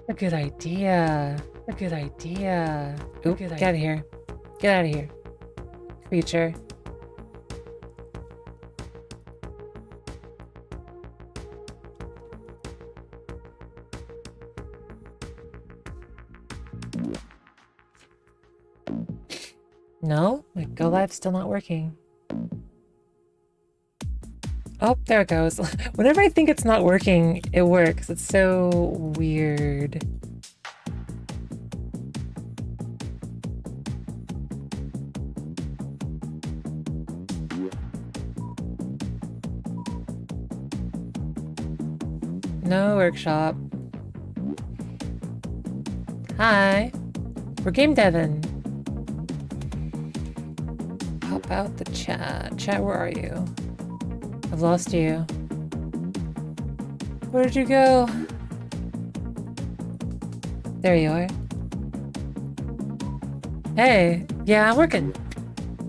A good idea. A good idea. Oop, get out of here. Get out of here. Creature. No? My Go Live's still not working. Oh, there it goes. Whenever I think it's not working, it works. It's so weird. No workshop. Hi. We're game devin. Pop out the chat. Chat, where are you? I've lost you. Where did you go? There you are. Hey. Yeah, I'm working.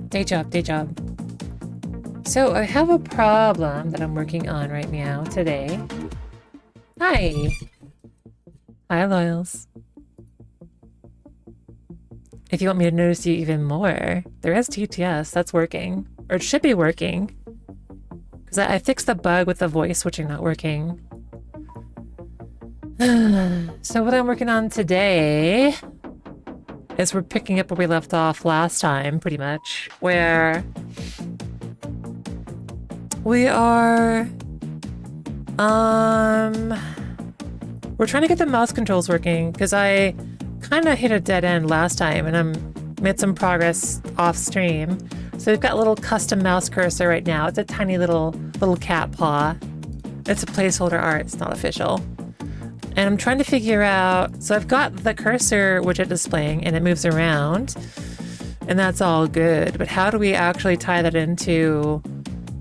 Day job, day job. So I have a problem that I'm working on right now today. Hi. Hi, Loyals. If you want me to notice you even more, there is TTS. That's working. Or it should be working. Because I fixed the bug with the voice switching not working. So what I'm working on today is we're picking up where we left off last time, pretty much. Where we are... We're trying to get the mouse controls working, because I kind of hit a dead end last time, and I'm made some progress off stream. So we've got a little custom mouse cursor right now. It's a tiny little cat paw. It's a placeholder art, it's not official. And I'm trying to figure out, so I've got the cursor widget displaying and it moves around, and that's all good, but how do we actually tie that into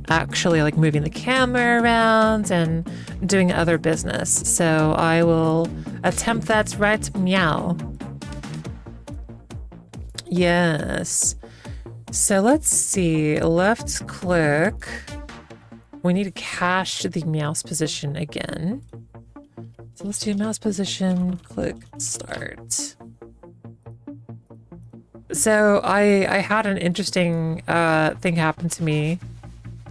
actually like moving the camera around and doing other business? So I will attempt that right meow. Yes. So let's see, left click. We need to cache the mouse position again. So let's do mouse position, click start. So I had an interesting thing happen to me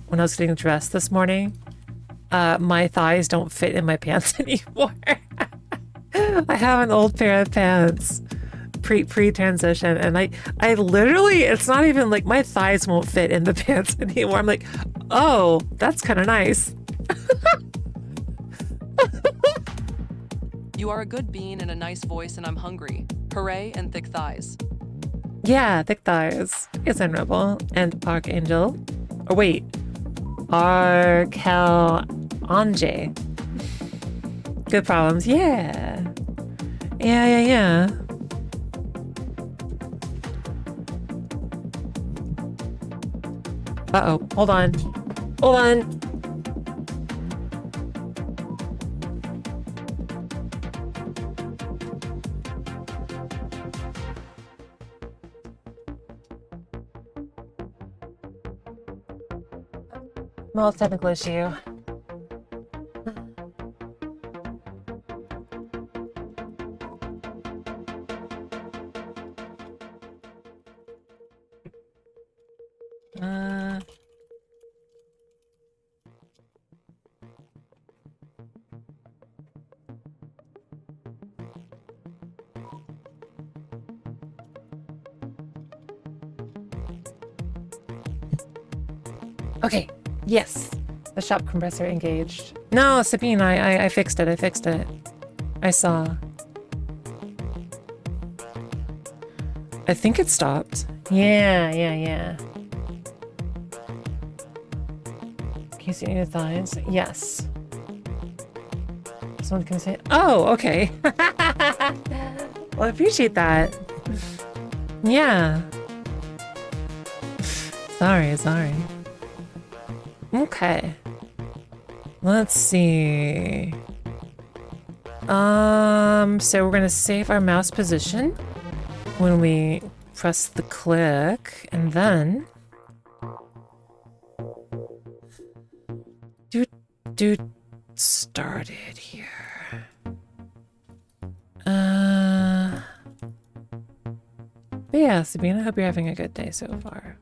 when I was getting dressed this morning. My thighs don't fit in my pants anymore. I have an old pair of pants pre-transition, and I literally, it's not even like my thighs won't fit in the pants anymore. I'm like, oh, that's kind of nice. You are a good bean and a nice voice, and I'm hungry. Hooray and thick thighs. Yeah, thick thighs. Yes, I'm Rebel and Archangel. Or wait, Arkel Anje. Good problems. Yeah. Yeah. Uh-oh. Hold on. Hold on. Small technical issue. Okay, yes. The shop compressor engaged. No, Sabine, I fixed it. I fixed it. I saw. I think it stopped. Yeah. Can you see any of the thighs? Yes. Someone can say, oh, okay. Well, I appreciate that. Yeah. Sorry. Okay. Let's see. So we're gonna save our mouse position when we press the click, and then do started here. yeah, Sabina, hope you're having a good day so far.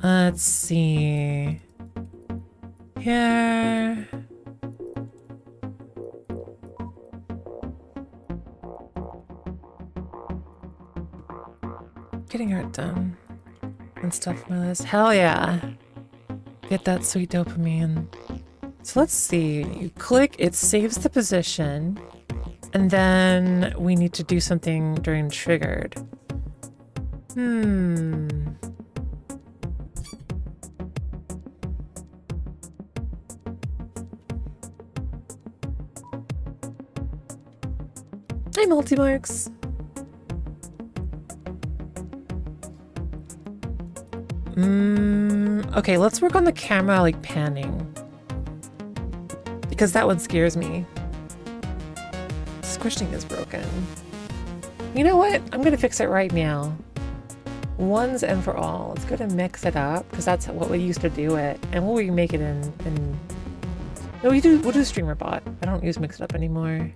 Let's see. Here. Getting art done and stuff on my list. Hell yeah. Get that sweet dopamine. So let's see. You click, it saves the position, and then we need to do something during triggered. Hi, Multimarks. Okay, let's work on the camera, like, panning. Because that one scares me. Squishing is broken. You know what? I'm gonna fix it right now. Once and for all. Let's go to mix it up, because that's what we used to do it. And we'll remake it in... No, we'll do Streamer Bot. I don't use Mix It Up anymore.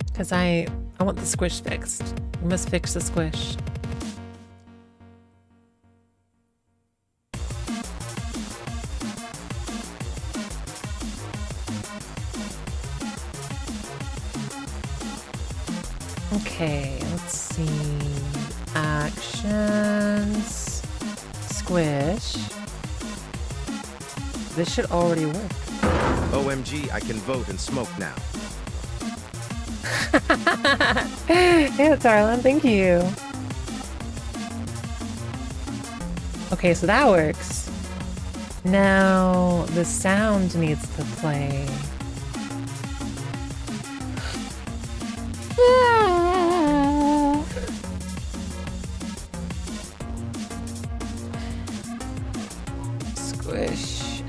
Because I want the squish fixed. We must fix the squish. Okay, let's see. Actions. Squish. This should already work. OMG, I can vote and smoke now. Yeah, darling, thank you. Okay, so that works. Now the sound needs to play. Squish.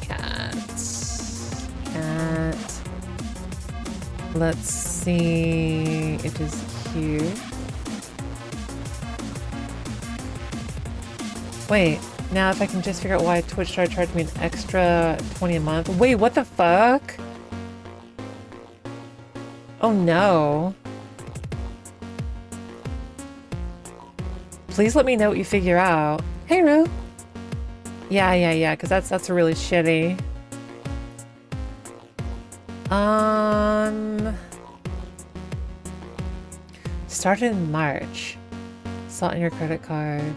Cat. Let's see. It is here. Wait, now if I can just figure out why Twitch started charging me an extra 20 a month. Wait, what the fuck? Oh no. Please let me know what you figure out. Hey, Rue. Yeah, because that's really shitty. Started in March. Saw it on your credit card,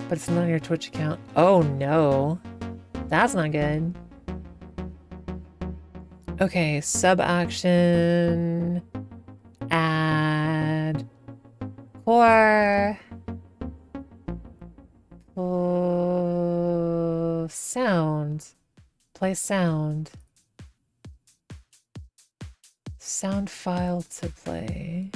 but it's not on your Twitch account. Oh no. That's not good. Okay, sub action. Add. Core. Sound. Play sound. Sound file to play.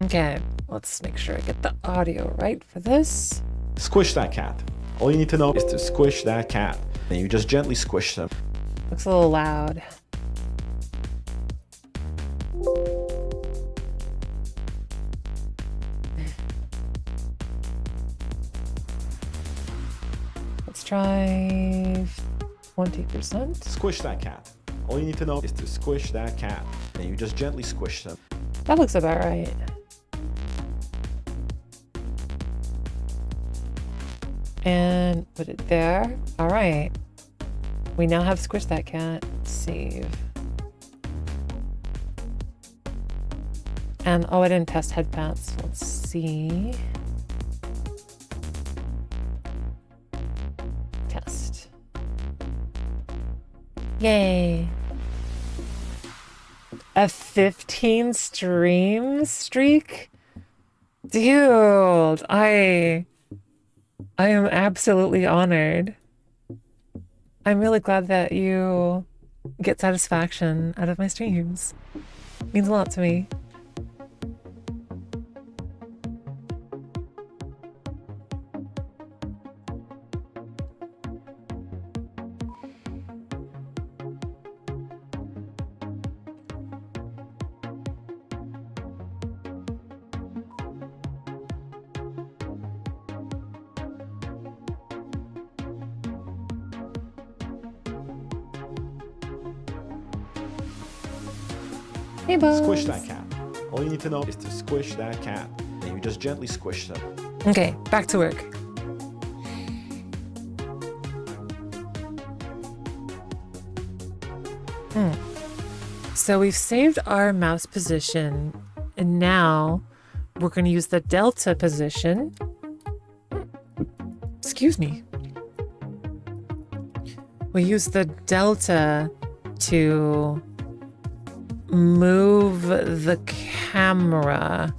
Okay, let's make sure I get the audio right for this. Squish that cat. All you need to know is to squish that cat. And you just gently squish them. Looks a little loud. Let's try 20%. Squish that cat. All you need to know is to squish that cat. And you just gently squish them. That looks about right. And put it there. All right. We now have squished that cat. Save. And oh, I didn't test head pats. Let's see. Test. Yay. A 15 stream streak? Dude, I am absolutely honored. I'm really glad that you get satisfaction out of my streams. It means a lot to me. Hey, boss. Squish that cat. All you need to know is to squish that cat. And you just gently squish them. Okay, back to work. So we've saved our mouse position, and now we're going to use the delta position. Excuse me. We use the delta to move the camera,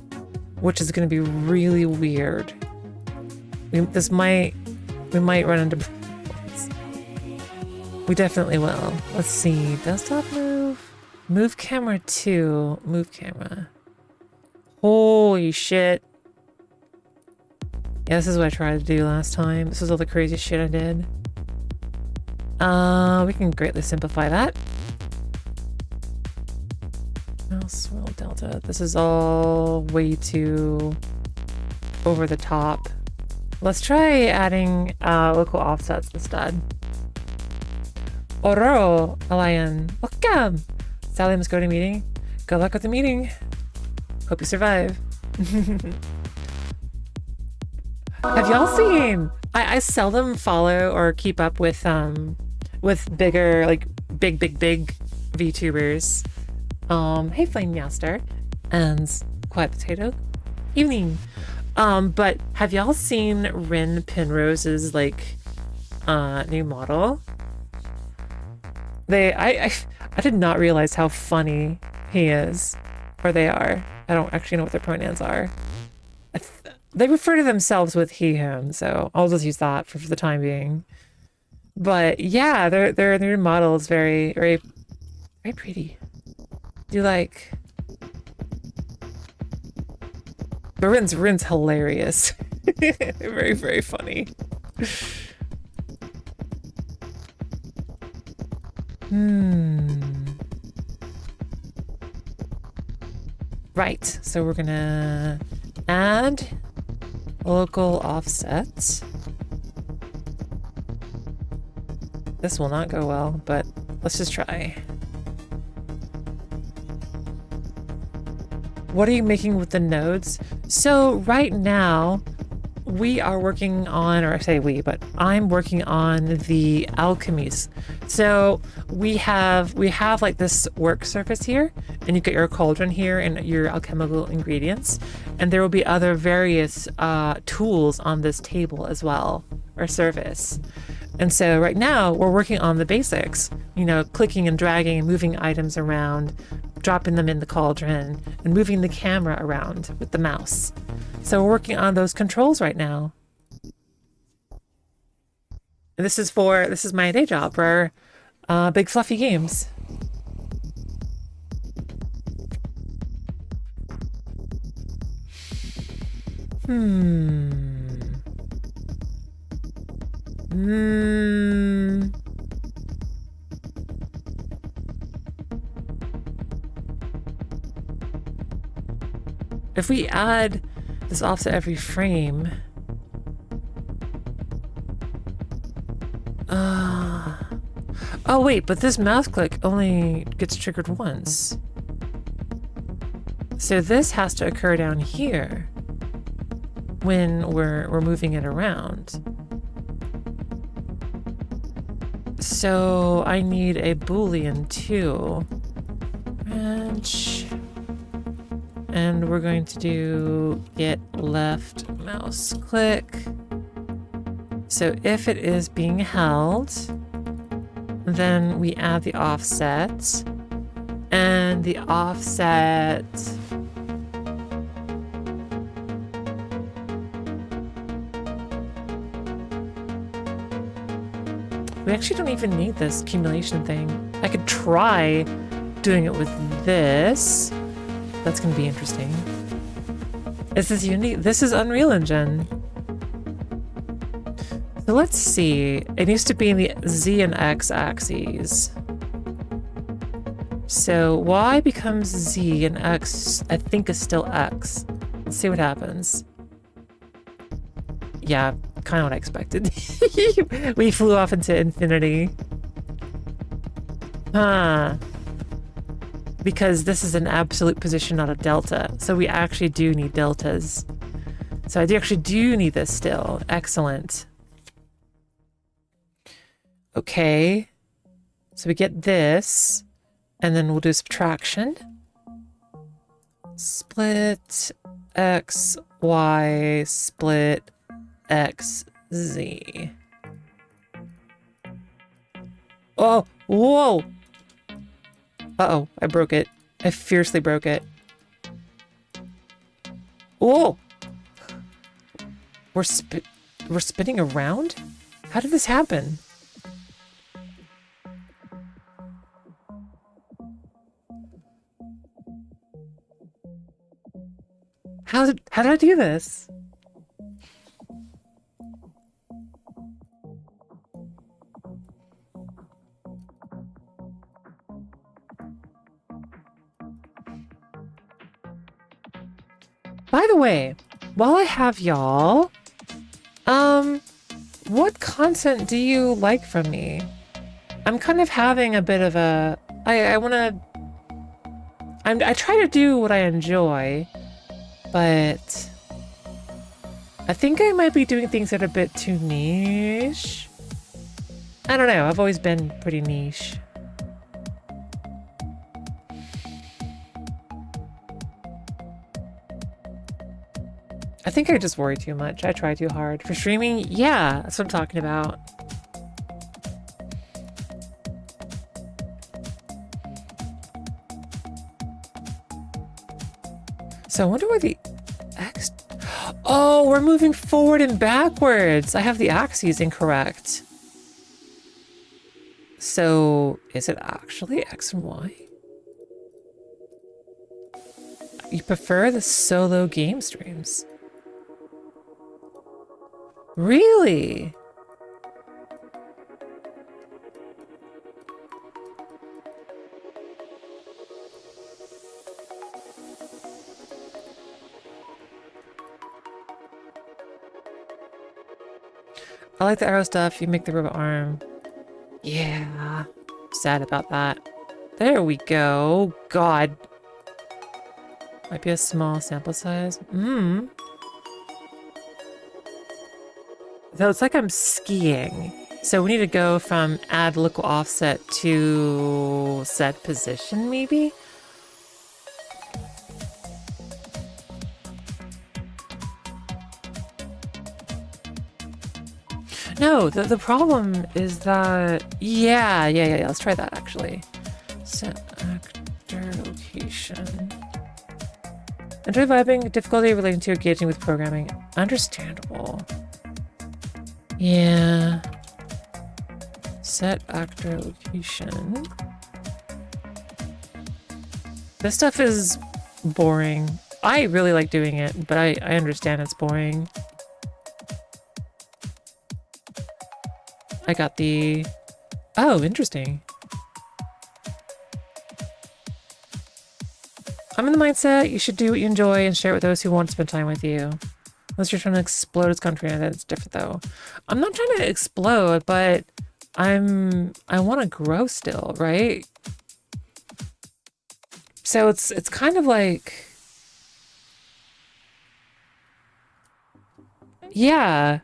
which is going to be really weird. We might run into problems. We definitely will. Let's see. Desktop move. Move camera 2. Move camera. Holy shit. Yeah, this is what I tried to do last time. This was all the crazy shit I did. We can greatly simplify that. Mouse wheel delta. This is all way too over the top. Let's try adding local offsets instead. Oro, Alayan. Welcome! Sally must go to a meeting. Good luck with the meeting. Hope you survive. Have y'all seen? I seldom follow or keep up with bigger, like big VTubers. Hey Flame Master and Quiet Potato. Evening. But have y'all seen Rin Penrose's like new model? I did not realize how funny he is, or they are. I don't actually know what their pronouns are. They refer to themselves with he, him, so I'll just use that for the time being. But yeah, their new model is very, very, very pretty. Do you like? The Rin's hilarious. Very, very funny. Right, so we're gonna add local offset. This will not go well, but let's just try. What are you making with the nodes? So right now we are working on, or I say we, but I'm working on the alchemies. So we have like this work surface here, and you get your cauldron here and your alchemical ingredients, and there will be other various tools on this table as well, or surface. And so right now we're working on the basics, you know, clicking and dragging and moving items around, dropping them in the cauldron, and moving the camera around with the mouse. So we're working on those controls right now. And this is my day job for Big Fluffy Games. If we add this offset every frame, oh wait, but this mouse click only gets triggered once. So this has to occur down here when we're moving it around. So I need a Boolean too. Branch. And we're going to do get left mouse click. So if it is being held, then we add the offset. And the offset we actually don't even need this accumulation thing. I could try doing it with this. That's going to be interesting. Is this unique? This is Unreal Engine. So let's see. It needs to be in the Z and X axes. So Y becomes Z and X, I think, is still X. Let's see what happens. Yeah, kind of what I expected. We flew off into infinity. Huh. because this is an absolute position, not a delta. So we actually do need deltas. So I actually do need this still. Excellent. Okay. So we get this, and then we'll do subtraction. Split x, y, split x, z. Oh, whoa! Uh-oh, I broke it. I fiercely broke it. Whoa! We're spinning around? How did this happen? How did I do this? By the way, while I have y'all, what content do you like from me? I'm kind of having a bit of a, I try to do what I enjoy, but I think I might be doing things that are a bit too niche. I don't know, I've always been pretty niche. I think I just worry too much. I try too hard. For streaming, yeah, that's what I'm talking about. So I wonder why the X... Oh, we're moving forward and backwards. I have the axes incorrect. So is it actually X and Y? You prefer the solo game streams? Really? I like the arrow stuff. You make the robot arm. Yeah. Sad about that. There we go. God. Might be a small sample size. So it's like I'm skiing. So we need to go from add local offset to set position, maybe? No, the problem is that... Yeah, let's try that, actually. Set actor location. Enjoy vibing, difficulty relating to engaging with programming. Understandable. Yeah. Set actor location. This stuff is boring. I really like doing it, but I understand it's boring. I got the... Oh, interesting. I'm in the mindset you should do what you enjoy and share it with those who want to spend time with you. Unless you're trying to explode his country, and that's different though. I'm not trying to explode, but I want to grow still, right? So it's kind of like, yeah.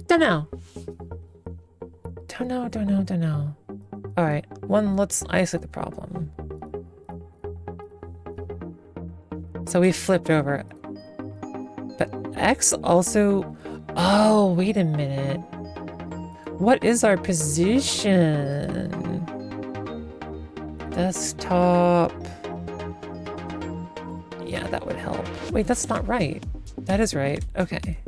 Don't know. All right, let's isolate the problem. So we flipped over. But X also... Oh, wait a minute. What is our position? Desktop. Yeah, that would help. Wait, that's not right. That is right. Okay.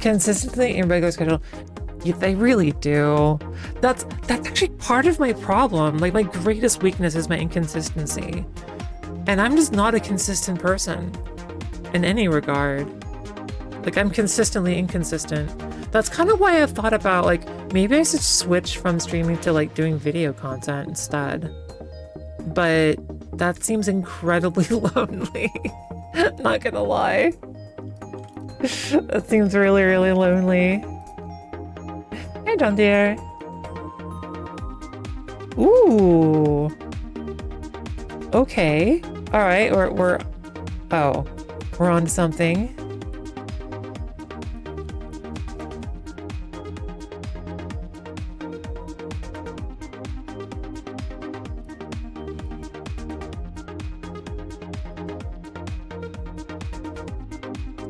consistently in regular schedule. Yeah, they really do. That's actually part of my problem. Like, my greatest weakness is my inconsistency. And I'm just not a consistent person in any regard. Like, I'm consistently inconsistent. That's kind of why I've thought about, like, maybe I should switch from streaming to, like, doing video content instead. But that seems incredibly lonely. Not gonna lie. That seems really, really lonely. Hey, John dear. Ooh. Okay. All right. We're on to something.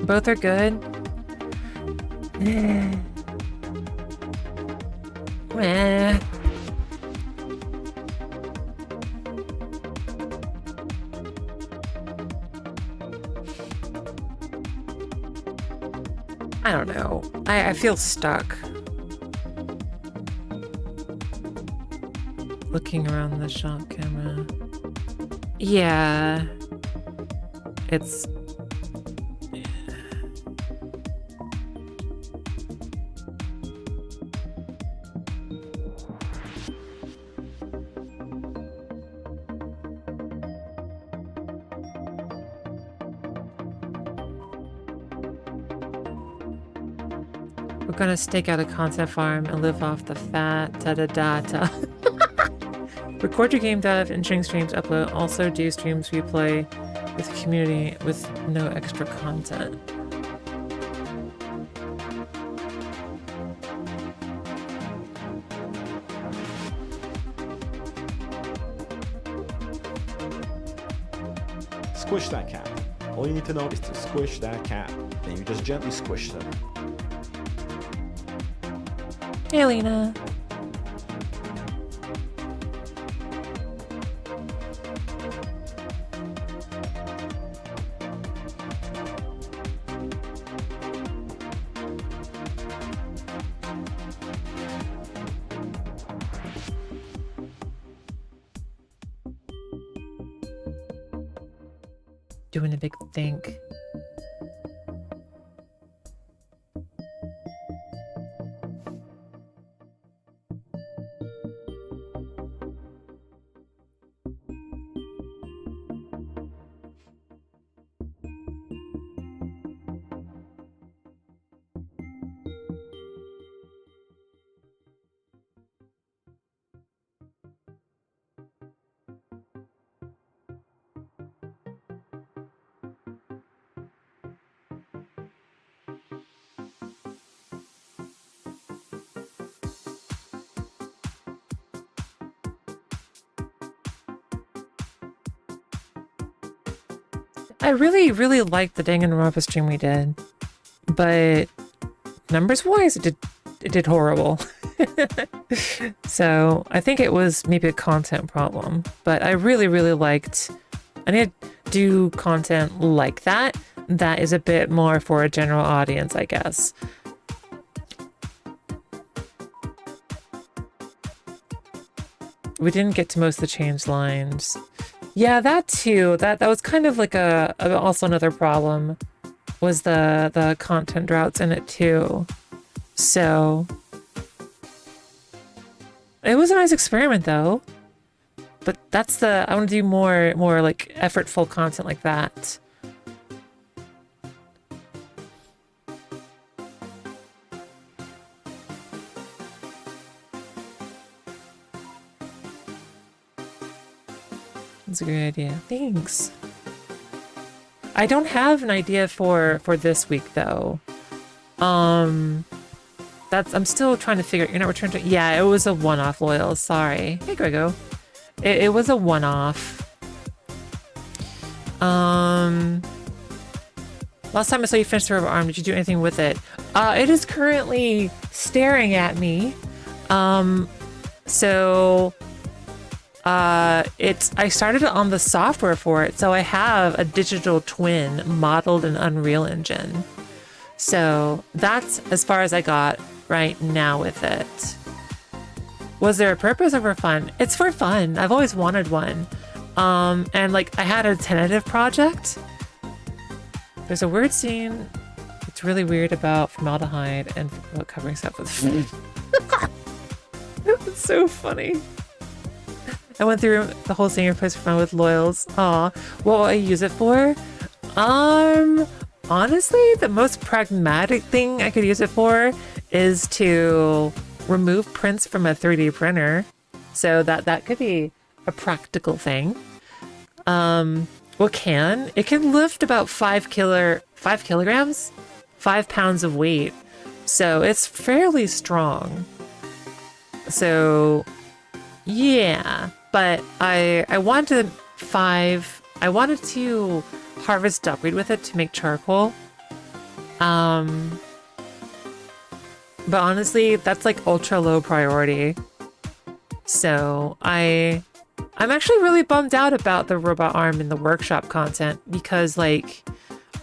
Both are good. Meh. I don't know. I feel stuck. Looking around the shop camera. Yeah. It's... We're gonna stake out a concept farm and live off the fat data. Record your game dev, entering streams, upload. Also do streams replay with the community with no extra content. Squish that cat. All you need to know is to squish that cat. And you just gently squish them. Hey, Lena. Doing a big think. I really, really liked the Danganronpa stream we did, but numbers-wise, it did horrible. So I think it was maybe a content problem, but I really, really liked. I need to do content like that. That is a bit more for a general audience, I guess. We didn't get to most of the change lines. Yeah, that too. That was kind of like also another problem was the content droughts in it too. So it was a nice experiment though. But that's I want to do more like effortful content like that. That's a great idea. Thanks. I don't have an idea for this week though. I'm still trying to figure. You're not returning to. Yeah, it was a one-off. Loyal. Sorry. Hey, Grego. It was a one-off. Last time I saw you finish the rubber arm, did you do anything with it? It is currently staring at me. I started it on the software for it, so I have a digital twin modeled in Unreal Engine. So that's as far as I got right now with it. Was there a purpose or for fun? It's for fun. I've always wanted one. And like I had a tentative project. There's a weird scene. It's really weird about formaldehyde and about covering stuff with food. It's so funny. I went through the whole senior place for fun with loyals. Aw, what will I use it for? Honestly, the most pragmatic thing I could use it for is to remove prints from a 3D printer. So that could be a practical thing. It can lift about 5 kilograms, 5 pounds of weight. So it's fairly strong. So yeah, but I wanted to harvest duckweed with it to make charcoal. But honestly, that's like ultra low priority. So I'm actually really bummed out about the robot arm in the workshop content because like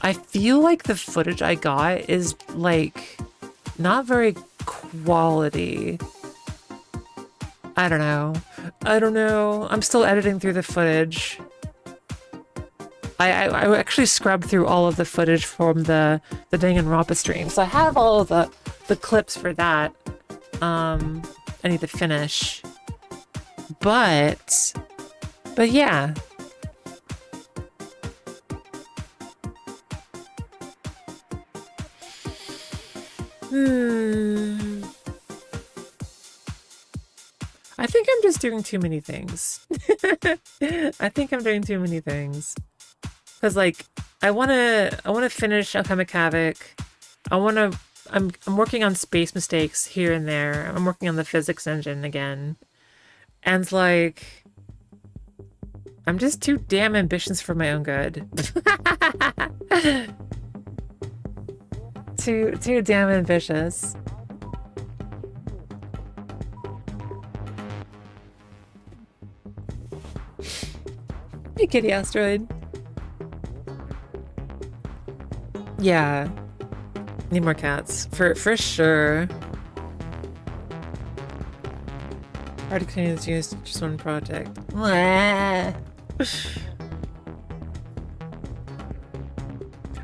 I feel like the footage I got is like not very quality. I don't know. I'm still editing through the footage. I actually scrubbed through all of the footage from the Danganronpa stream. So I have all of the clips for that. I need to finish. But yeah. I think I'm just doing too many things. I think I'm doing too many things. Cause like I wanna finish Alchemic Havoc. I'm working on space mistakes here and there. I'm working on the physics engine again. And it's like I'm just too damn ambitious for my own good. Too damn ambitious. Hey, kitty asteroid. Yeah. Need more cats. For sure. Hard to continue this use just one project. I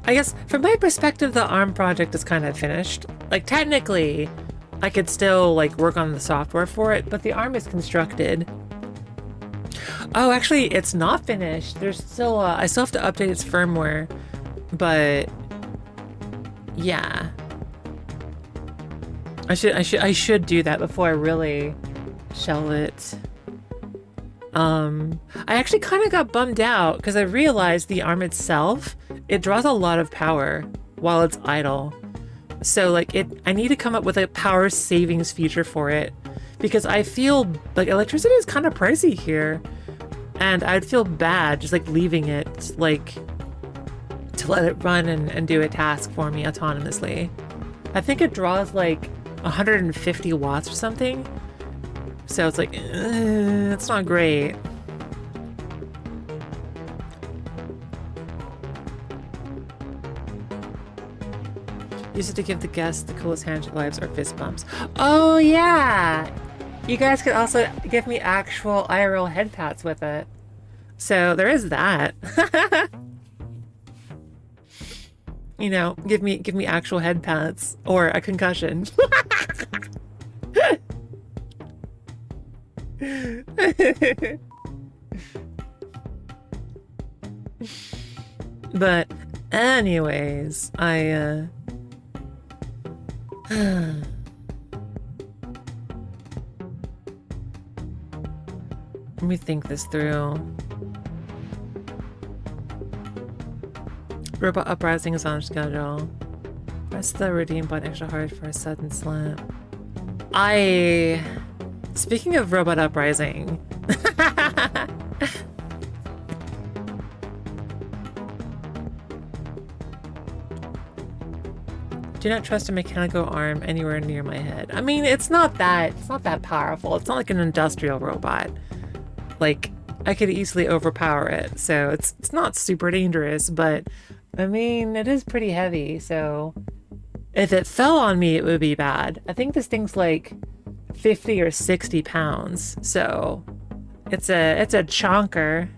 guess from my perspective, the ARM project is kind of finished. Like technically, I could still like work on the software for it, but the ARM is constructed. Oh, actually, it's not finished. There's still I still have to update its firmware, but yeah, I should do that before I really shell it. I actually kind of got bummed out because I realized the ARM itself, it draws a lot of power while it's idle. So like I need to come up with a power savings feature for it because I feel like electricity is kind of pricey here. And I'd feel bad just like leaving it like to let it run and do a task for me autonomously. I think it draws like 150 watts or something. So it's like, it's not great. Use it to give the guests the coolest handshake vibes or fist bumps. Oh yeah! You guys could also give me actual IRL head pats with it. So there is that. You know, give me actual head pats or a concussion. But anyways, let me think this through. Robot Uprising is on schedule. Press the redeem button extra hard for a sudden slap. Speaking of Robot Uprising. Do not trust a mechanical arm anywhere near my head. I mean, it's not that powerful. It's not like an industrial robot. Like, I could easily overpower it, so it's not super dangerous, but I mean, it is pretty heavy, so if it fell on me, it would be bad. I think this thing's like 50 or 60 pounds. So it's a chonker.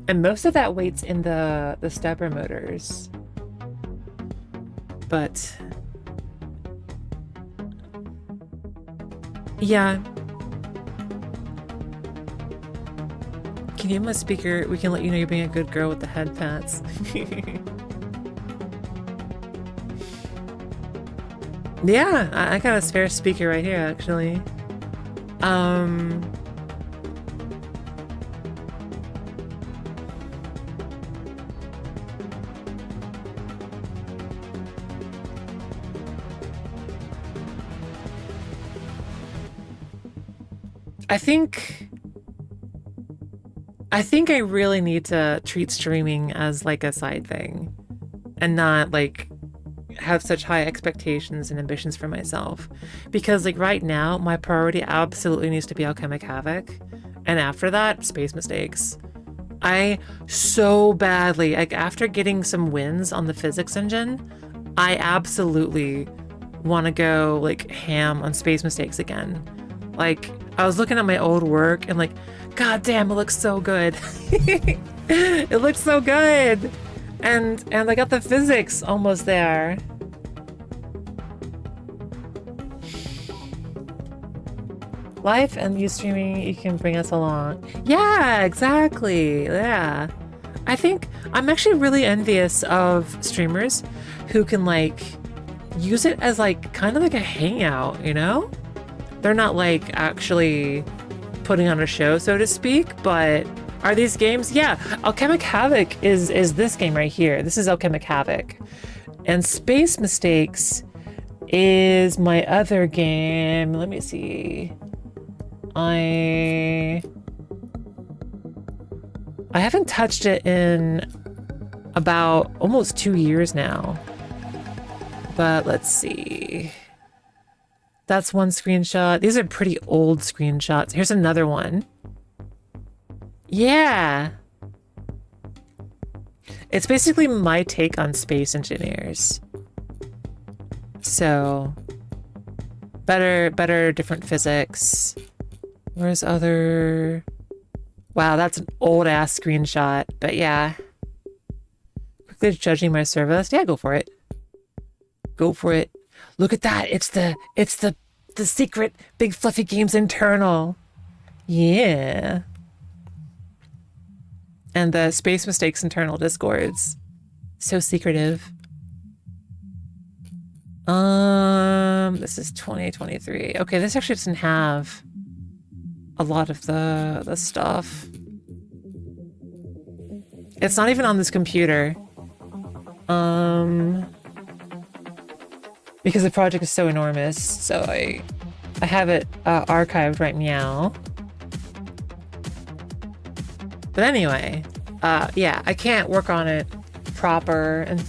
And most of that weight's in the stepper motors. But yeah. Can you have my speaker? We can let you know you're being a good girl with the head pats. Yeah, I got a spare speaker right here, actually. I think I really need to treat streaming as like a side thing and not like have such high expectations and ambitions for myself, because like right now my priority absolutely needs to be Alchemic Havoc, and after that Space Mistakes. I so badly, like after getting some wins on the physics engine, I absolutely want to go like ham on Space Mistakes again. Like I was looking at my old work and like, god damn, it looks so good. It looks so good. And I got the physics almost there. Life and you streaming, you can bring us along. Yeah, exactly. Yeah. I think I'm actually really envious of streamers who can like use it as like kind of like a hangout, you know? They're not like actually putting on a show, so to speak, but are these games? Yeah, Alchemic Havoc is this game right here. This is Alchemic Havoc. And Space Mistakes is my other game. Let me see. I haven't touched it in about almost 2 years now. But let's see. That's one screenshot. These are pretty old screenshots. Here's another one. Yeah. It's basically my take on Space Engineers. So, better, different physics. Where's other... Wow, that's an old-ass screenshot. But yeah. Quickly judging my service. Yeah, go for it. Go for it. Look at that. It's the secret Big Fluffy Games internal. Yeah. And the Space Mistakes internal discords. So secretive. This is 2023. Okay, this actually doesn't have a lot of the stuff. It's not even on this computer. Because the project is so enormous, so I have it archived right meow. But anyway, yeah, I can't work on it proper, and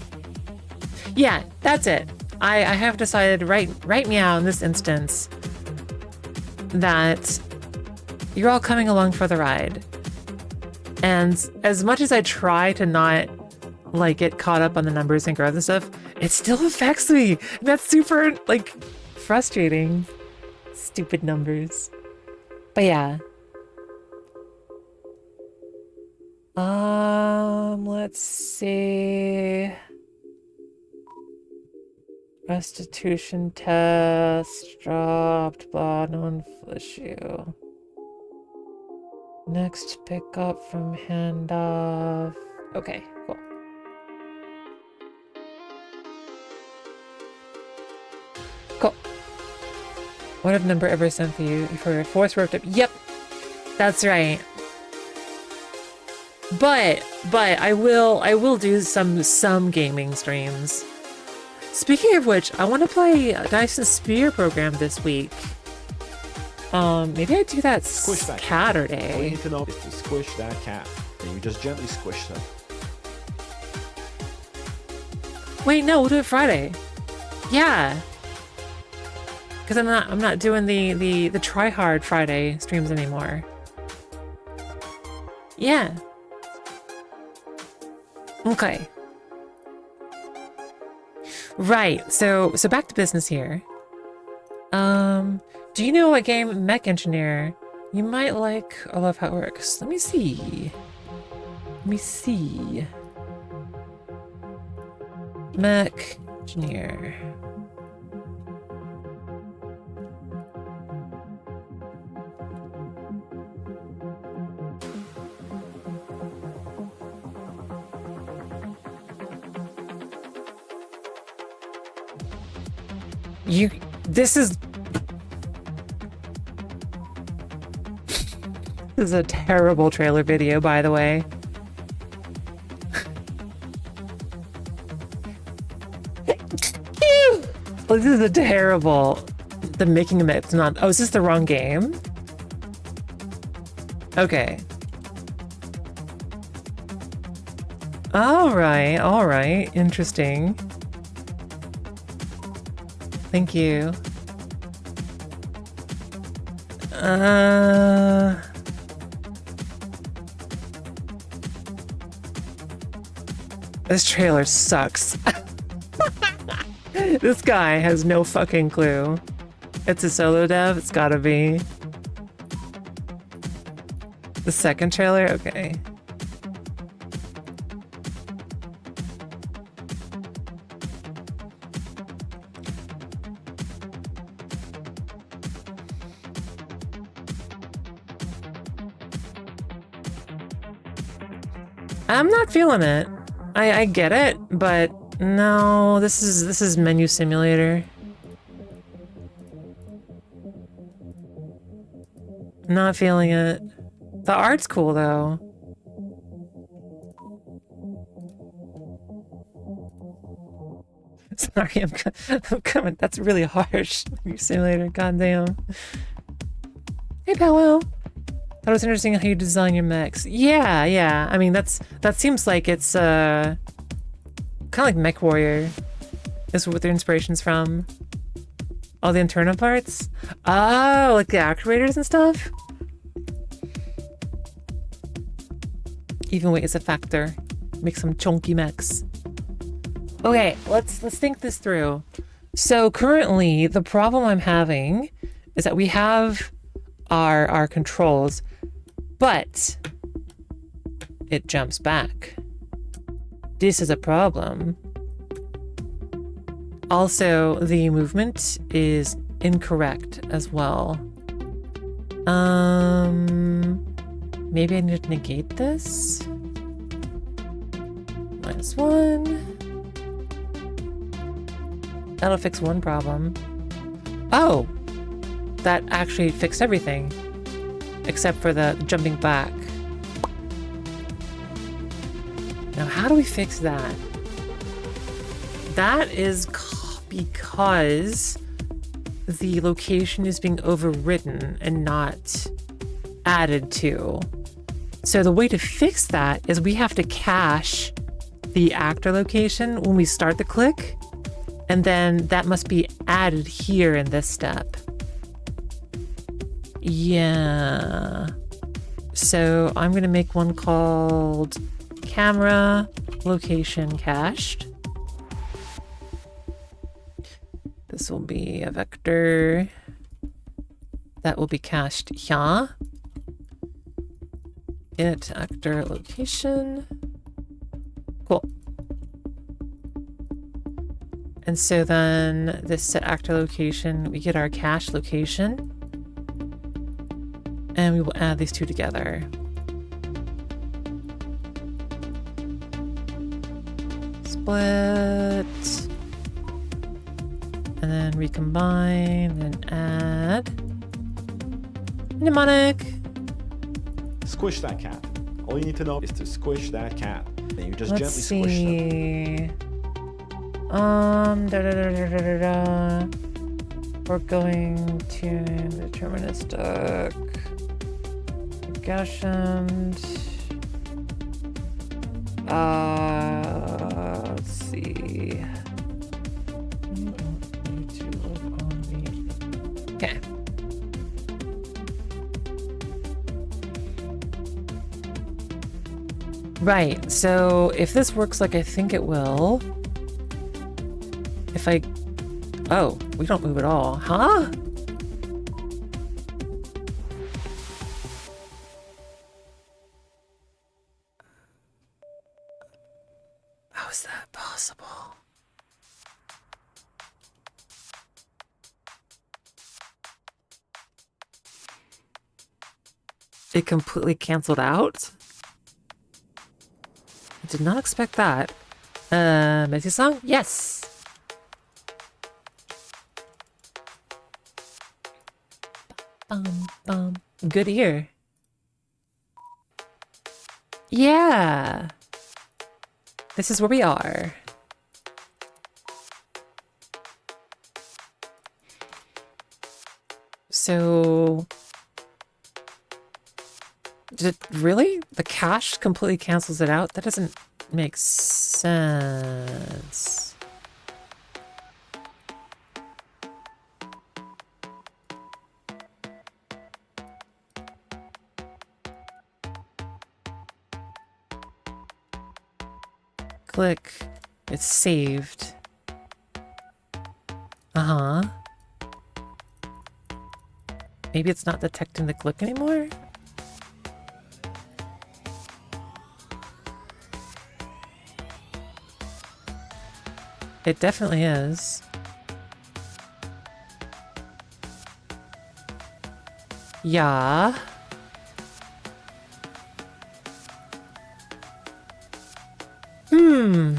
yeah, that's it. I have decided right meow in this instance that you're all coming along for the ride. And as much as I try to not like get caught up on the numbers and growth and stuff, it still affects me. And that's super like frustrating. Stupid numbers. But yeah. Let's see. Restitution test dropped, blah, non-issue. Next pickup from handoff. Okay, cool. Cool. What have number ever sent for you for your fourth road trip? Yep, that's right. But I will do some gaming streams. Speaking of which, I want to play Dyson Sphere program this week. Maybe I do that Saturday. All you need to know is to squish that cat, and you just gently squish them. Wait, no, we'll do it Friday. Yeah. Because I'm not doing the try hard Friday streams anymore. Yeah. Okay. Right. So back to business here. Do you know a game Mech Engineer? You might like. I love how it works. Let me see. Mech Engineer. This is a terrible trailer video, by the way. Well, this is a terrible. The making of it's not. Oh, is this the wrong game? Okay. All right. Interesting. Thank you. This trailer sucks. This guy has no fucking clue. It's a solo dev, it's gotta be. The second trailer? Okay. I'm not feeling it. I get it, but no, this is menu simulator. Not feeling it. The art's cool though. Sorry, I'm coming. That's really harsh. Menu simulator, goddamn. Hey, Powell. That was interesting how you design your mechs. Yeah. I mean, that seems like it's kind of like Mech Warrior. Is what their inspiration's from. All the internal parts. Oh, like the actuators and stuff. Even weight is a factor. Make some chunky mechs. Okay, let's think this through. So currently, the problem I'm having is that we have our controls, but it jumps back. This is a problem. Also, the movement is incorrect as well. Maybe I need to negate this. -1. That'll fix one problem. Oh! That actually fixed everything. Except for the jumping back. Now, how do we fix that? That is because the location is being overridden and not added to. So the way to fix that is we have to cache the actor location when we start the click, and then that must be added here in this step. Yeah. So I'm going to make one called camera location cached. This will be a vector that will be cached here. It actor location. Cool. And so then this set actor location, we get our cache location. And we will add these two together. Split. And then recombine and add. Mnemonic. Squish that cat. All you need to know is to squish that cat. And you just Let's gently squish them. We're going to deterministic. Gaussian. Let's see. Okay. Right, so if this works like I think it will, if I... Oh, we don't move at all. Huh? How is that possible? It completely canceled out? I did not expect that. Messy song? Yes! Bum, bum. Good ear. Yeah! This is where we are. So... Did it really? The cache completely cancels it out? That doesn't make sense. Click. It's saved. Uh-huh. Maybe it's not detecting the click anymore? It definitely is. Yeah. Hmm.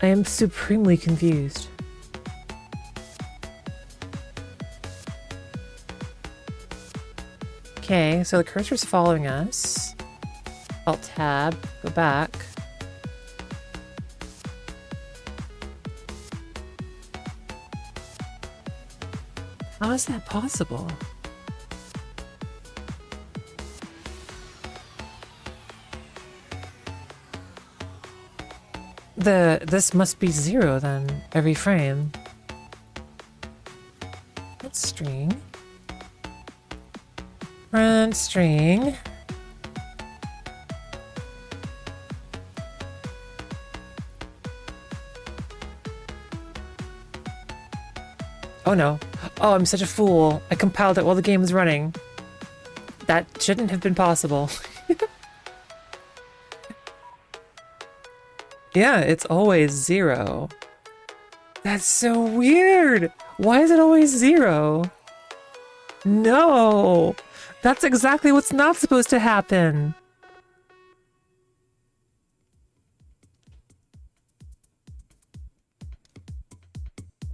I am supremely confused. Okay, so the cursor's following us. Alt tab, go back. How is that possible? This must be 0 then, every frame. That's string. Front string. Oh no. Oh, I'm such a fool. I compiled it while the game was running. That shouldn't have been possible. Yeah, it's always 0. That's so weird. Why is it always 0? No, that's exactly what's not supposed to happen.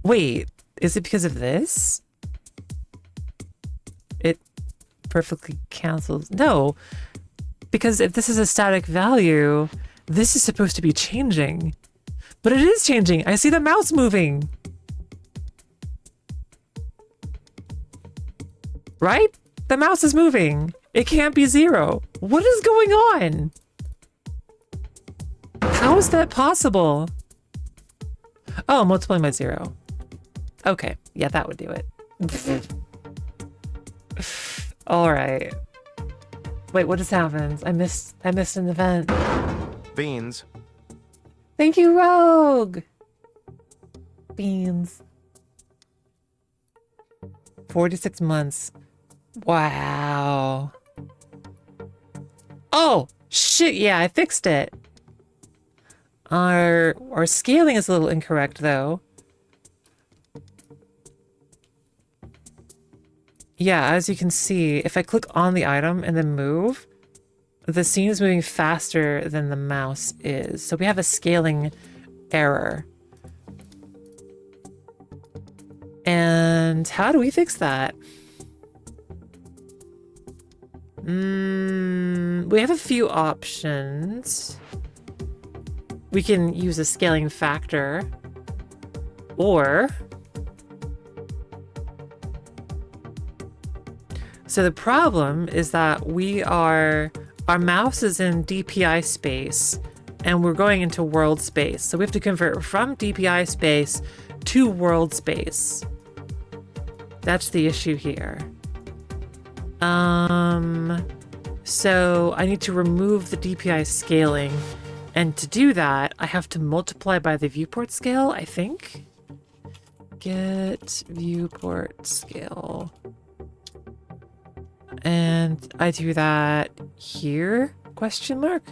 Wait, is it because of this? It perfectly cancels. No, because if this is a static value, this is supposed to be changing. But it is changing. I see the mouse moving. Right? The mouse is moving. It can't be 0. What is going on? How is that possible? Oh, multiplying by 0. Okay. Yeah, that would do it. All right. Wait, what just happened? I missed an event. Beans. Thank you, Rogue! Beans. 46 months. Wow. Oh, shit, yeah, I fixed it. Our scaling is a little incorrect, though. Yeah, as you can see, if I click on the item and then move, the scene is moving faster than the mouse is. So we have a scaling error. And how do we fix that? We have a few options. We can use a scaling factor, or So the problem is that our mouse is in DPI space and we're going into world space. So we have to convert from DPI space to world space. That's the issue here. So I need to remove the DPI scaling. And to do that, I have to multiply by the viewport scale, I think. Get viewport scale. And I do that here? Question mark?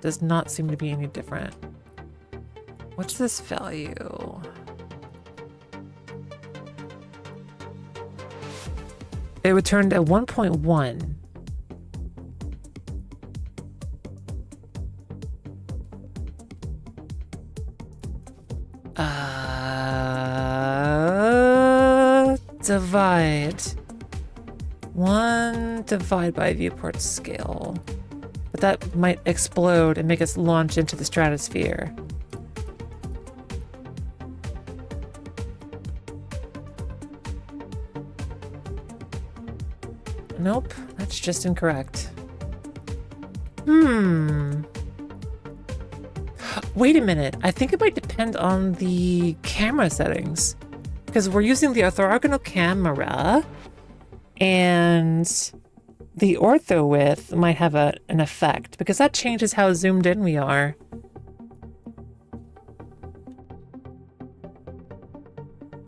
Does not seem to be any different. What's this value? It returned a 1.1. Divide. 1 divide by viewport scale. But that might explode and make us launch into the stratosphere. Nope, that's just incorrect. Wait a minute, I think it might depend on the camera settings. Because we're using the orthogonal camera, and the ortho width might have an effect, because that changes how zoomed in we are.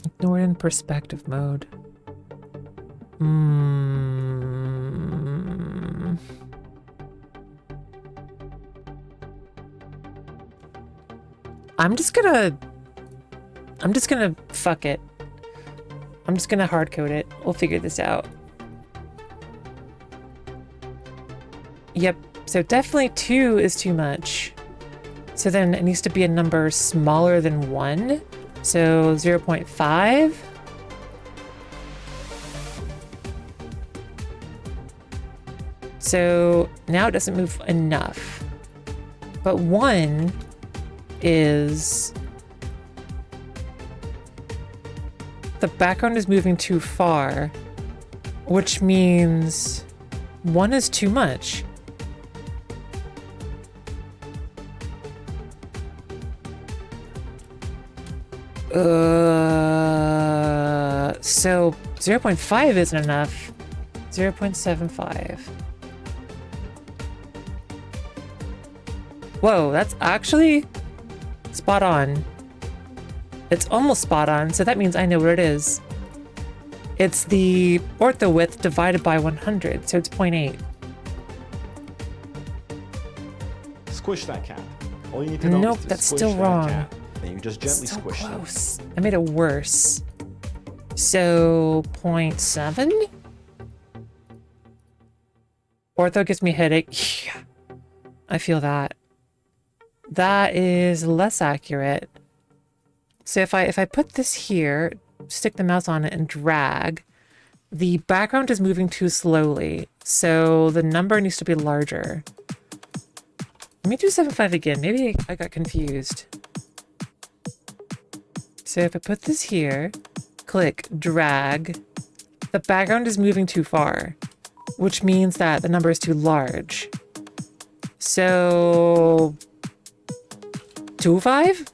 Ignore it in perspective mode. I'm just gonna fuck it. I'm just gonna hard code it. We'll figure this out. Yep, so definitely 2 is too much. So then it needs to be a number smaller than 1. So 0.5. So now it doesn't move enough. But 1 is... the background is moving too far, which means 1 is too much. So 0.5 isn't enough. 0.75. Whoa, that's actually spot on. It's almost spot on, so that means I know what it is. It's the ortho width divided by 100, so it's 0.8. Squish that cat. All you need to know Nope, is to that's squish still that wrong. cat. And you just gently So squish them. close. I made it worse. So 0.7? Ortho gives me a headache. Yeah, I feel that. That is less accurate. So if I put this here, stick the mouse on it and drag, the background is moving too slowly. So the number needs to be larger. Let me do 7.5 again. Maybe I got confused. So if I put this here, click, drag, the background is moving too far, which means that the number is too large. So 2.5?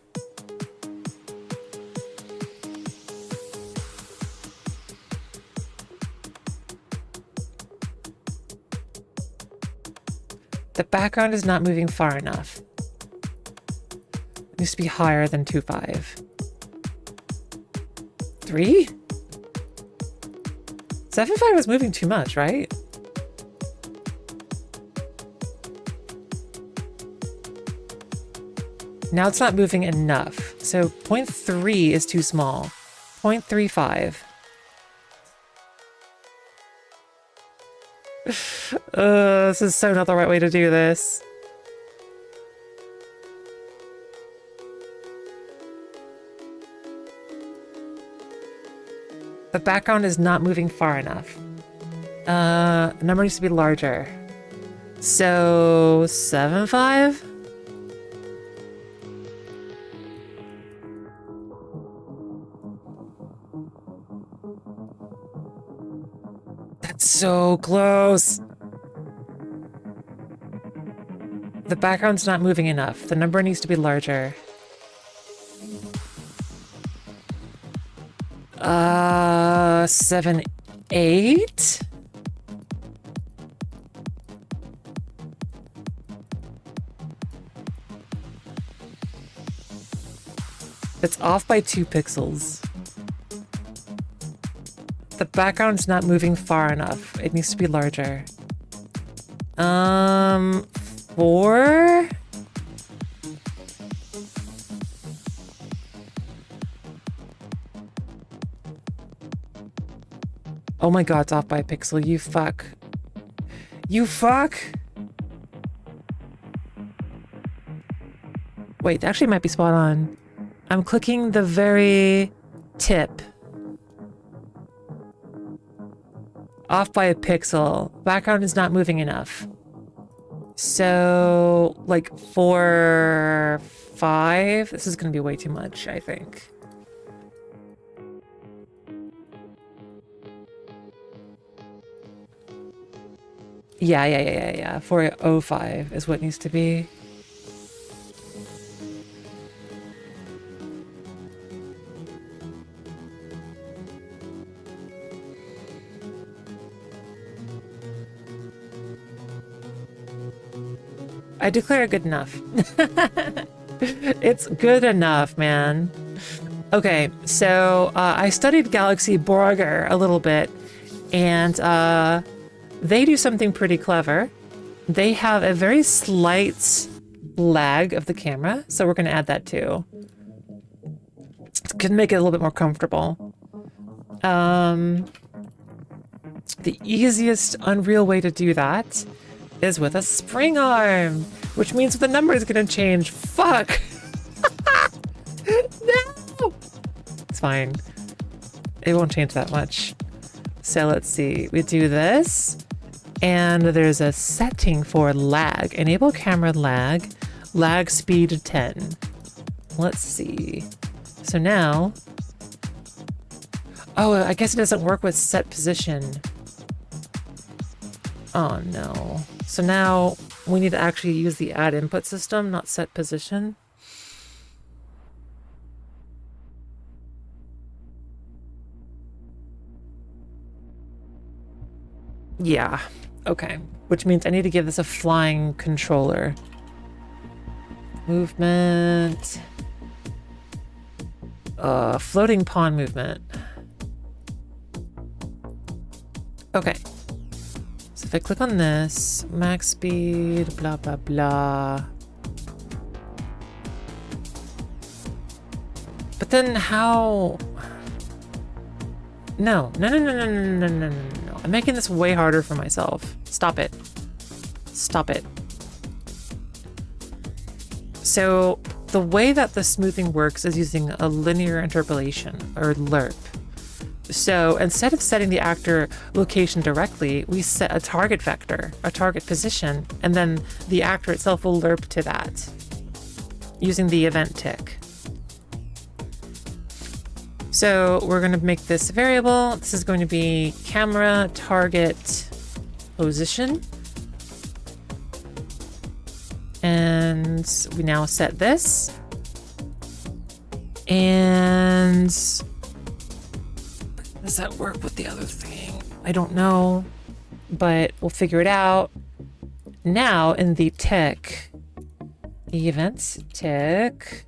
The background is not moving far enough. It needs to be higher than 2.5. 3? 7.5 was moving too much, right? Now it's not moving enough. So 0.3 is too small. 0.35. This is so not the right way to do this. The background is not moving far enough. The number needs to be larger. So 7.5? So close. The background's not moving enough. The number needs to be larger. 7, 8? It's off by 2 pixels. The background's not moving far enough. It needs to be larger. 4? Oh my god, it's off by a pixel. You fuck. You fuck! Wait, actually might be spot on. I'm clicking the very tip. Off by a pixel. Background is not moving enough. So, like 4, 5? This is gonna be way too much, I think. Yeah. 405 is what needs to be. I declare it good enough. It's good enough, man. Okay, so I studied Galaxy Borger a little bit, and they do something pretty clever. They have a very slight lag of the camera, so we're going to add that too. It's going to make it a little bit more comfortable. The easiest Unreal way to do that is with a spring arm, which means the number is going to change. Fuck! No! It's fine. It won't change that much. So let's see. We do this, and there's a setting for lag. Enable camera lag, lag speed 10. Let's see. So now... Oh, I guess it doesn't work with set position. Oh no. So now we need to actually use the add input system, not set position. Yeah, okay. Which means I need to give this a flying controller. Movement. Floating pawn movement. Okay. So if I click on this, max speed, blah, blah, blah. But then how... No. I'm making this way harder for myself. Stop it. Stop it. So the way that the smoothing works is using a linear interpolation, or LERP. So instead of setting the actor location directly, we set a target vector, a target position, and then the actor itself will lerp to that using the event tick. So we're going to make this variable. This is going to be camera target position. And we now set this. And does that work with the other thing? I don't know, but we'll figure it out. Now in the tick, events tick.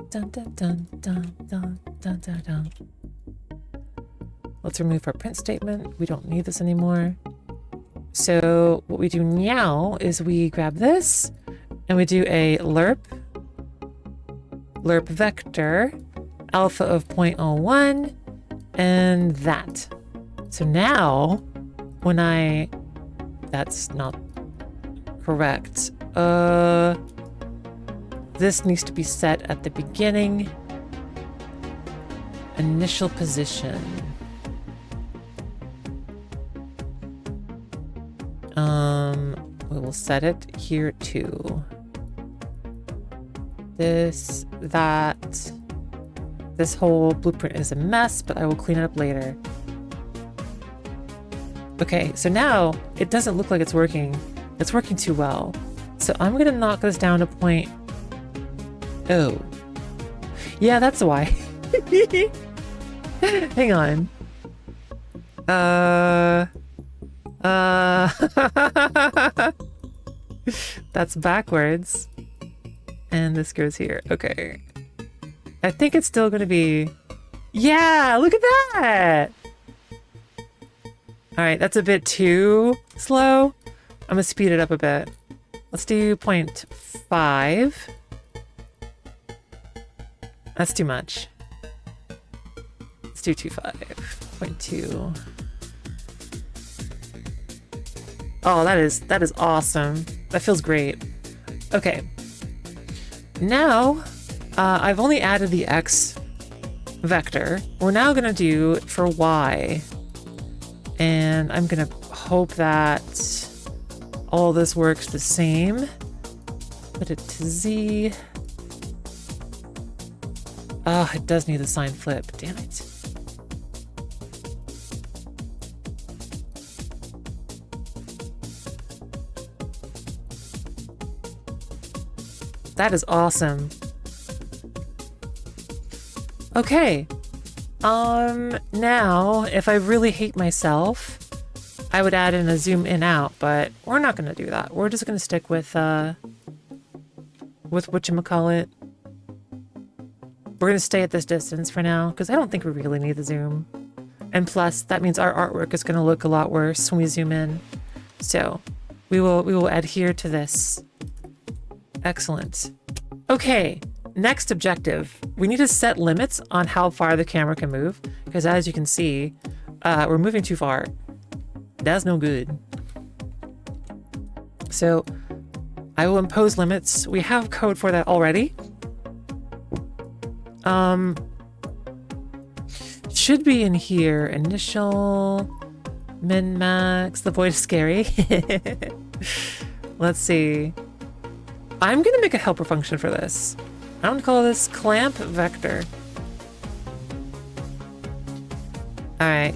Dun, dun, dun, dun, dun, dun, dun, dun. Let's remove our print statement. We don't need this anymore. So what we do now is we grab this and we do a lerp vector, alpha of 0.01, and that. So now when that's not correct. This needs to be set at the beginning. Initial position. We will set it here too. This, that, This whole blueprint is a mess, but I will clean it up later. Okay, so now it doesn't look like it's working. It's working too well. So I'm gonna knock this down to point... Oh. Yeah, that's why. Hang on. That's backwards. And this goes here. Okay. I think it's still gonna be... Yeah, look at that! Alright, that's a bit too slow. I'm gonna speed it up a bit. Let's do 0.5. That's too much. Let's do 2.5. 0.2. Oh, that is awesome. That feels great. Okay. Now, I've only added the X vector. We're now gonna do it for Y. And I'm gonna hope that all this works the same. Put it to Z. Oh, it does need the sign flip. Damn it. That is awesome. Okay. Now, if I really hate myself, I would add in a zoom in out, but we're not gonna do that. We're just gonna stick with whatchamacallit. We're gonna stay at this distance for now, because I don't think we really need the zoom. And plus, that means our artwork is gonna look a lot worse when we zoom in. So, we will adhere to this. Excellent. Okay, next objective. We need to set limits on how far the camera can move, because as you can see, we're moving too far. That's no good. So, I will impose limits. We have code for that already. Should be in here. Initial, min, max. The void is scary. Let's see. I'm gonna make a helper function for this. I'm gonna call this clamp vector. All right.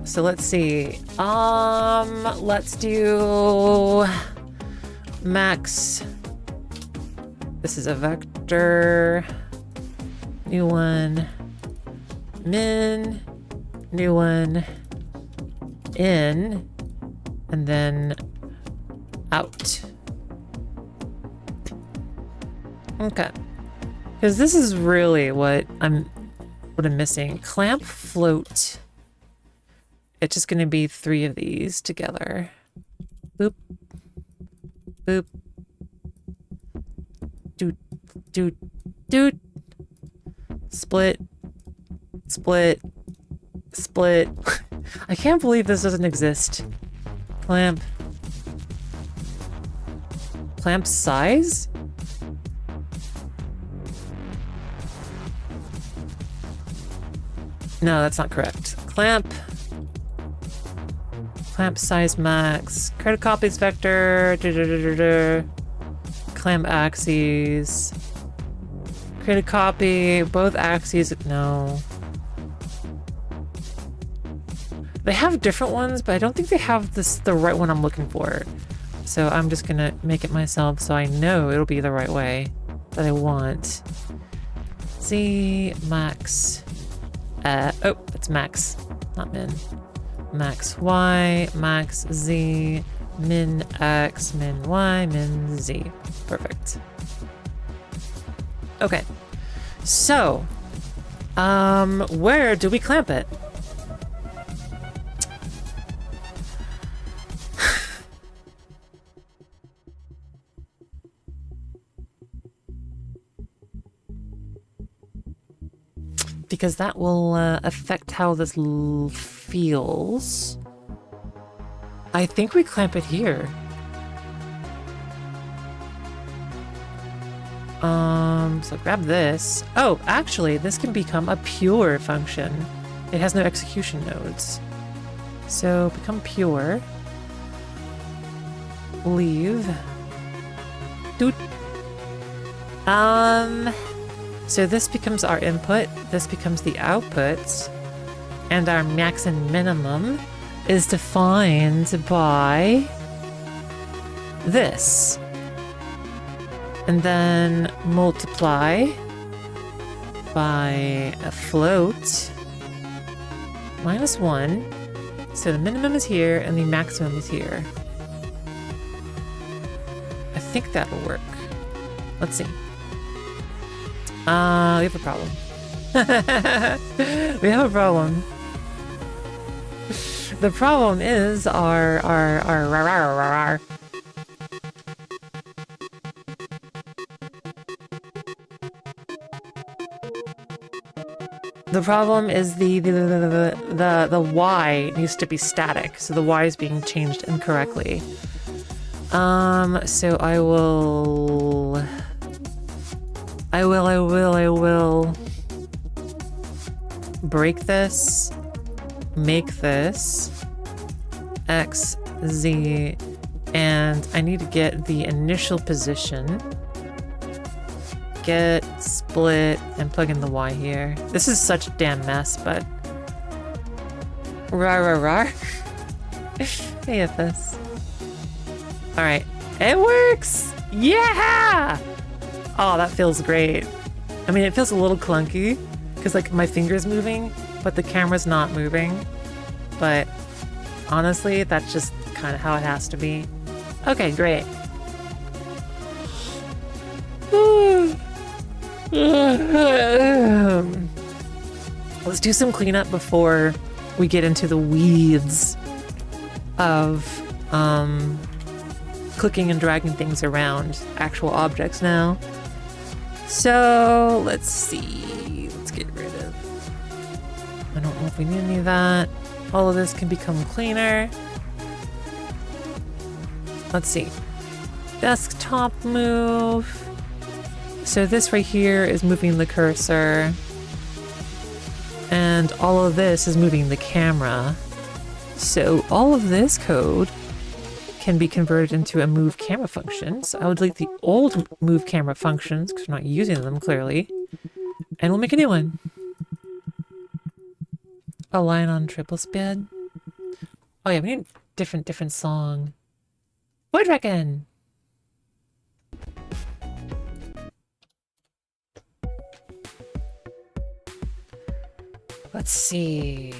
So let's see. Let's do max. This is a vector. New one. Min. New one. In. And then out. Okay. Because this is really what I'm missing. Clamp float. It's just going to be 3 of these together. Boop. Boop. Doot. Doot. Doot. Split. Split. Split. I can't believe this doesn't exist. Clamp. Clamp size? No, that's not correct. Clamp. Clamp size max. Credit copies vector. Clamp axes. Create a copy. Both axes. No. They have different ones, but I don't think they have the right one I'm looking for. So I'm just gonna make it myself so I know it'll be the right way that I want. Z max. Oh, it's max, not min. Max Y, max Z, min X, min Y, min Z. Perfect. Okay. So, where do we clamp it? Because that will affect how this feels. I think we clamp it here. So grab this. Oh, actually, this can become a pure function. It has no execution nodes. So become pure. Leave. Doot. So this becomes our input, this becomes the output, and our max and minimum is defined by this. And then multiply by a float minus 1. So the minimum is here and the maximum is here. I think that'll work. Let's see. We have a problem. We have a problem. The problem is our the problem is the y needs to be static, so the y is being changed incorrectly. So I will break this, make this x, z, and I need to get the initial position. Get, split, and plug in the y here. This is such a damn mess, but rar. Hey, at this. All right, it works. Yeah. Oh, that feels great. I mean, it feels a little clunky because like my finger's moving, but the camera's not moving. But honestly, that's just kind of how it has to be. Okay, great. Let's do some cleanup before we get into the weeds of clicking and dragging things around actual objects now. So let's see. Let's get rid of. I don't know if we need any of that. All of this can become cleaner. Let's see. Desktop move. So this right here is moving the cursor, and all of this is moving the camera. So all of this code can be converted into a move camera function. So I would delete the old move camera functions because we're not using them clearly, and we'll make a new one. Align on triple spin. Oh yeah, we need different song. What reckon? Let's see.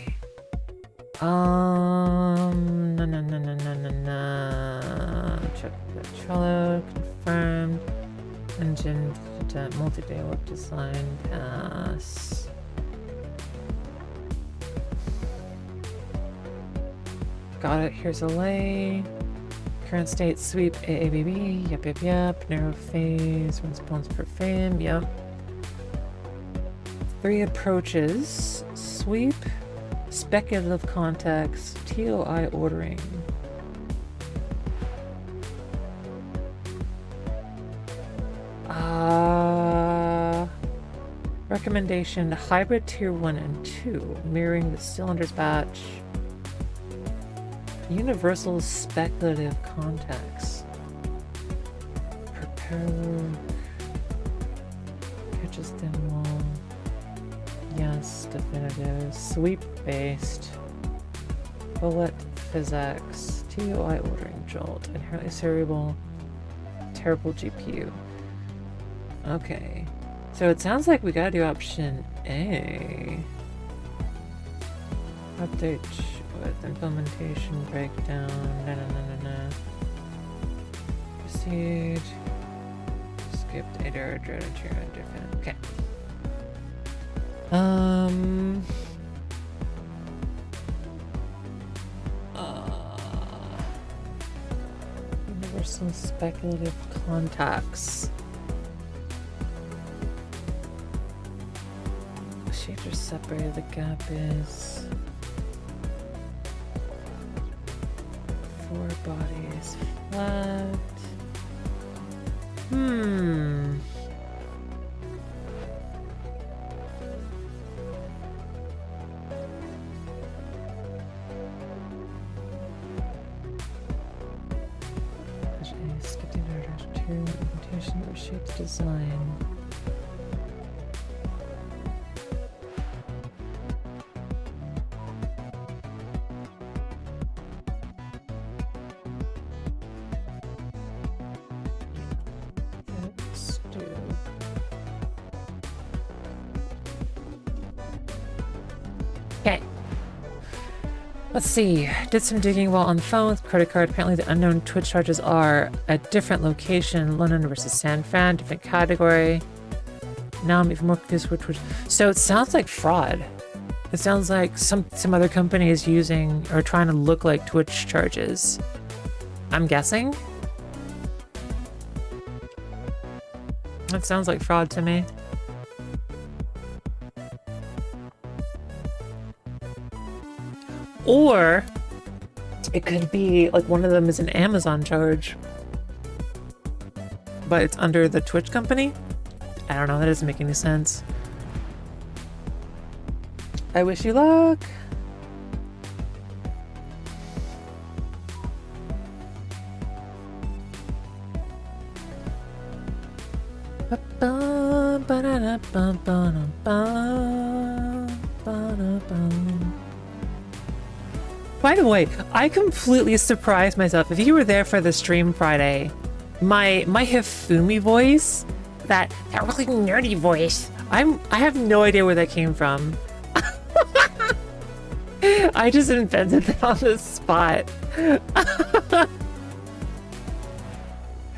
No. Check the Trello, confirmed. Engine, multi-day web design, pass. Got it, here's a lay. Current state, sweep, AABB, yep. Narrow phase, response per frame, yep. 3 approaches, sweep, speculative context, TOI ordering. Recommendation, hybrid tier 1 and 2, mirroring the cylinders batch. Universal speculative context. Prepare look. Catches thin wall. Yes, definitive. Sweep based. Bullet physics. TOI ordering jolt. Inherently seriable. Terrible GPU. Okay. So it sounds like we gotta do option A. Update with implementation breakdown. No. Proceed. Skip data, different. Okay. Universal speculative contacts. Shapes are separated, the gap is 4 bodies flat. Skip the order to implementation or shapes design. Okay. Let's see. Did some digging while on the phone with credit card. Apparently the unknown Twitch charges are a different location. London versus San Fran, different category. Now I'm even more confused with Twitch. So it sounds like fraud. It sounds like some other company is using or trying to look like Twitch charges. I'm guessing. That sounds like fraud to me. Or it could be like one of them is an Amazon charge, but it's under the Twitch company. I don't know. That doesn't make any sense. I wish you luck. By the way, I completely surprised myself. If you were there for the stream Friday, my Hifumi voice, that really nerdy voice, I have no idea where that came from. I just invented that on the spot.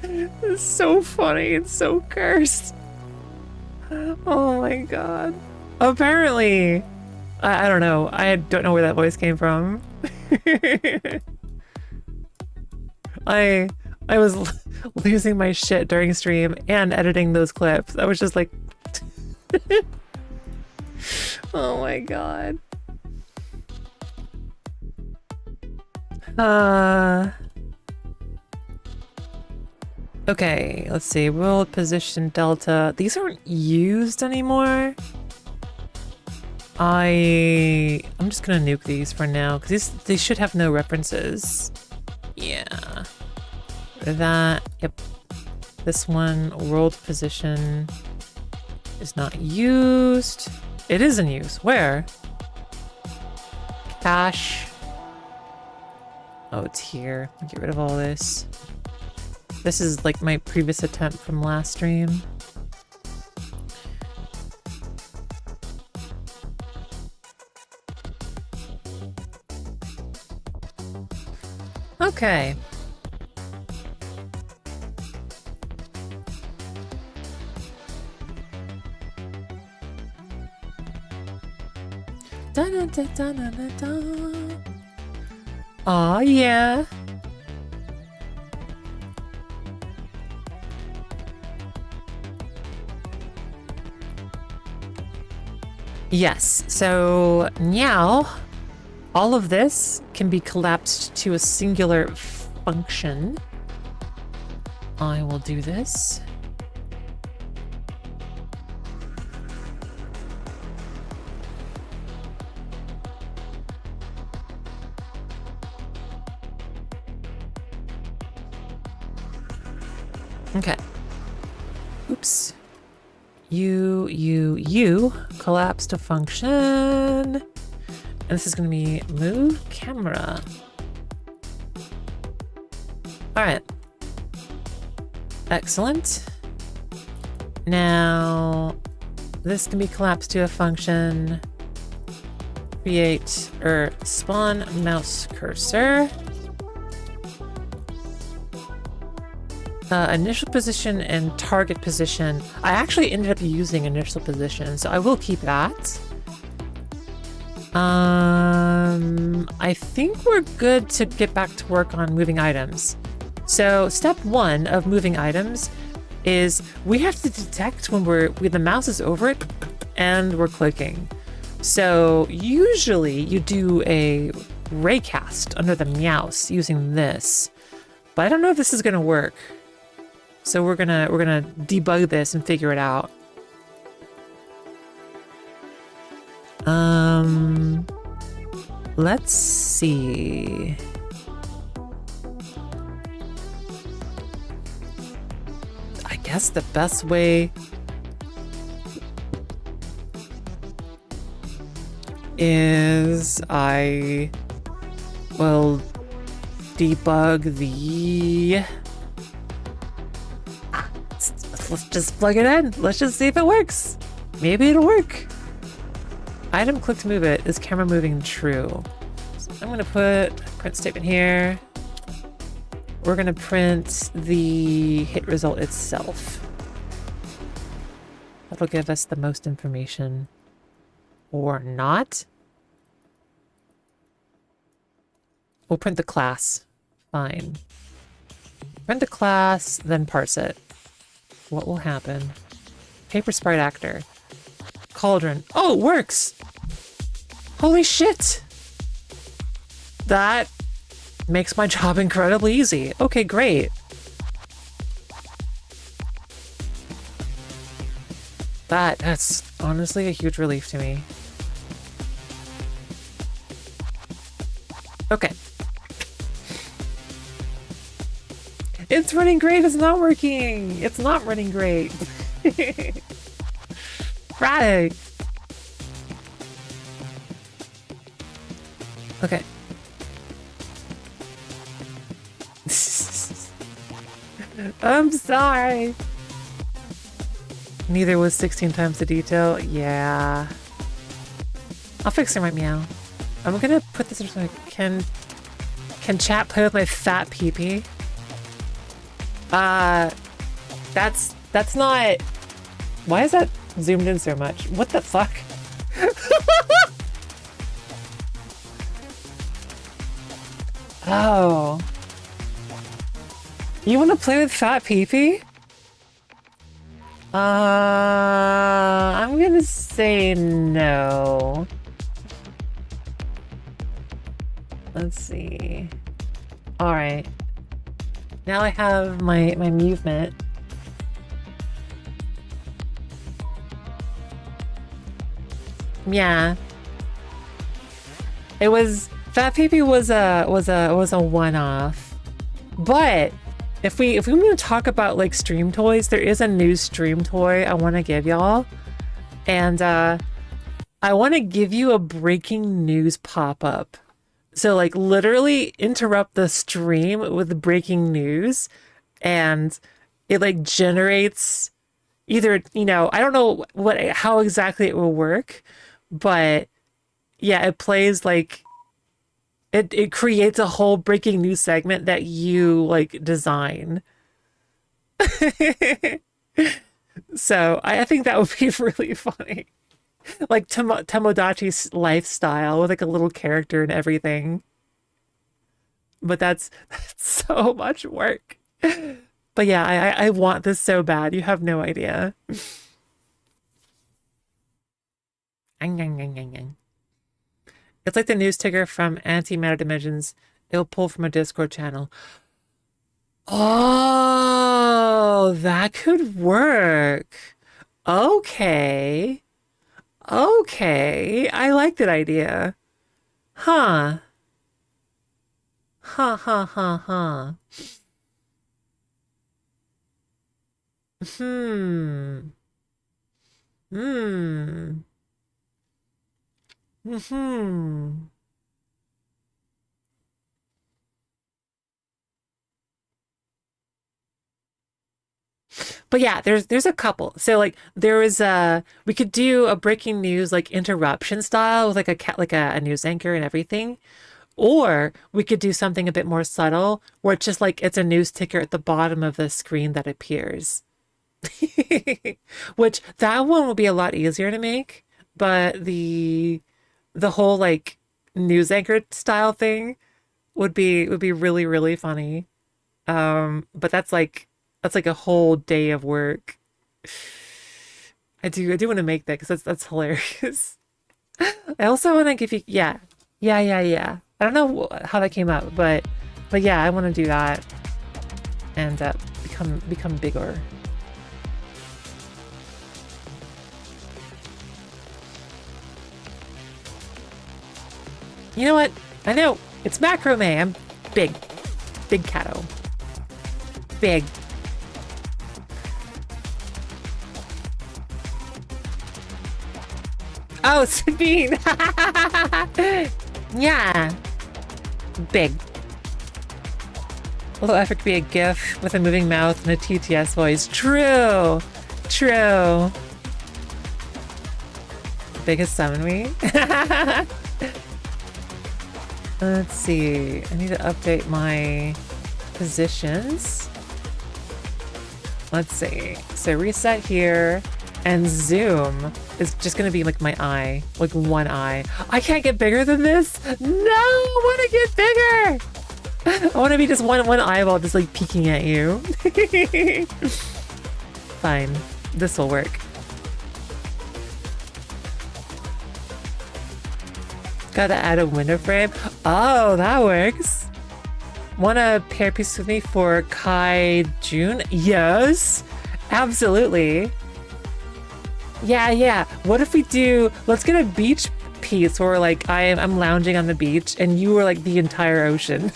It's so funny. It's so cursed. Oh my god. Apparently, I don't know. I don't know where that voice came from. I was losing my shit during stream and editing those clips. I was just like, oh my god. Okay, let's see. World position delta. These aren't used anymore. I'm just gonna nuke these for now because these should have no references. Yeah. That. Yep. This one, world position, is not used. It is in use. Where? Cache. Oh, it's here. Get rid of all this. This is like my previous attempt from last stream. Okay. Da da da da da da da. Aw, yeah. Yes, so now all of this can be collapsed to a singular function. I will do this. Okay. Oops. UwU collapse to function. And this is going to be move camera. All right. Excellent. Now, this can be collapsed to a function. Create or spawn mouse cursor. Initial position and target position. I actually ended up using initial position, so I will keep that. I think we're good to get back to work on moving items. So step one of moving items is we have to detect when the mouse is over it and we're clicking. So usually you do a raycast under the mouse using this, but I don't know if this is gonna work. So we're gonna debug this and figure it out. Let's see. I guess the best way is I will debug the... Let's just plug it in. Let's just see if it works. Maybe it'll work. item click to move it. Is camera moving true? So I'm gonna put print statement here. We're gonna print the hit result itself. That'll give us the most information. Or not. We'll print the class. Fine. Print the class, then parse it. What will happen? Paper sprite actor. Cauldron. Oh, it works! Holy shit! That makes my job incredibly easy. Okay, great. That's honestly a huge relief to me. Okay. It's running great, it's not working! It's not running great. Right. Okay. I'm sorry. Neither was 16 times the detail. Yeah. I'll fix it right meow. I'm gonna put this in. Can chat play with my fat peepee? That's not. Why is that zoomed in so much? What the fuck? Oh. You want to play with fat peepee? I'm gonna say no. Let's see. All right. Now I have my movement. Yeah. It was Fat Peepee was a one-off. But if we want to talk about like stream toys, there is a new stream toy I want to give y'all. And I want to give you a breaking news pop-up. So like literally interrupt the stream with breaking news and it like generates either, you know, I don't know how exactly it will work, but yeah, it plays like it creates a whole breaking news segment that you like design. So I think that would be really funny. Like Tomodachi's lifestyle with like a little character and everything. But that's so much work. But yeah, I want this so bad. You have no idea. It's like the news ticker from Anti-Matter Dimensions. It'll pull from a Discord channel. Oh, that could work. Okay. Okay, I like that idea. Huh. Huh, huh, huh, huh. Hmm. Hmm. Hmm. But yeah, there's a couple. So like there is we could do a breaking news like interruption style with like a news anchor and everything. Or we could do something a bit more subtle where it's just like it's a news ticker at the bottom of the screen that appears. Which that one will be a lot easier to make, but the whole like news anchor style thing would be really, really funny. But that's like a whole day of work. I do want to make that because that's hilarious. I also want to give you yeah. I don't know how that came up, but yeah, I want to do that and become bigger. You know what? I know it's macrame. I'm big catto. Big. Oh, Sabine! Yeah. Big. Although effort could be a GIF with a moving mouth and a TTS voice. True. True. big as summon me. Let's see. I need to update my positions. Let's see. So reset here, and zoom is just gonna be like my eye, like one eye. I can't get bigger than this. No, I want to get bigger. I want to be just one eyeball, just like peeking at you. Fine, this will work. Gotta add a window frame. Oh, that works. Wanna pair piece with me for Kai June? Yes, absolutely. Yeah. What if we do, let's get a beach piece where like I'm lounging on the beach and you were like the entire ocean.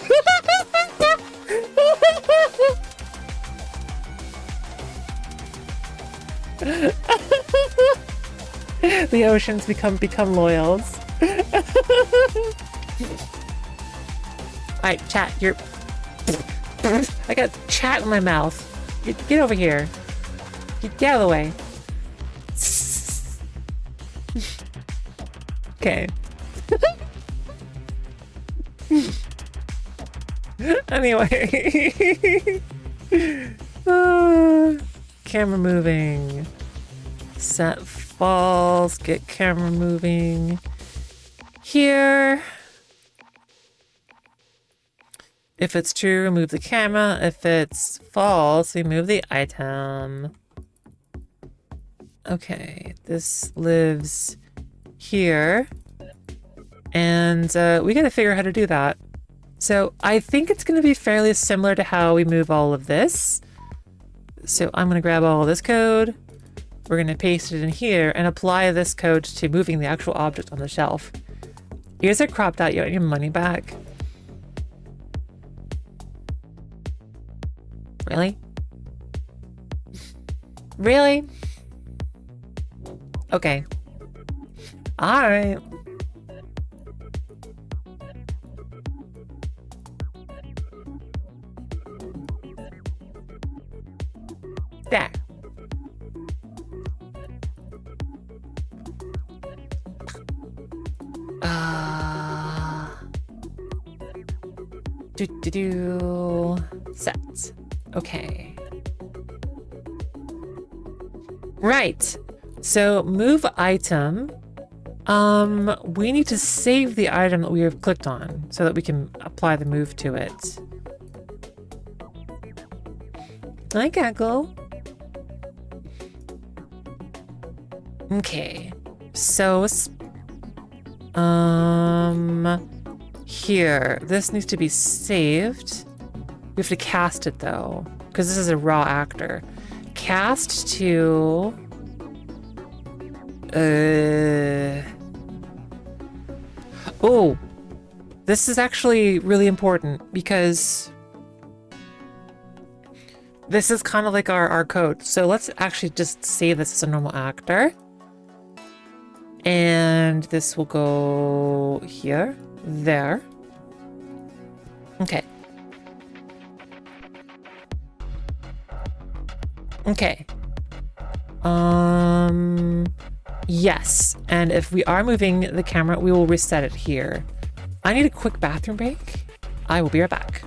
The oceans become loyals. Alright, chat, you're... I got chat in my mouth. Get over here. Get out of the way. Okay. Anyway. Camera moving. Set false. Get camera moving. Here. If it's true, remove the camera. If it's false, remove the item. Okay, this lives here. And we gotta figure out how to do that. So I think it's gonna be fairly similar to how we move all of this. So I'm gonna grab all of this code. We're gonna paste it in here and apply this code to moving the actual object on the shelf. Ears are cropped out, you want your money back. Really? Really? Okay. Alright. There. Set. Okay. Right. So move item. We need to save the item that we have clicked on so that we can apply the move to it. Hi, Gaggle. Okay. So, here. This needs to be saved. We have to cast it though, because this is a raw actor. Cast to... Oh, this is actually really important because this is kind of like our code. So let's actually just save this as a normal actor. And this will go here, there. Okay. Okay. Yes. And if we are moving the camera, we will reset it here. I need a quick bathroom break. I will be right back.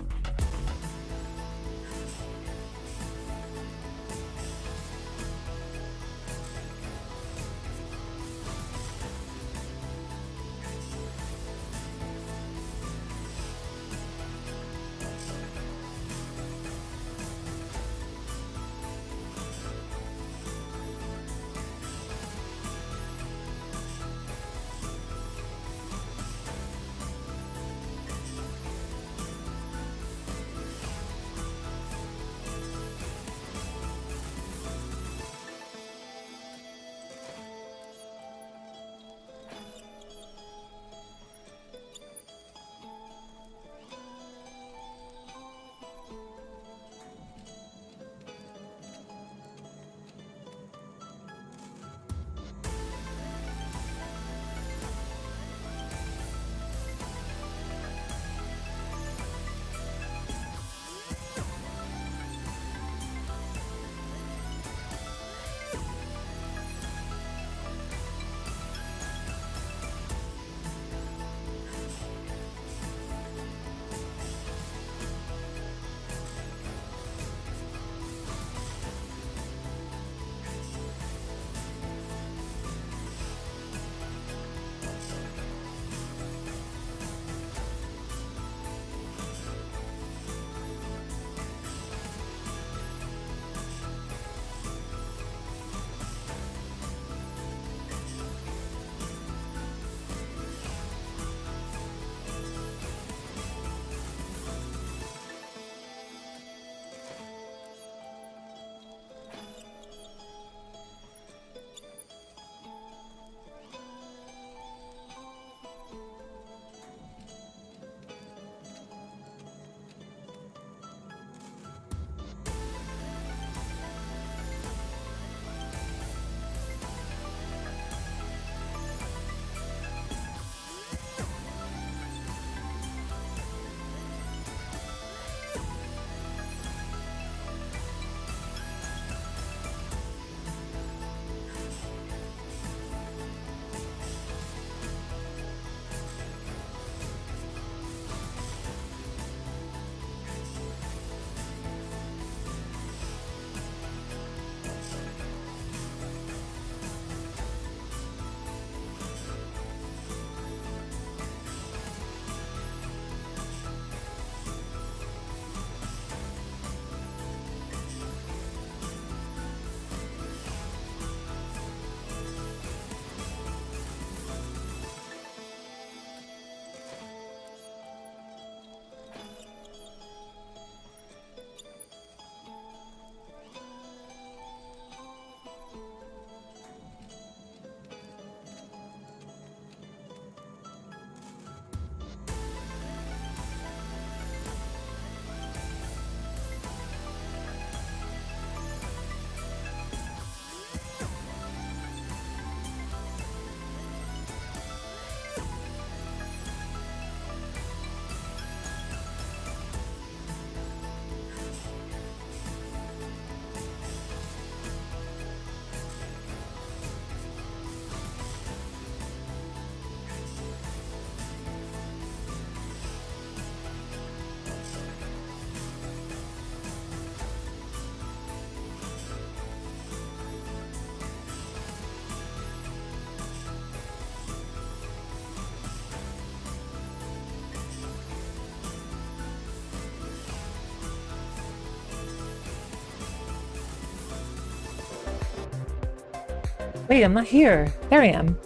Wait, I'm not here. There I am.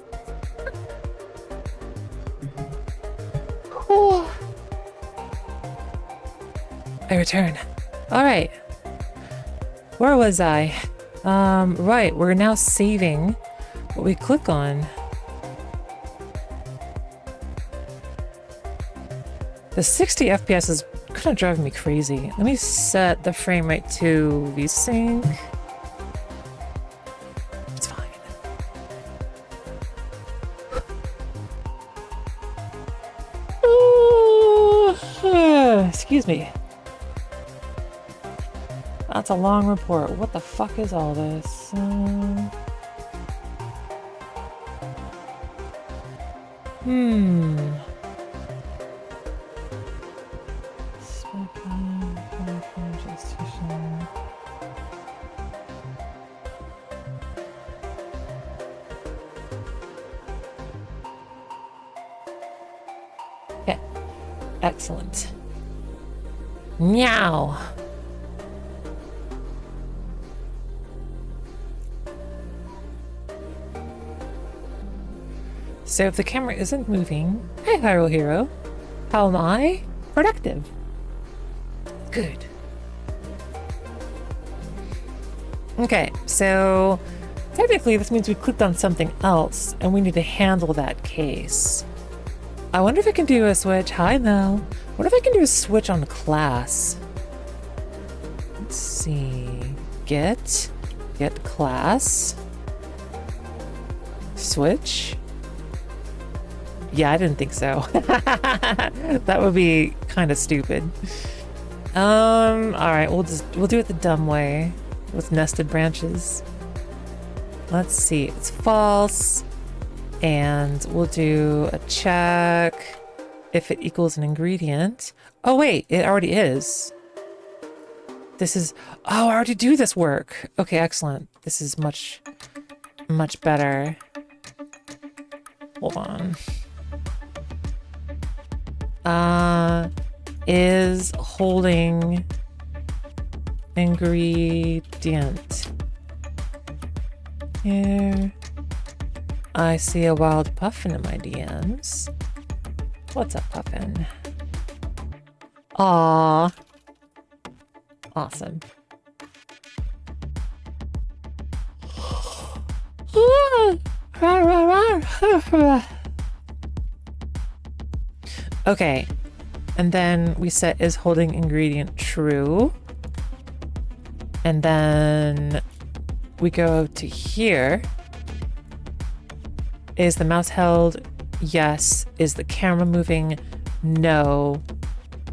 Whew. I return. All right. Where was I? Right, we're now saving what we click on. The 60 FPS is kind of driving me crazy. Let me set the frame rate to VSync. It's fine. Ooh, excuse me. That's a long report. What the fuck is all this? Okay. Excellent. Meow. So if the camera isn't moving, hey Hyrule Hero, how am I? Productive. Good. Okay, so technically this means we clicked on something else and we need to handle that case. I wonder if I can do a switch. Hi Mel. What if I can do a switch on class? Let's see. Get class. Switch. Yeah, I didn't think so. That would be kind of stupid. All right, we'll do it the dumb way with nested branches. Let's see, it's false. And we'll do a check if it equals an ingredient. Oh wait, it already is. This is, oh, I already do this work. Okay, excellent. This is much better. Hold on. Is holding ingredient. Here. I see a wild puffin in my DMs. What's up, puffin? Aww. Awesome. Okay, and then we set is holding ingredient true. And then we go to here. Is the mouse held? Yes. Is the camera moving? No.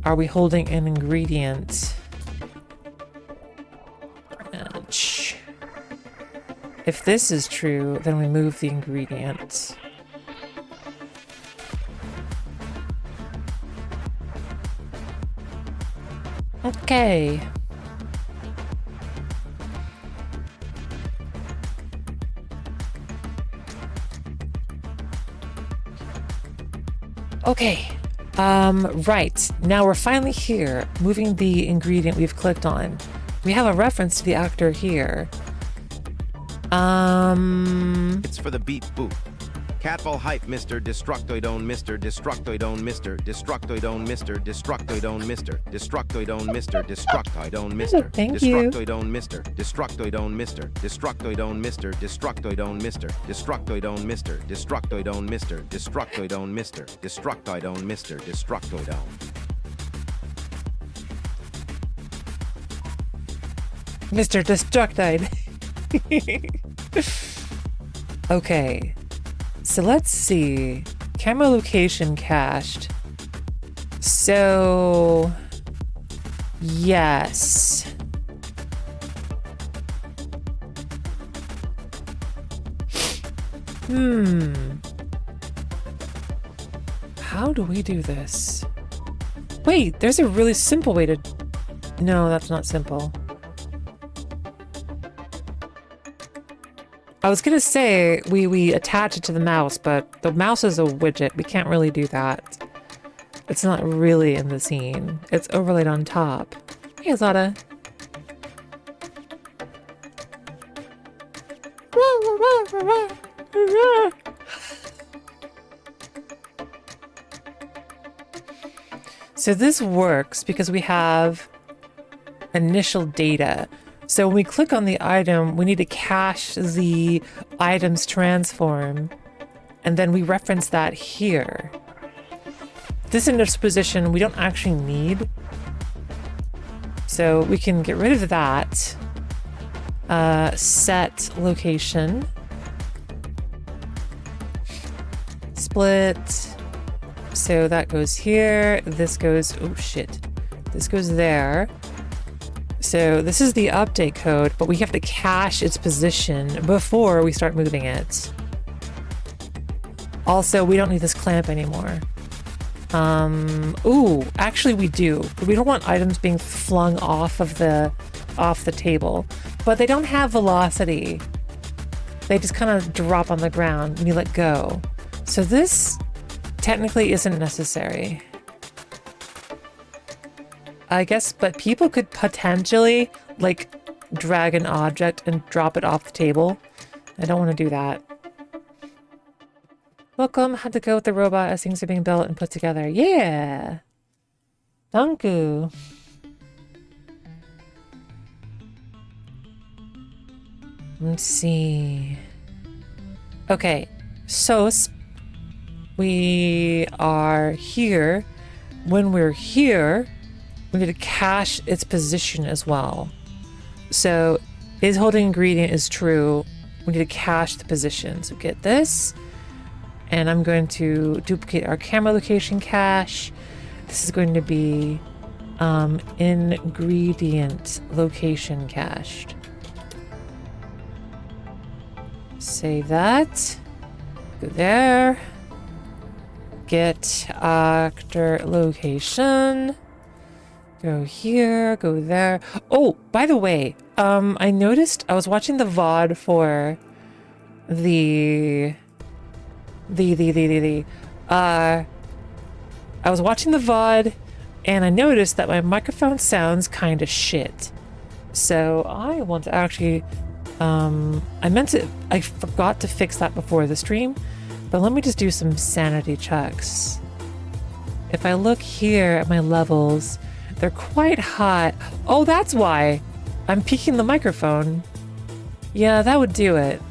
Are we holding an ingredient? Branch. If this is true, then we move the ingredient. Okay. Okay. Right. Now we're finally here, moving the ingredient we've clicked on. We have a reference to the actor here. It's for the beat boop. Catfall hype, Mr. Destructoid on Mr. Destructoid on Mr. Destructoid on Mr. Destructoid on Mr. Destructoid on Mr. Destructoid on Mr. Thank you. Destructoid on Mr. Destructoid on Mr. Destructoid on Mr. Destructoid on Mr. Destructoid on Mr. Destructoid on Mr. Destructoid on Mr. Destructoid on Mr. Destructoid on. Mr. Destructoid. Okay. So let's see. Camera location cached. So yes. How do we do this? Wait, there's a really simple way to... No, that's not simple. I was gonna say we attach it to the mouse, but the mouse is a widget. We can't really do that. It's not really in the scene. It's overlaid on top. Hey, Zada. So this works because we have initial data. So when we click on the item, we need to cache the item's transform, and then we reference that here. This initial position we don't actually need, so we can get rid of that. Set location. Split. So that goes here. This goes, oh shit. This goes there. So this is the update code, but we have to cache its position before we start moving it. Also, we don't need this clamp anymore. Ooh, actually we do. We don't want items being flung off the table, but they don't have velocity. They just kind of drop on the ground when you let go. So this technically isn't necessary, I guess, but people could potentially like drag an object and drop it off the table. I don't want to do that. Welcome, had to go with the robot as things are being built and put together. Yeah! Thank you. Let's see. Okay, so we are here. When we're here, we need to cache its position as well. So is holding ingredient is true. We need to cache the position. So get this. And I'm going to duplicate our camera location cache. This is going to be ingredient location cached. Save that. Go there. Get actor location. Go here, go there. Oh, by the way, I noticed I was watching the VOD for I was watching the VOD and I noticed that my microphone sounds kind of shit. So I want to actually, I forgot to fix that before the stream, but let me just do some sanity checks. If I look here at my levels, they're quite high. Oh, that's why I'm peaking the microphone. Yeah, that would do it.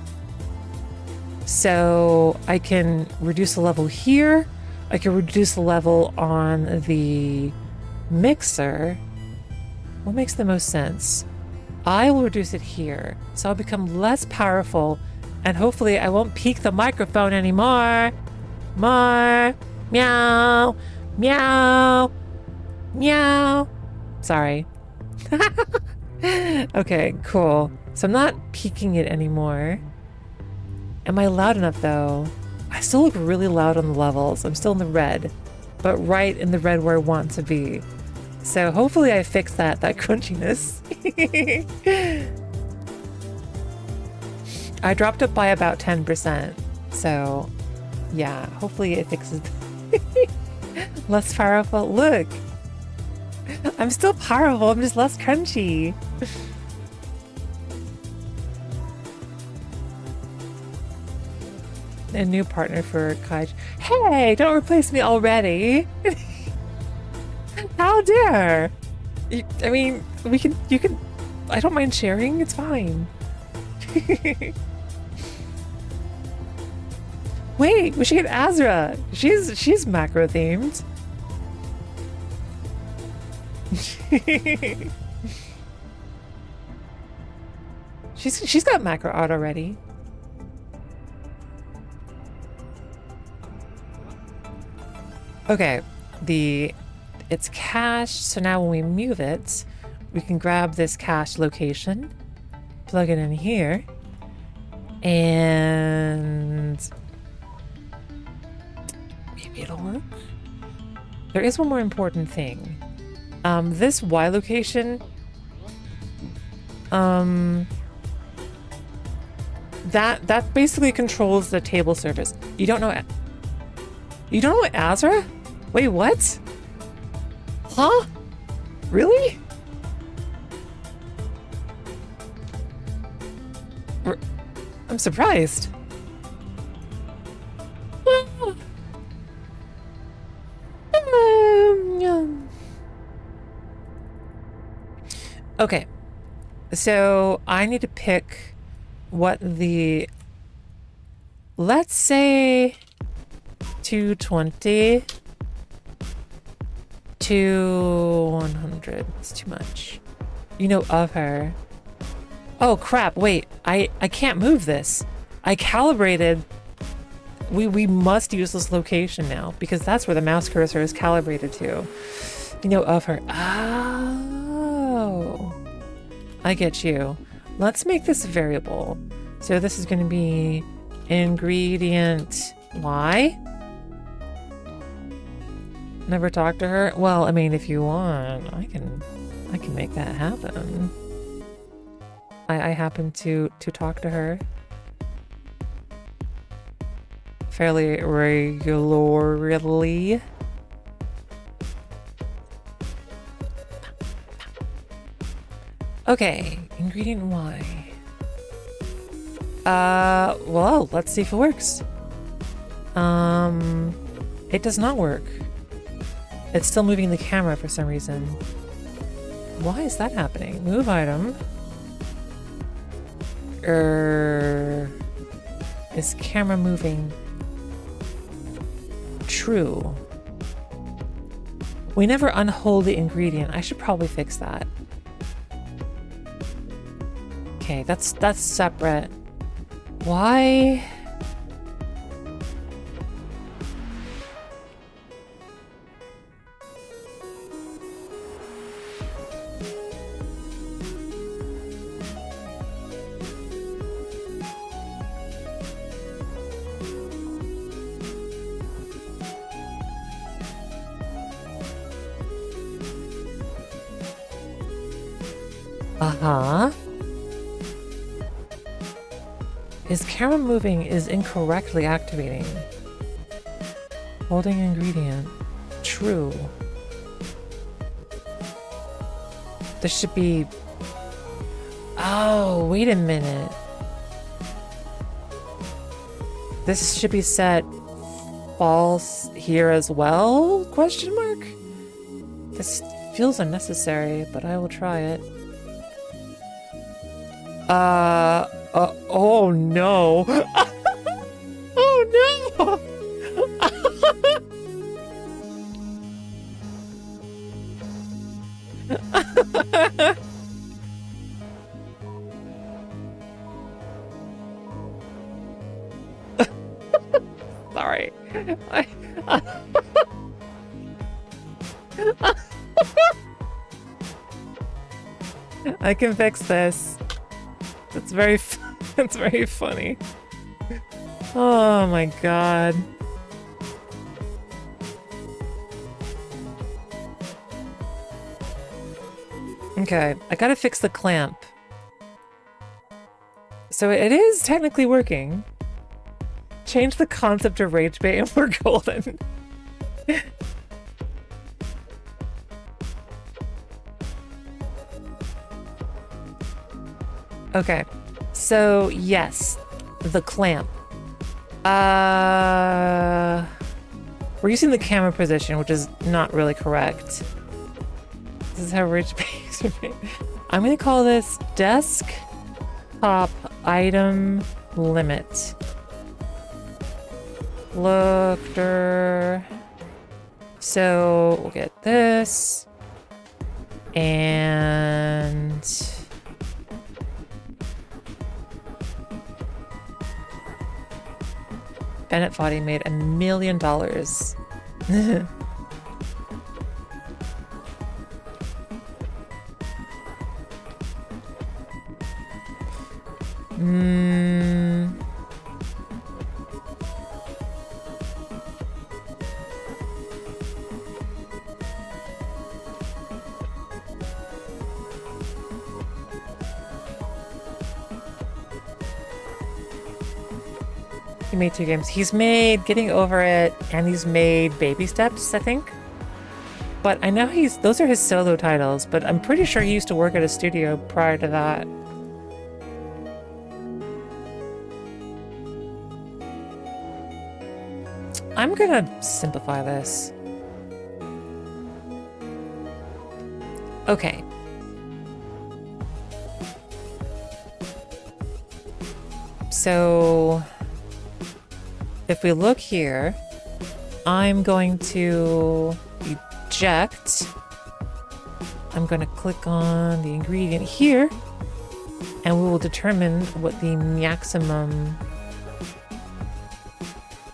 So I can reduce the level here. I can reduce the level on the mixer. What makes the most sense? I will reduce it here. So I'll become less powerful and hopefully I won't peak the microphone anymore. More. Meow. Meow. Meow. Sorry. Okay, cool. So I'm not peaking it anymore. Am I loud enough though? I still look really loud on the levels. I'm still in the red, but right in the red where I want to be. So hopefully I fixed that crunchiness. I dropped it by about 10%. So yeah, hopefully it fixes less powerful. Look, I'm still powerful. I'm just less crunchy. A new partner for Kaj. Hey, don't replace me already. How dare? I mean, you can, I don't mind sharing. It's fine. Wait, we should get Azra. She's macro themed. She's got macro art already. Okay, it's cached, so now when we move it, we can grab this cache location, plug it in here, and maybe it'll work. There is one more important thing. This Y location, that basically controls the table surface. You don't know Azra? Wait, what? Huh? Really? I'm surprised. Okay. So I need to pick what the, let's say 220 to 100. It's too much. You know of her. Oh crap, wait. I can't move this. I calibrated. We must use this location now because that's where the mouse cursor is calibrated to. You know of her. Oh. I get you. Let's make this a variable. So this is going to be ingredient Y. Never talk to her? Well, I mean, if you want, I can make that happen. I happen to talk to her fairly regularly. Okay, ingredient Y. Well, let's see if it works. It does not work. It's still moving the camera for some reason. Why is that happening? Move item. Is camera moving? True. We never unhold the ingredient. I should probably fix that. Okay, that's separate. Why? Uh-huh. Is camera moving is incorrectly activating. Holding ingredient. True. This should be... Oh, wait a minute. This should be set false here as well? Question mark? This feels unnecessary, but I will try it. Oh no. Oh no. Sorry. I can fix this. It's very it's very funny. Oh my god. Okay, I gotta fix the clamp. So it is technically working. Change the concept of rage bait and we're golden. Okay, so yes, the clamp. We're using the camera position, which is not really correct. This is how rich bags are made. I'm gonna call this desktop item limit. Looker. So we'll get this and Bennett Foddy made $1 million. He made 2 games. He's made Getting Over It, and he's made Baby Steps, I think. But I know those are his solo titles, but I'm pretty sure he used to work at a studio prior to that. I'm gonna simplify this. Okay. so if we look here, I'm going to eject. I'm going to click on the ingredient here, and we will determine what the maximum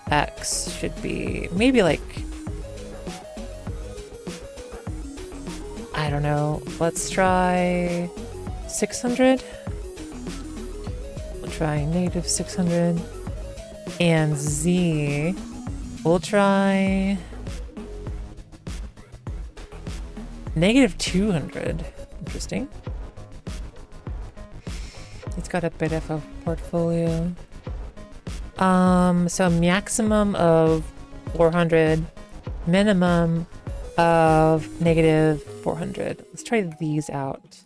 X should be. Maybe like, I don't know. Let's try 600. We'll try negative 600. And Z, we'll try negative 200. Interesting. It's got a bit of a portfolio. So maximum of 400, minimum of negative 400. Let's try these out.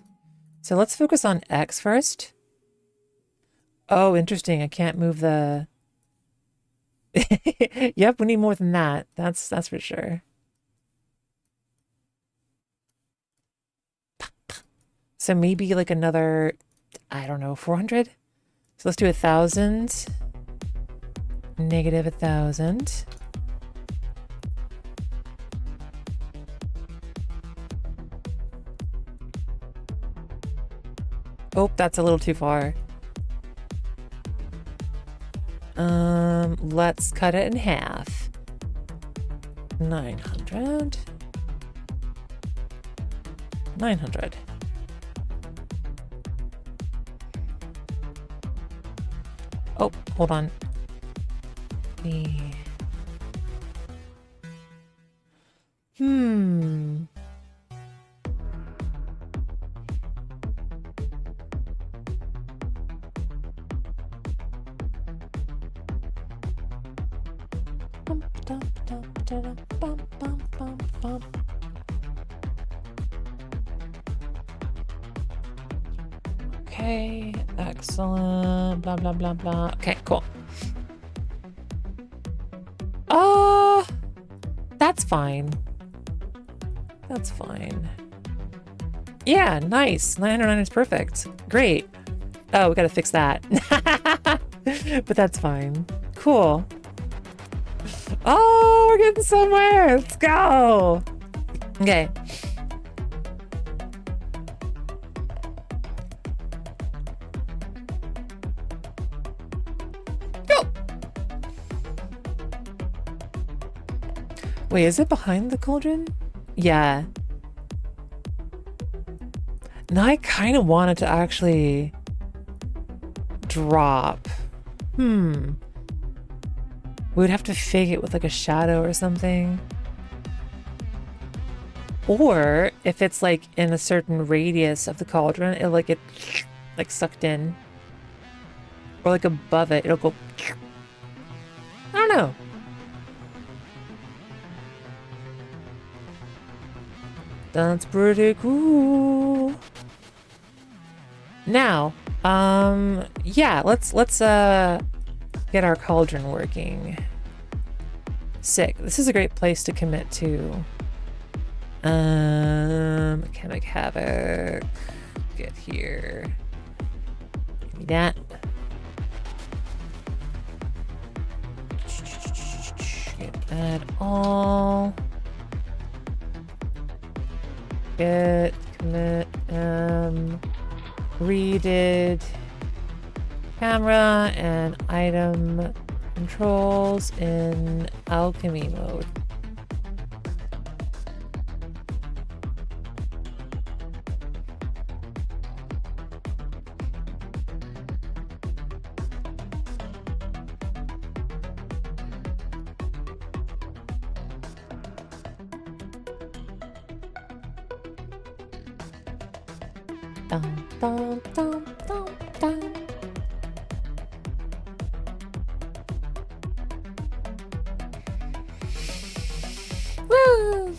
So let's focus on X first. Oh, interesting. I can't move the... Yep, we need more than that. That's for sure. So maybe like another, I don't know, 400? So let's do 1,000. Negative 1,000. Oh, that's a little too far. Let's cut it in half. 900. 900. Oh, hold on. Okay, excellent. Blah, blah, blah, blah. Okay, cool. That's fine. That's fine. Yeah, nice. 909 is perfect. Great. Oh, we gotta fix that. But that's fine. Cool. Oh, we're getting somewhere. Let's go. Okay. Go. Wait, is it behind the cauldron? Yeah. Now I kind of want it to actually drop. We would have to fake it with like a shadow or something. Or if it's like in a certain radius of the cauldron, it'll like get like sucked in. Or like above it, it'll go. I don't know. That's pretty cool. Now, yeah, let's get our cauldron working. Sick. This is a great place to commit to. Alchemic Havoc. Get here. Give me that. Get that all. Get, commit, redid camera and item controls in alchemy mode. Dum, dum, dum, dum, dum. Woo!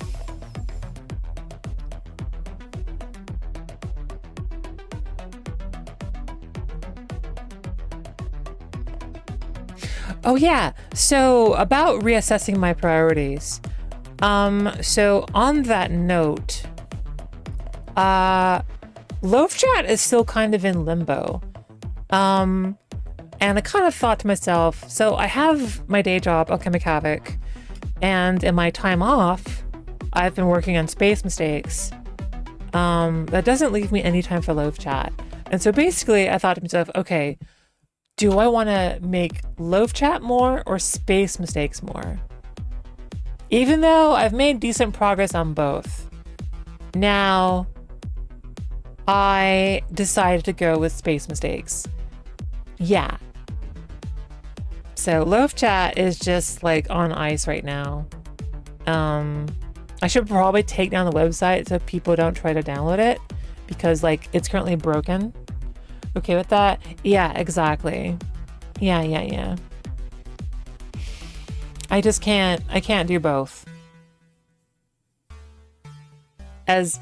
Oh yeah, so about reassessing my priorities. So on that note, Loaf Chat is still kind of in limbo. And I kind of thought to myself, so I have my day job, Alchemic Havoc, and in my time off, I've been working on Space Mistakes. That doesn't leave me any time for Loaf Chat. And so basically I thought to myself, okay, do I want to make Loaf Chat more or Space Mistakes more? Even though I've made decent progress on both. Now, I decided to go with Space Mistakes. Yeah. So Loaf Chat is just like on ice right now. I should probably take down the website so people don't try to download it because like it's currently broken. Okay with that? Yeah, exactly. Yeah. I can't do both. As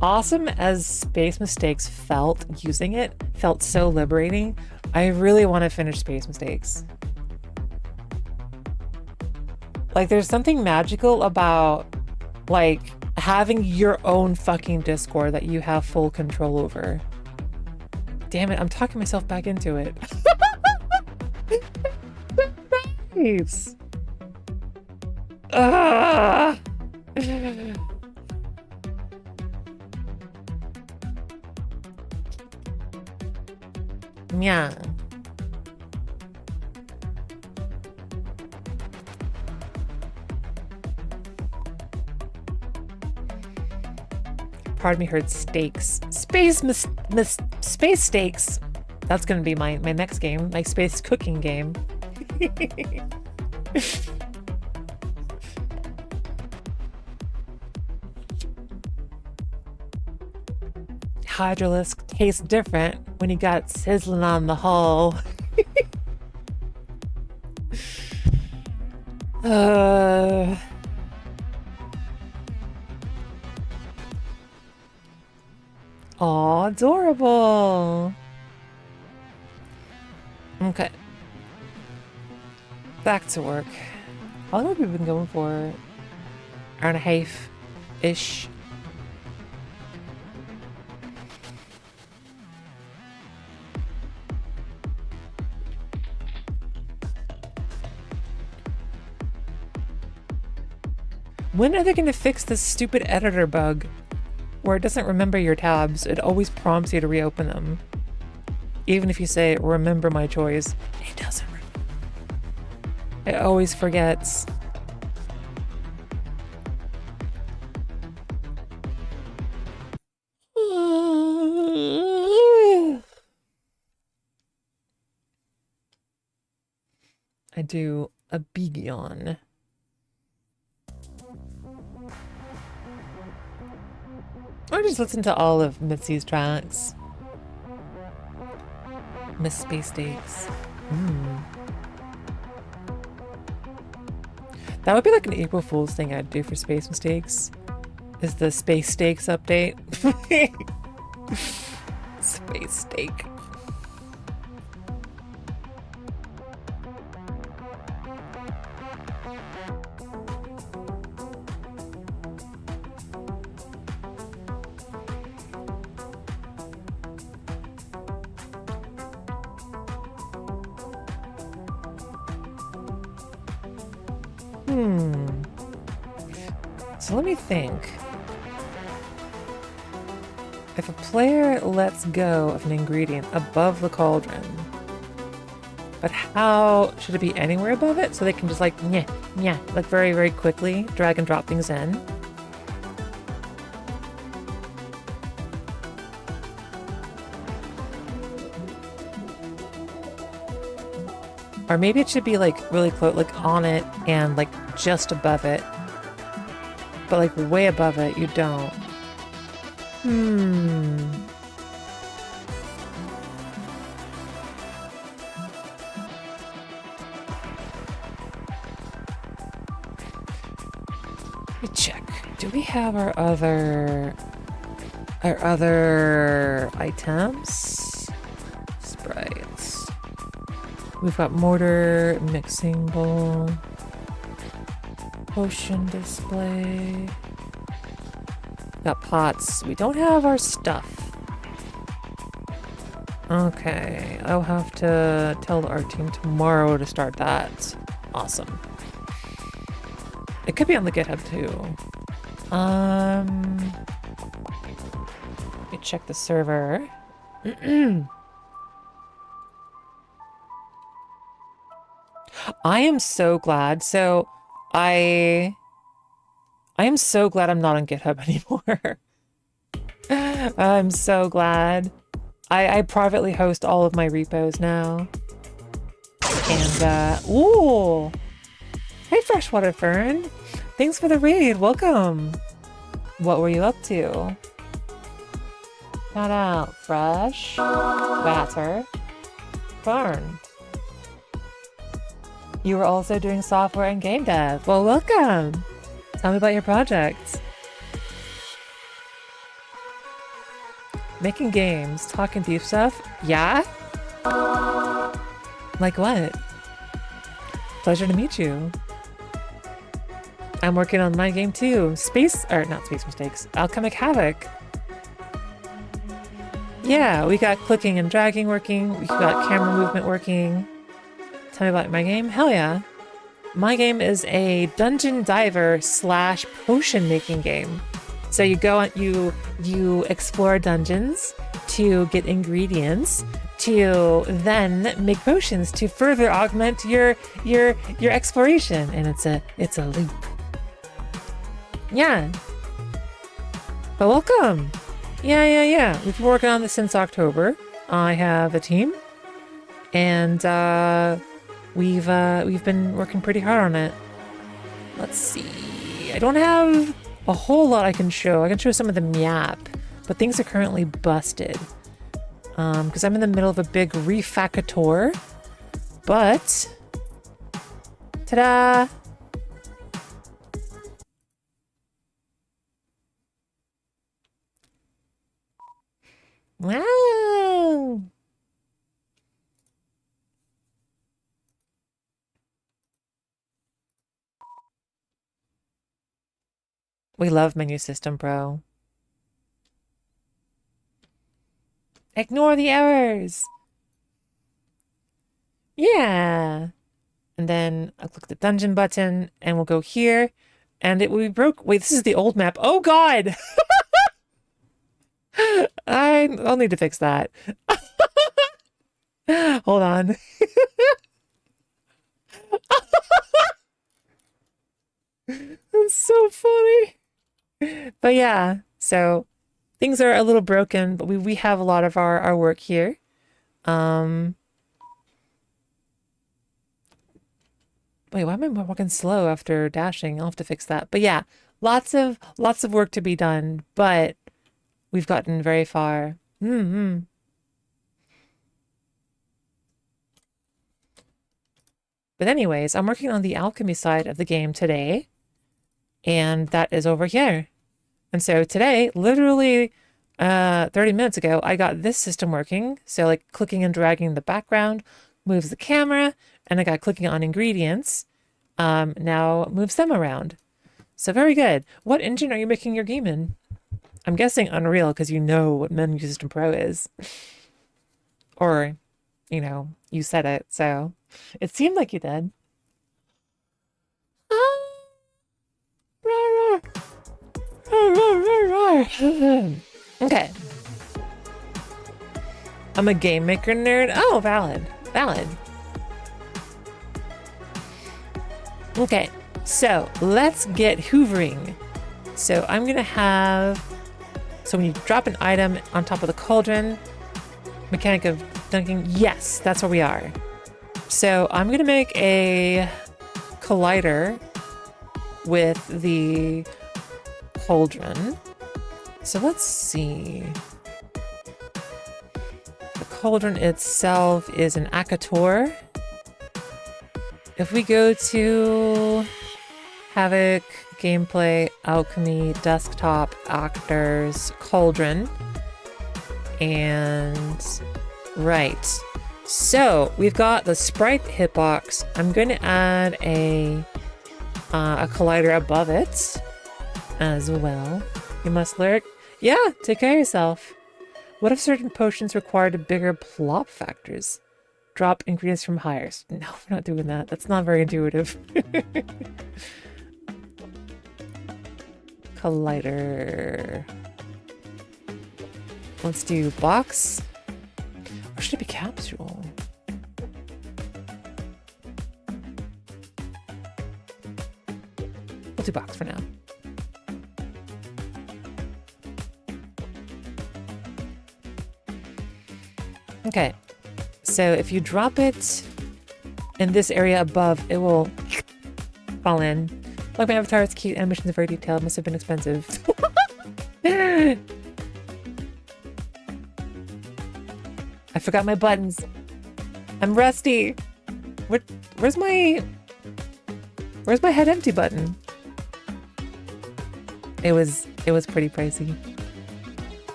awesome as Space Mistakes felt using it, felt so liberating, I really want to finish Space Mistakes. Like there's something magical about like having your own fucking Discord that you have full control over. Damn it, I'm talking myself back into it. Nice. Yeah. Part of me heard steaks. Space steaks. That's gonna be my next game, my space cooking game. Hydralisk tastes different when you got sizzling on the hull. Aw, adorable. Okay. Back to work. How long have we been going for? Hour and a half-ish. When are they going to fix this stupid editor bug where it doesn't remember your tabs? It always prompts you to reopen them. Even if you say, remember my choice, it doesn't. It always forgets. I do a big yawn. Or just listen to all of Mitzi's tracks. Miss Space Steaks. That would be like an April Fool's thing I'd do for Space Mistakes. Is the Space Steaks update. Space Steak. So let me think. If a player lets go of an ingredient above the cauldron, but how should it be anywhere above it so they can just like, yeah, like very, very quickly drag and drop things in? Or maybe it should be like really close, like on it and like just above it. But like way above it, you don't. Let me check. Do we have our other items? Sprites. We've got mortar, mixing bowl. Potion display. Got pots. We don't have our stuff. Okay, I'll have to tell our team tomorrow to start that. Awesome. It could be on the GitHub too. Let me check the server. I am so glad. So I am so glad I'm not on GitHub anymore. I'm so glad. I privately host all of my repos now. And ooh. Hey Freshwater Fern. Thanks for the raid. Welcome. What were you up to? Shout out Fresh Water Fern. You were also doing software and game dev. Well, welcome. Tell me about your projects. Making games, talking deep stuff. Yeah? Like what? Pleasure to meet you. I'm working on my game too. Not Space Mistakes. Alchemic Havoc. Yeah, we got clicking and dragging working. We got camera movement working. Tell me about my game. Hell yeah. My game is a dungeon diver / potion making game. So you go on, you explore dungeons to get ingredients to then make potions to further augment your exploration, and it's a loop. Yeah. But welcome. Yeah. We've been working on this since October. I have a team, and we've been working pretty hard on it. Let's see. I don't have a whole lot I can show. I can show some of the map, but things are currently busted. Because I'm in the middle of a big refactor. But ta-da! Wow! We love Menu System Pro. Ignore the errors! Yeah! And then I'll click the dungeon button and we'll go here and it will be broke. Wait, this is the old map. Oh god! I'll need to fix that. Hold on. That's so funny. But yeah, so things are a little broken, but we have a lot of our work here. Wait, why am I walking slow after dashing? I'll have to fix that. But yeah, lots of work to be done, but we've gotten very far. But anyways, I'm working on the alchemy side of the game today, and that is over here. And so today, literally 30 minutes ago, I got this system working. So like clicking and dragging the background moves the camera, and I got clicking on ingredients now moves them around. So very good. What engine are you making your game in? I'm guessing Unreal, because you know what Menu System Pro is. Or, you know, you said it, so it seemed like you did. Okay. I'm a game maker nerd. Oh, valid. Okay, so let's get hoovering. So I'm gonna have, so when you drop an item on top of the cauldron, mechanic of dunking, yes, that's where we are. So I'm gonna make a collider with the cauldron. So let's see. The cauldron itself is an Akator. If we go to Havoc, Gameplay, Alchemy, Desktop, Actors, Cauldron, and right. So we've got the sprite hitbox. I'm going to add a collider above it as well. You must lurk. Yeah, take care of yourself. What if certain potions required bigger plop factors? Drop ingredients from higher. No, we're not doing that. That's not very intuitive. Collider. Let's do box. Or should it be capsule? We'll do box for now. Okay, so if you drop it in this area above, it will fall in. Like my avatar, it's cute. Animations are very detailed. Must have been expensive. I forgot my buttons. I'm rusty. Where's my head empty button? It was pretty pricey.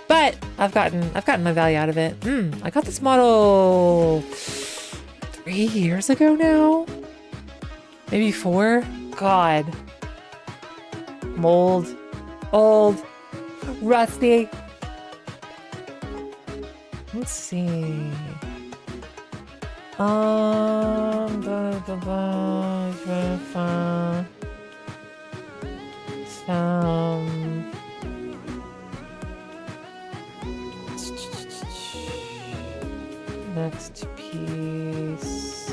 But I've gotten my value out of it. I got this model 3 years ago now? Maybe 4? God. Mold. Old. Rusty. Let's see. Next piece.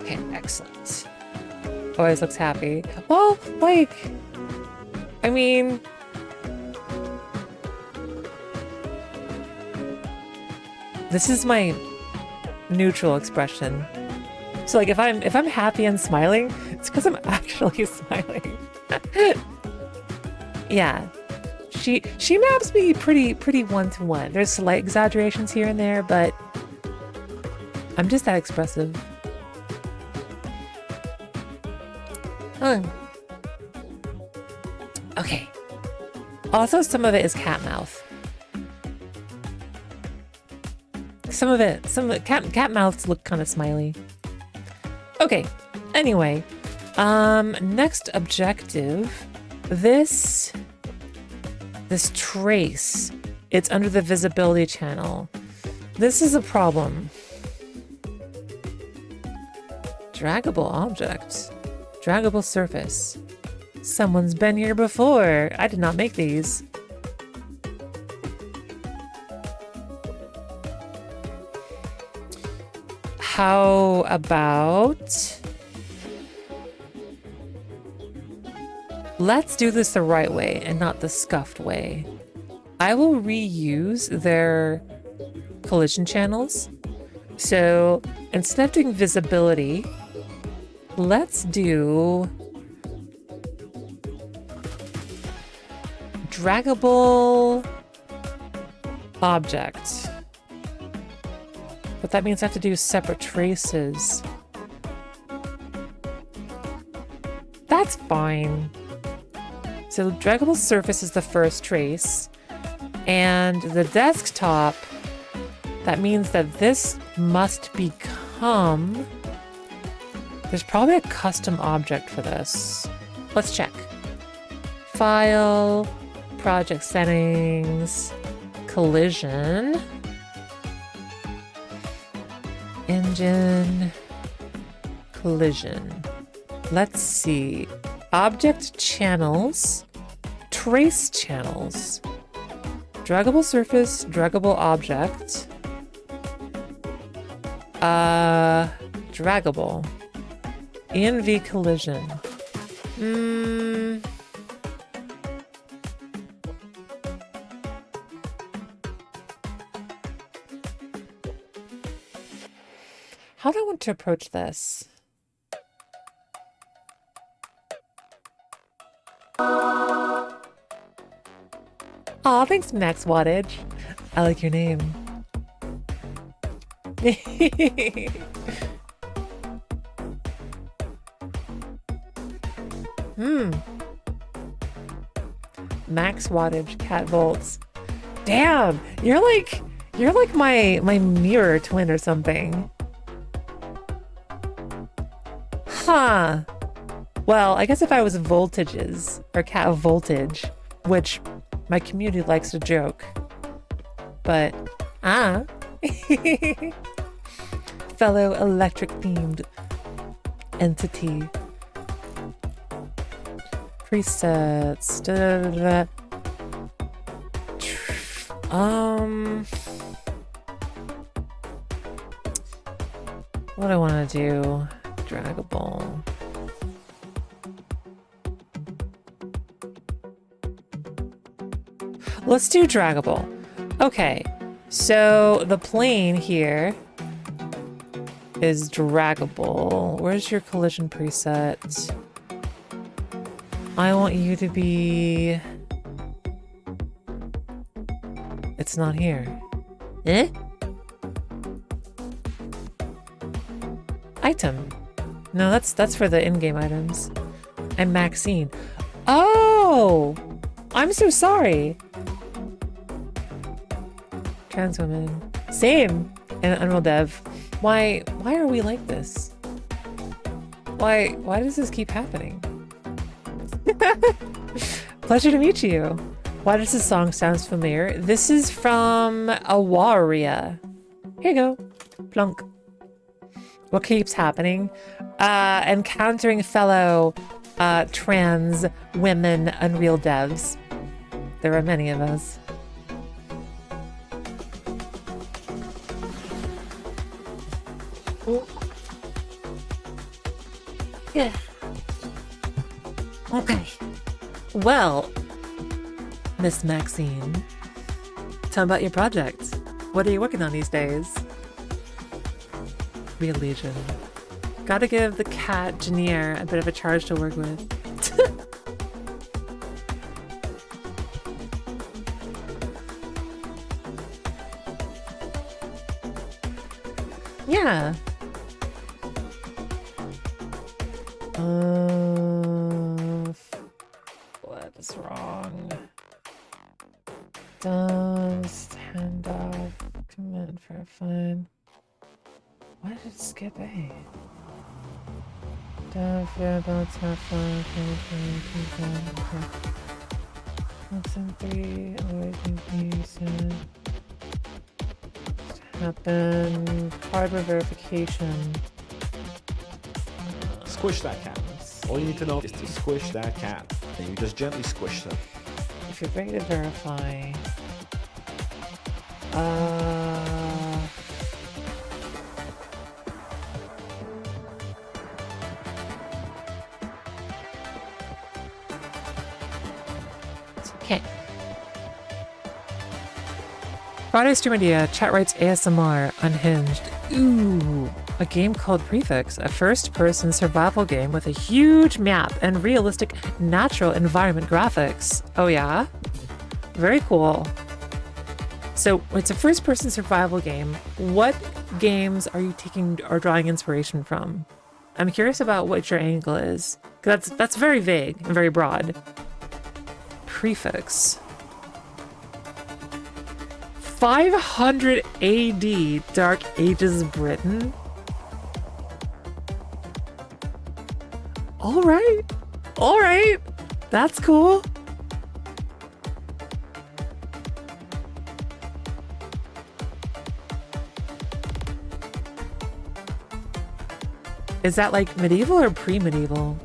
Okay, excellent. Always looks happy. Well, like, I mean, this is my neutral expression. So like if I'm happy and smiling, it's because I'm actually smiling. Yeah. She maps me pretty one-to-one. There's slight exaggerations here and there, but I'm just that expressive. Okay. Also, some of it is cat mouth. Some of the cat mouths look kind of smiley. Okay. Anyway, next objective. This trace. It's under the visibility channel. This is a problem. Draggable object. Draggable surface. Someone's been here before. I did not make these. How about... Let's do this the right way and not the scuffed way. I will reuse their collision channels. So instead of doing visibility, let's do draggable object. But that means I have to do separate traces. That's fine. So draggable surface is the first trace. And the desktop, that means that this must become... There's probably a custom object for this. Let's check. File, project settings, collision, engine, collision. Let's see. Object channels, trace channels, draggable surface, draggable object, draggable, ENV collision. How do I want to approach this? Aw, thanks, Max Wattage. I like your name. Max Wattage, Cat Volts. Damn, you're like my mirror twin or something. Huh. Well, I guess if I was voltages or cat voltage, which my community likes to joke, but fellow electric themed entity presets. What do I want to do? Draggable. Let's do draggable. Okay, so the plane here is draggable. Where's your collision preset? I want you to be... It's not here. Eh? Item. No, that's for the in-game items. I'm Maxine. Oh! I'm so sorry. Trans women. Same. And Unreal Dev. Why are we like this? Why does this keep happening? Pleasure to meet you. Why does this song sound familiar? This is from Awaria. Here you go. Plunk. What keeps happening? Encountering fellow trans women Unreal devs. There are many of us. Yeah. Okay. Well, Miss Maxine, tell me about your project. What are you working on these days? Real Legion. Gotta give the cat Janier a bit of a charge to work with. Yeah. What is wrong? Does handoff command for fun? Why did it skip A? Don't have fun. Option 3, always inclusion. Happen. Hardware verification. Squish that cat. All you need to know is to squish that cat. And you just gently squish them. If you're ready to verify. It's okay. Friday stream idea. Chat writes ASMR. Unhinged. Ooh. A game called Prefix, a first-person survival game with a huge map and realistic natural environment graphics. Oh yeah? Very cool. So it's a first-person survival game. What games are you taking or drawing inspiration from? I'm curious about what your angle is. 'Cause that's very vague and very broad. Prefix. 500 AD Dark Ages Britain? All right, that's cool. Is that like medieval or pre-medieval?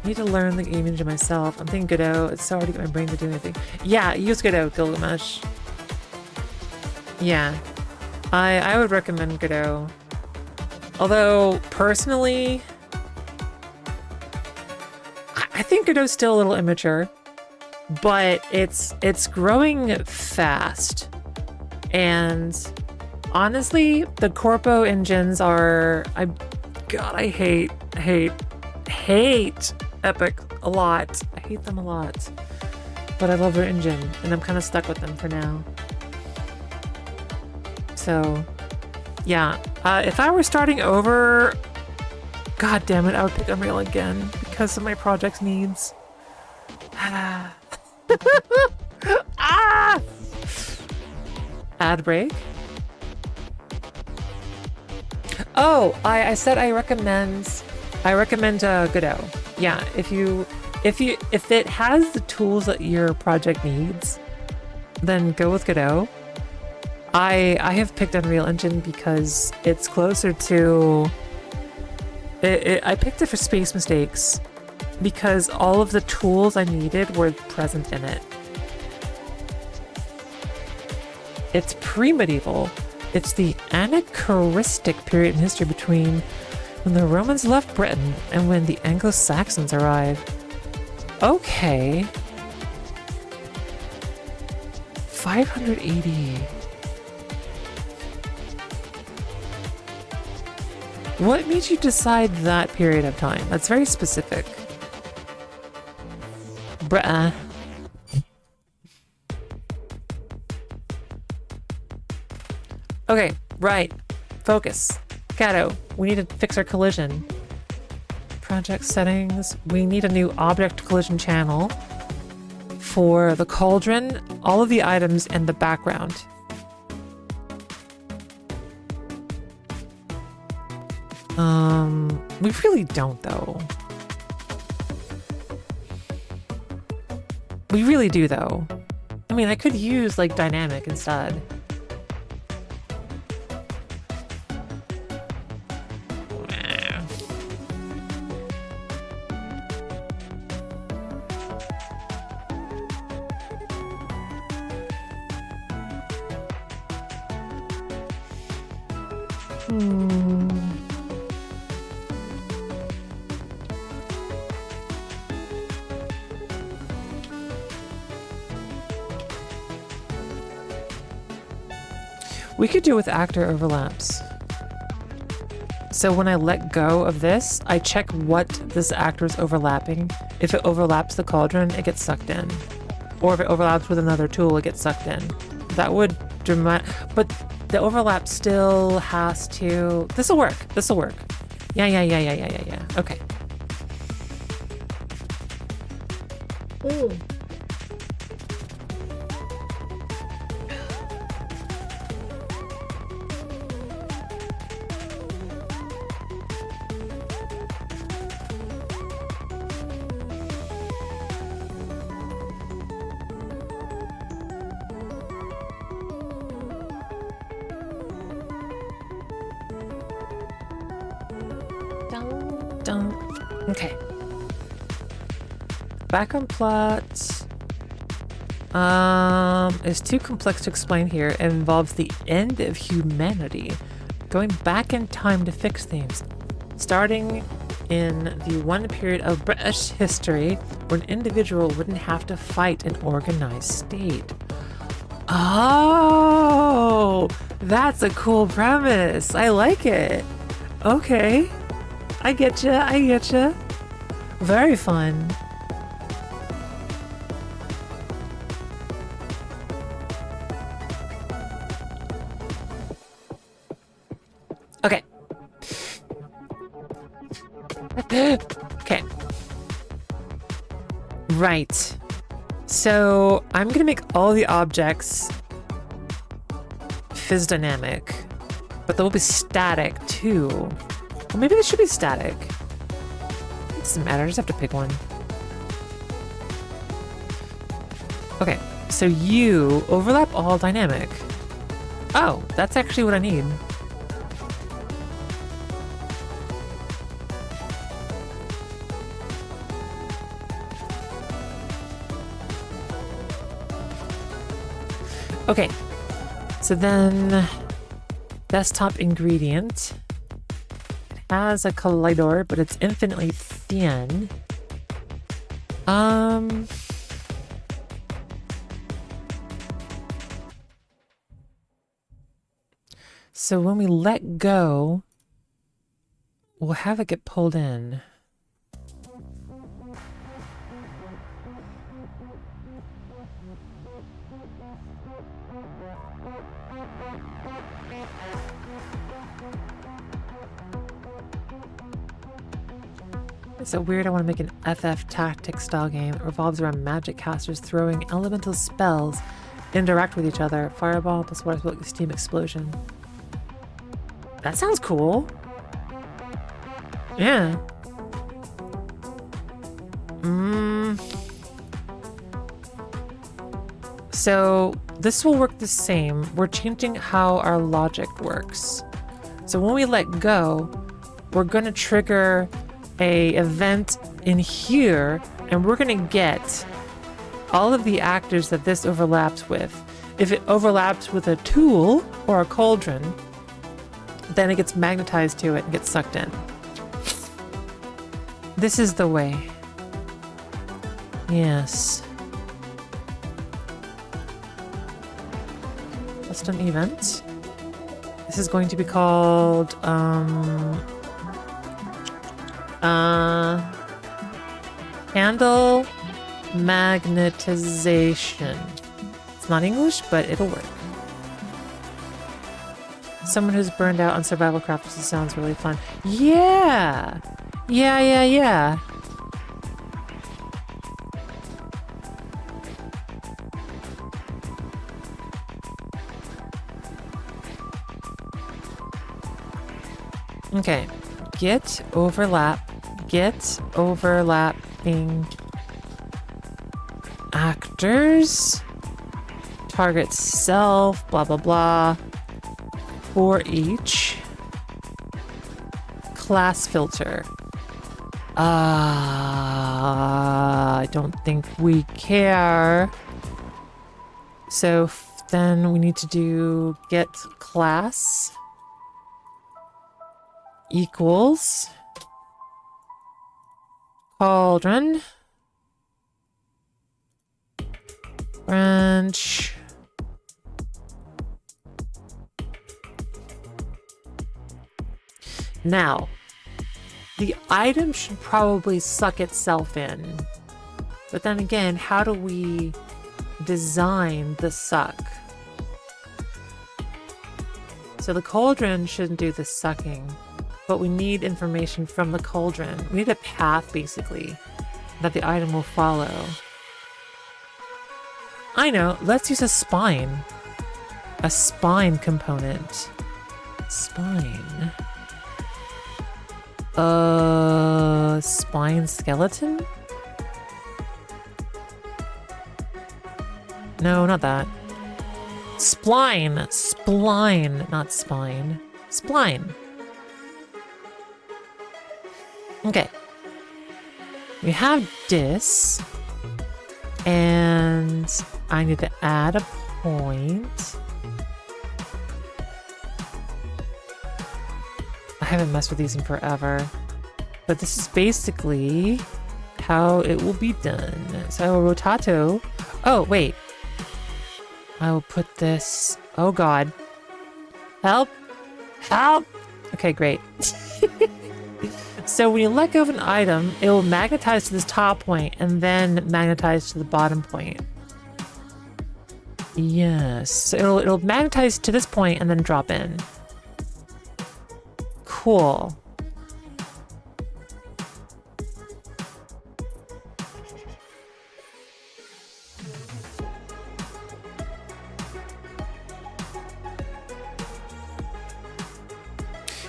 I need to learn the game engine myself. I'm thinking Godot. It's so hard to get my brain to do anything. Yeah, use Godot, Gilgamesh. Yeah, I would recommend Godot. Although, personally, I think Godot's still a little immature, but it's growing fast. And honestly, the Corpo engines are, I hate Epic a lot. I hate them a lot, but I love their engine, and I'm kind of stuck with them for now. So, yeah. If I were starting over, god damn it, I would pick Unreal again because of my project's needs. Ah! Ad break? Oh, I said I recommend I recommend Godot. Yeah, if it has the tools that your project needs, then go with Godot. I have picked Unreal Engine because it's closer to I picked it for space mistakes because all of the tools I needed were present in it. It's pre-medieval. It's the anachronistic period in history between when the Romans left Britain and when the Anglo-Saxons arrived. Okay. 580. What made you decide that period of time? That's very specific. Bruh. Okay, right. Focus. Gato, we need to fix our collision. Project settings. We need a new object collision channel for the cauldron, all of the items, and the background. We really don't, though. We really do, though. I mean, I could use, like, dynamic instead. We could do with actor overlaps. So when I let go of this, I check what this actor is overlapping. If it overlaps the cauldron, it gets sucked in. Or if it overlaps with another tool, it gets sucked in. That would but the overlap still has to... This'll work. This'll work. Yeah. Okay. Ooh. Okay. Background plot is too complex to explain here. It involves the end of humanity, going back in time to fix things, starting in the one period of British history where an individual wouldn't have to fight an organized state. Oh, that's a cool premise. I like it. Okay. I getcha. Very fun. Okay. Okay. Right. So I'm gonna make all the objects phys dynamic, but they'll be static too. Well, maybe they should be static. It doesn't matter, I just have to pick one. Okay, so you overlap all dynamic. Oh, that's actually what I need. Okay, so then desktop ingredient. Has a collider, but it's infinitely thin. So when we let go, we'll have it get pulled in. It's so weird. I want to make an FF tactic style game that revolves around magic casters throwing elemental spells, interact with each other. Fireball plus water spell, steam explosion. That sounds cool. Yeah. So this will work the same. We're changing how our logic works. So when we let go, we're going to trigger a event in here, and we're going to get all of the actors that this overlaps with. If it overlaps with a tool or a cauldron, then it gets magnetized to it and gets sucked in. This is the way. Yes. Custom event. This is going to be called handle magnetization. It's not English, but it'll work. Someone who's burned out on survival craft. This sounds really fun. Yeah. Yeah. Okay, get overlapping actors, target self, blah, blah, blah, for each class filter. I don't think we care. So then we need to do get class equals cauldron branch now. The item should probably suck itself in, but then again, how do we design the suck? So the cauldron shouldn't do the sucking, but we need information from the cauldron. We need a path, basically, that the item will follow. I know, let's use a spine. A spine component. Spine. Spine skeleton? No, not that. Spline. Spline, not spine. Spline. Okay. We have this. And I need to add a point. I haven't messed with these in forever. But this is basically how it will be done. So rotato. Oh, wait. I will put this. Oh, God. Help. Help. Okay, great. So when you let go of an item, it will magnetize to this top point and then magnetize to the bottom point. Yes. So it'll magnetize to this point and then drop in. Cool.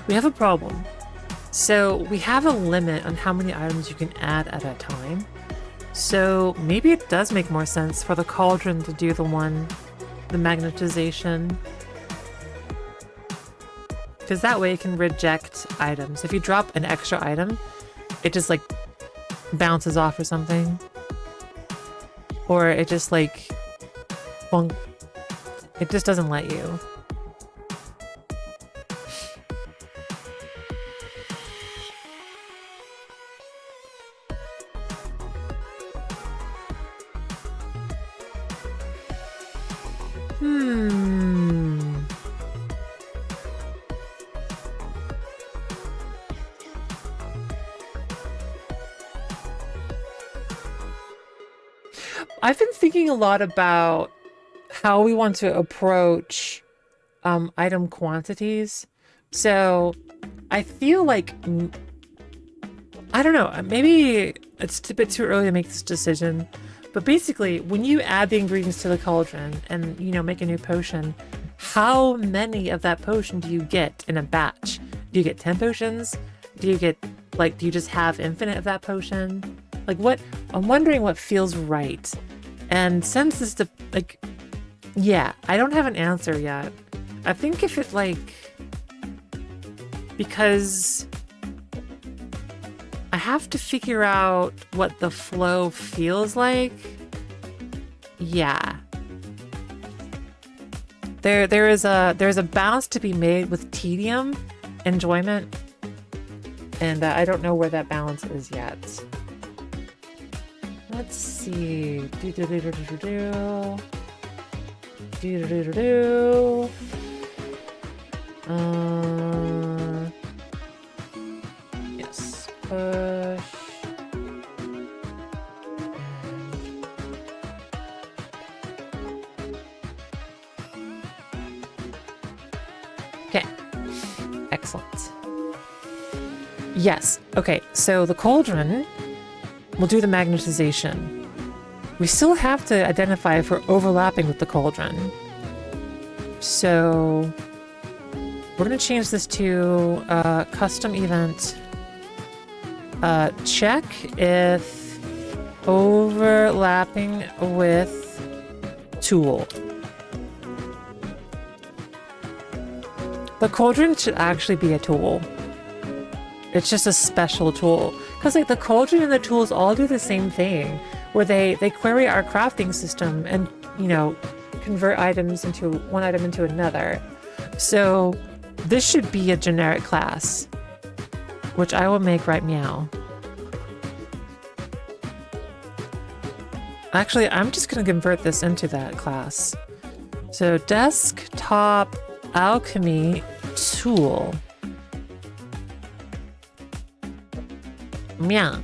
We have a problem. So we have a limit on how many items you can add at a time. So maybe it does make more sense for the cauldron to do the magnetization. Because that way it can reject items. If you drop an extra item, it just like bounces off or something. Or it just like, well, it just doesn't let you. I've been thinking a lot about how we want to approach item quantities. So I feel like, I don't know, maybe it's a bit too early to make this decision. But basically, when you add the ingredients to the cauldron and, you know, make a new potion, how many of that potion do you get in a batch? Do you get 10 potions? Do you get, like, do you just have infinite of that potion? Like what, I'm wondering what feels right. And since this, like, yeah, I don't have an answer yet. I think if it like, because I have to figure out what the flow feels like. Yeah. There's a balance to be made with tedium, enjoyment, and I don't know where that balance is yet. Let's see. Yes. Push. Okay. Excellent. Yes. Okay. So the cauldron will do the magnetization. We still have to identify if we're overlapping with the cauldron. So we're going to change this to custom event. Check if overlapping with tool. The cauldron should actually be a tool. It's just a special tool. Because like the cauldron and the tools all do the same thing, where they query our crafting system and, you know, convert items into one item into another. So this should be a generic class, which I will make right meow. Actually, I'm just going to convert this into that class. So desktop alchemy tool. Meow.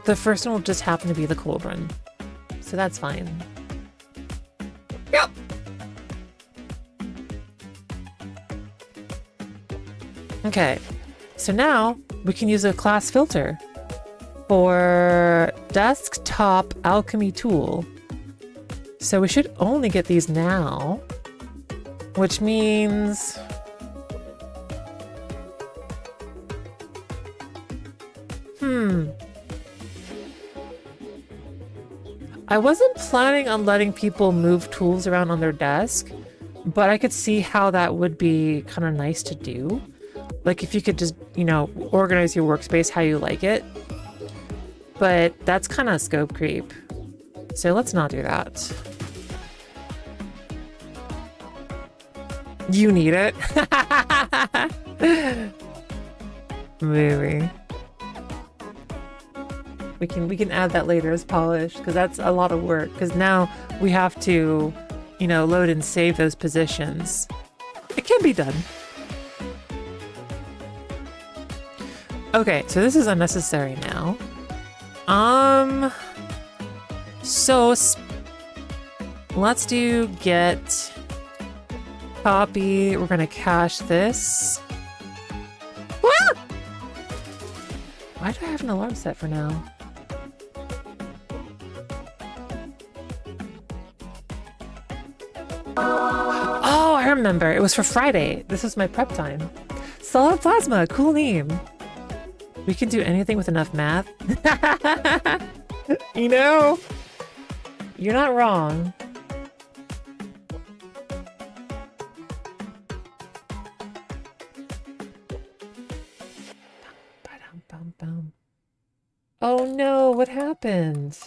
The first one will just happen to be the cauldron. So that's fine. Yep. Okay. So now we can use a class filter for desktop alchemy tool. So we should only get these now, which means I wasn't planning on letting people move tools around on their desk, but I could see how that would be kind of nice to do. Like if you could just, you know, organize your workspace how you like it. But that's kind of scope creep. So let's not do that. You need it. Maybe. We can add that later as polish, because that's a lot of work, because now we have to, you know, load and save those positions. It can be done. Okay, so this is unnecessary now. So let's do get copy. We're gonna cache this. Woo! Why do I have an alarm set for now? Oh, I remember. It was for Friday. This was my prep time. Solid Plasma, cool name. We can do anything with enough math. You know, you're not wrong. Oh no, what happened?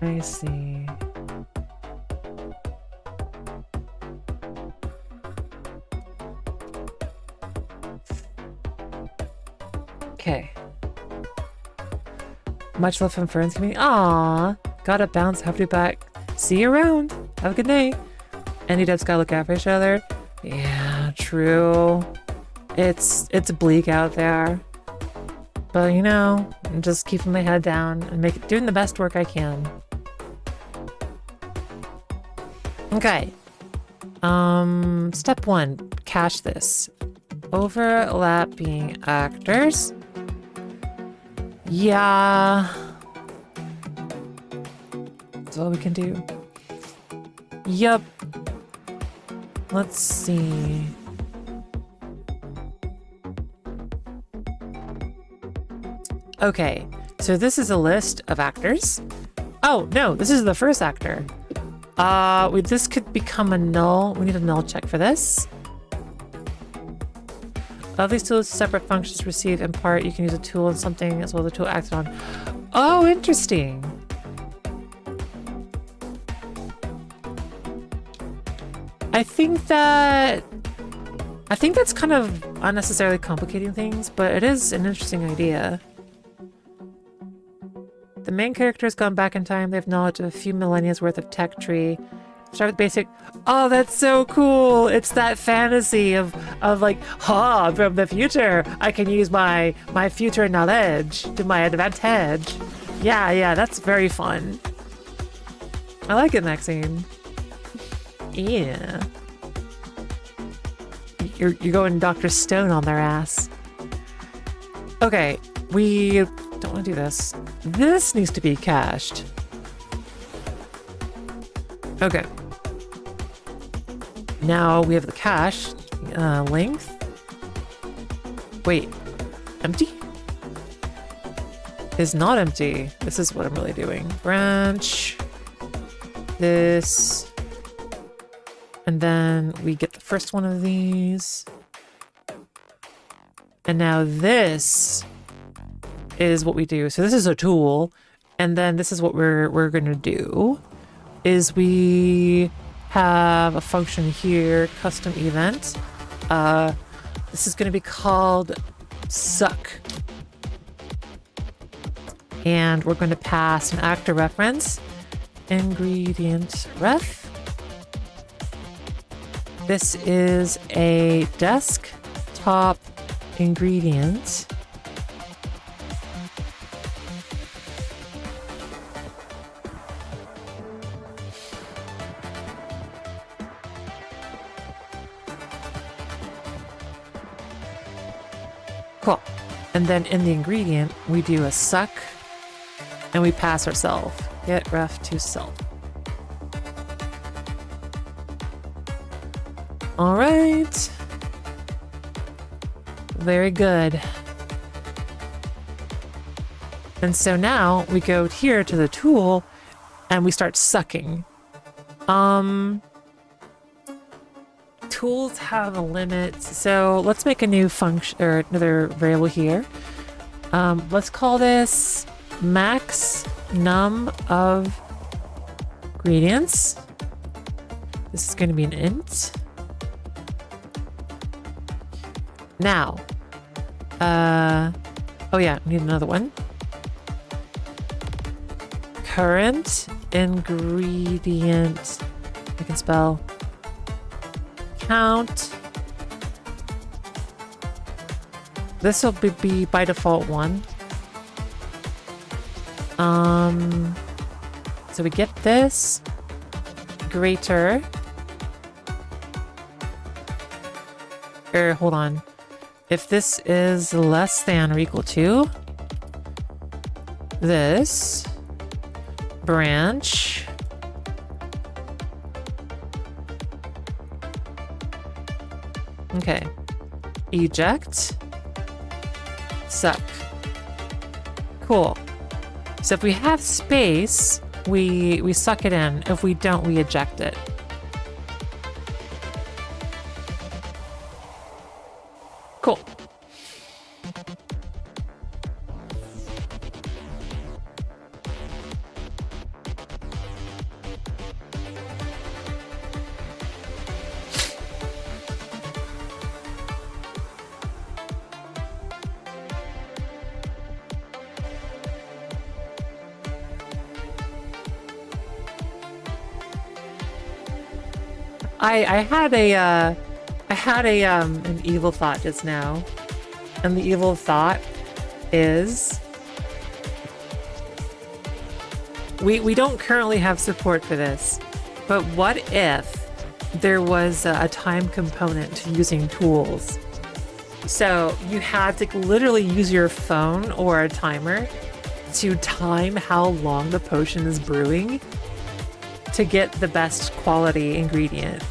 I see. Okay. Much love from Ferns community. Aww. Gotta bounce. Have to be back. See you around. Have a good night. Any devs gotta look out for each other. Yeah, true. It's bleak out there. But you know, I'm just keeping my head down and doing the best work I can. Okay. Step 1, cache this. Overlapping actors. Yeah. That's all we can do. Yup. Let's see. Okay, so this is a list of actors. Oh, no, this is the first actor. This could become a null. We need a null check for this. Of these tools, separate functions receive in part. You can use a tool and something as well as the tool acted on. Oh, interesting. I think that's kind of unnecessarily complicating things, but it is an interesting idea. The main character has gone back in time. They have knowledge of a few millennia's worth of tech tree. Start with basic. Oh, that's so cool. It's that fantasy of like, from the future, I can use my future knowledge to my advantage. Yeah, that's very fun. I like it, Maxine. Yeah. You're going Dr. Stone on their ass. Okay, we don't want to do this. This needs to be cached. Okay. Now we have the cache length. Wait, empty? Is not empty. This is what I'm really doing. Branch. This. And then we get the first one of these. And now this is what we do. So this is a tool. And then this is what we're going to do. Is we have a function here, custom event. This is going to be called suck. And we're going to pass an actor reference, ingredient ref. This is a desktop ingredient. Cool. And then in the ingredient, we do a suck and we pass ourselves. Get ref to self. All right. Very good. And so now we go here to the tool and we start sucking. Tools have a limit. So let's make a new function or another variable here. Let's call this max num of ingredients. This is going to be an int. Now, oh yeah, we need another one. Current ingredient, I can spell, count. This will be by default 1. So we get this greater, or hold on. If this is less than or equal to this branch, okay, eject, suck. Cool. So if we have space, we suck it in. If we don't, we eject it. Cool. I had an evil thought just now, and the evil thought is we don't currently have support for this, But what if there was a time component to using tools? So you had to literally use your phone or a timer to time how long the potion is brewing to get the best quality ingredient.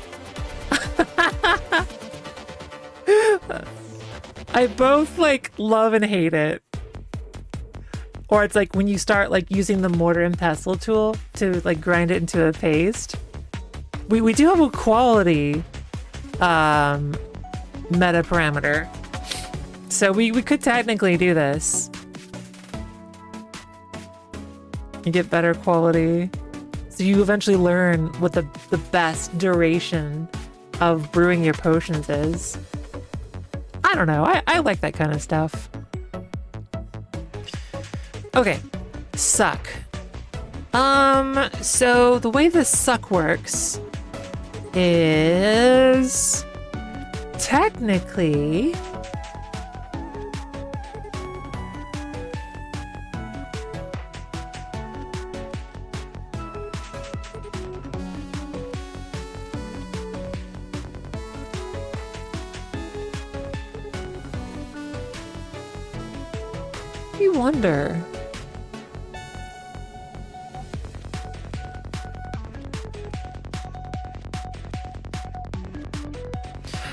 I both like love and hate it. Or it's like when you start like using the mortar and pestle tool to like grind it into a paste. We do have a quality meta parameter. So we could technically do this. You get better quality. So you eventually learn what the best duration of brewing your potions is. I don't know. I like that kind of stuff. Okay. Suck. So the way the suck works is technically I wonder.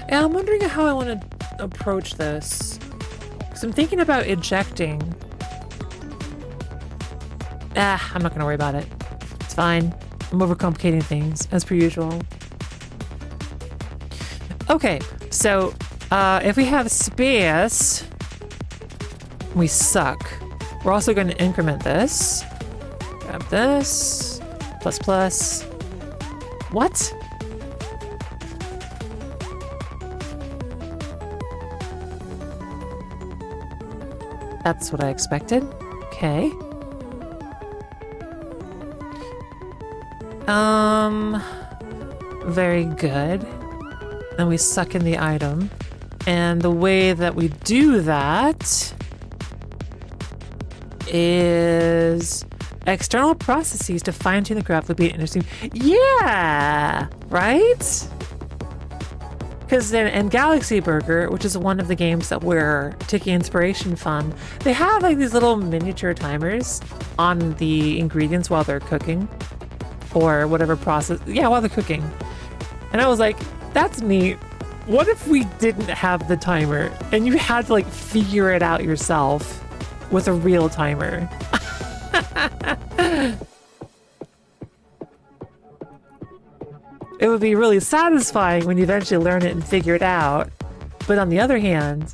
Yeah, I'm wondering how I want to approach this. Because I'm thinking about ejecting. I'm not going to worry about it. It's fine. I'm overcomplicating things, as per usual. Okay, so if we have space, we suck. We're also going to increment this. Grab this. Plus plus. What? That's what I expected. Okay. Very good. And we suck in the item. And the way that we do that is external processes to fine-tune the graph would be interesting. Yeah, right? Because in Galaxy Burger, which is one of the games that we're taking inspiration from, they have like these little miniature timers on the ingredients while they're cooking or whatever process. Yeah, while they're cooking. And I was like, that's neat. What if we didn't have the timer and you had to like figure it out yourself with a real timer? It would be really satisfying when you eventually learn it and figure it out. But on the other hand,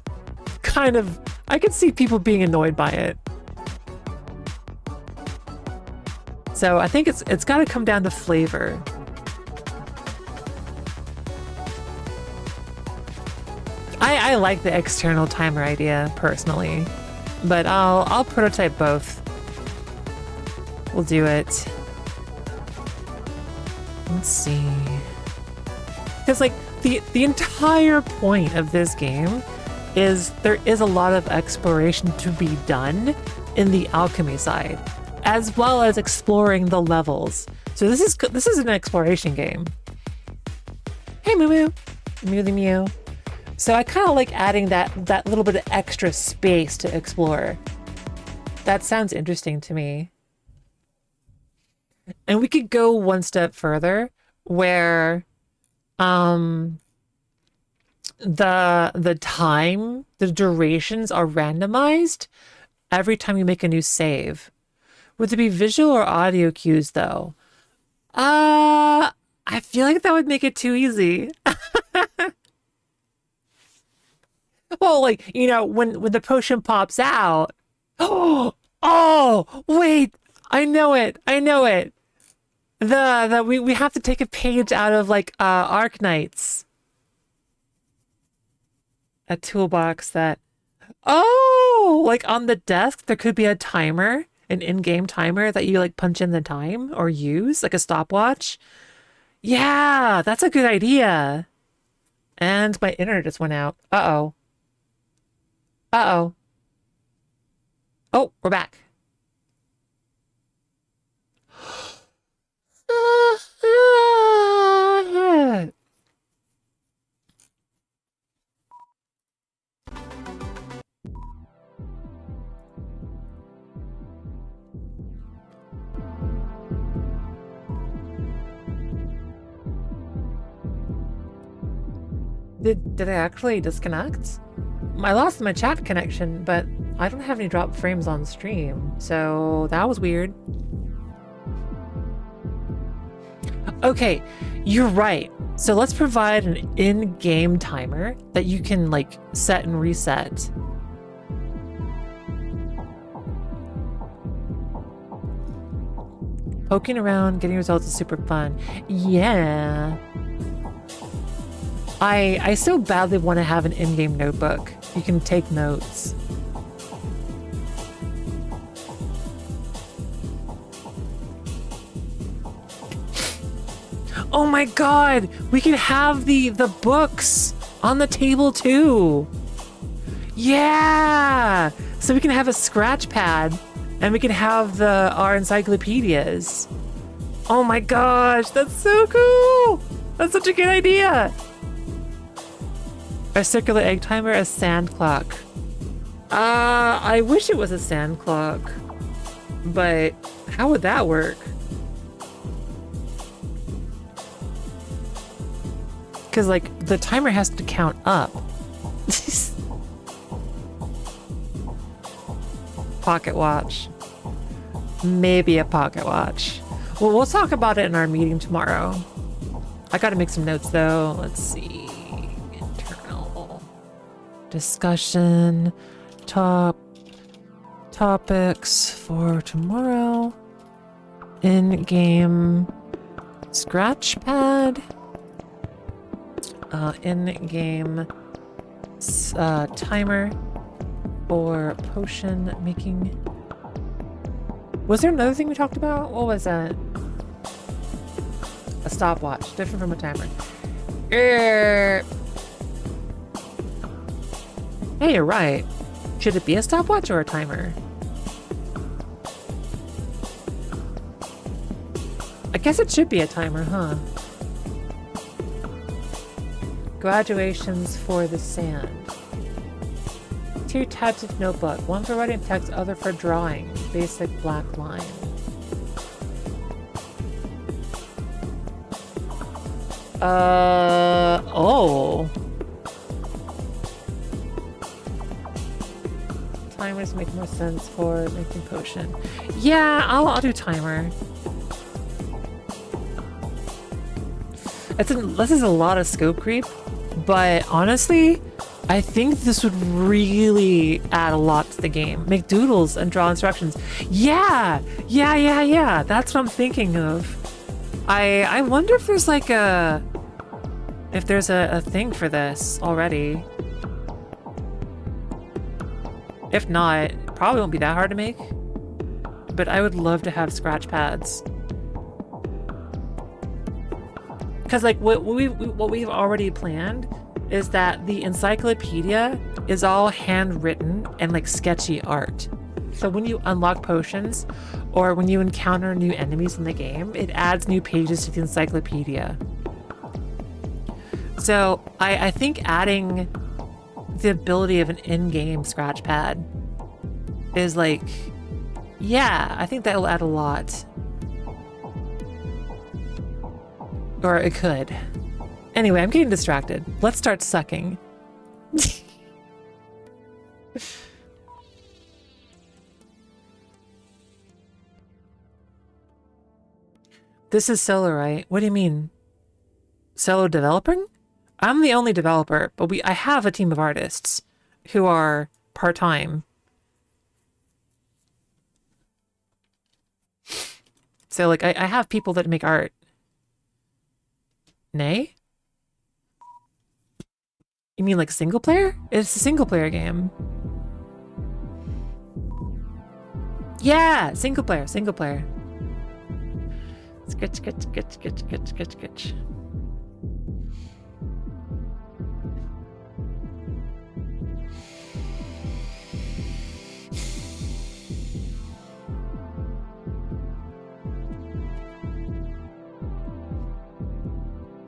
kind of, I could see people being annoyed by it. So I think it's got to come down to flavor. I like the external timer idea personally, but I'll prototype both. We'll do it. Let's see. Because like the entire point of this game is there is a lot of exploration to be done in the alchemy side, as well as exploring the levels. So this is an exploration game. Hey Moo Moo, Mew the Mew. So I kind of like adding that little bit of extra space to explore. That sounds interesting to me. And we could go one step further where the durations are randomized every time you make a new save. Would it be visual or audio cues though? I feel like that would make it too easy. Well, like, you know, when the potion pops out. Oh, wait. I know it. We have to take a page out of like Arknights. A toolbox that, oh, like on the desk there could be a timer, an in-game timer that you like punch in the time or use, like a stopwatch. Yeah, that's a good idea. And my internet just went out. Uh-oh. Oh, we're back. Did I actually disconnect? I lost my chat connection, but I don't have any drop frames on stream, so that was weird. Okay, you're right. So let's provide an in-game timer that you can like set and reset. Poking around, getting results is super fun. Yeah. I so badly want to have an in-game notebook. You can take notes. Oh my god! We can have the books on the table too! Yeah! So we can have a scratch pad and we can have our encyclopedias. Oh my gosh, that's so cool! That's such a good idea! A circular egg timer, a sand clock. I wish it was a sand clock, but how would that work? Because, like, the timer has to count up. Pocket watch. Maybe a pocket watch. Well, we'll talk about it in our meeting tomorrow. I gotta make some notes, though. Let's see. Discussion, topics for tomorrow. In-game scratch pad. In-game timer for potion making. Was there another thing we talked about? What was that? A stopwatch, different from a timer. Hey, you're right. Should it be a stopwatch or a timer? I guess it should be a timer, huh? Graduations for the sand. 2 types of notebook. One for writing text, other for drawing. Basic black line. Oh. Timers make more sense for making potion. Yeah, I'll do timer. This is a lot of scope creep, but honestly, I think this would really add a lot to the game. Make doodles and draw instructions. Yeah. That's what I'm thinking of. I wonder if there's like a thing for this already. If not, it probably won't be that hard to make. But I would love to have scratch pads. Because like what we've already planned is that the encyclopedia is all handwritten and like sketchy art. So when you unlock potions or when you encounter new enemies in the game, it adds new pages to the encyclopedia. So I think adding the ability of an in-game scratch pad is like, yeah, I think that will add a lot. Or it could. Anyway, I'm getting distracted. Let's start sucking. This is solo, right? What do you mean? Solo developing? I'm the only developer, but I have a team of artists who are part-time. So like I have people that make art. Nay? You mean like single player? It's a single player game. Yeah, single player. Sketch.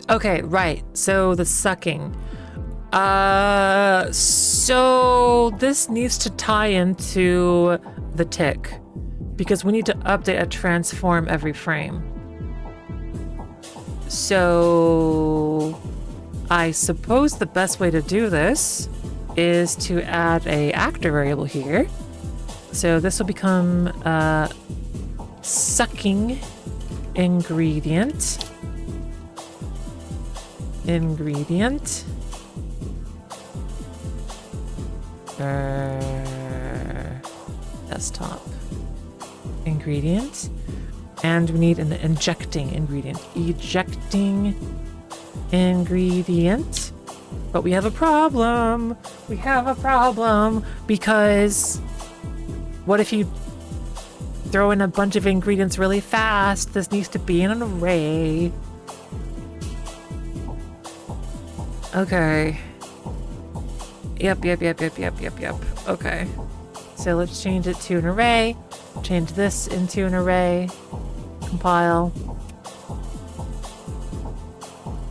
Okay, right. So the sucking. So this needs to tie into the tick because we need to update a transform every frame. So I suppose the best way to do this is to add a actor variable here. So this will become sucking ingredient. Desktop ingredient. And we need an injecting ingredient. Ejecting ingredient. But we have a problem. We have a problem because what if you throw in a bunch of ingredients really fast? This needs to be in an array. Okay. Yep. Okay. So let's change it to an array. Change this into an array. Compile.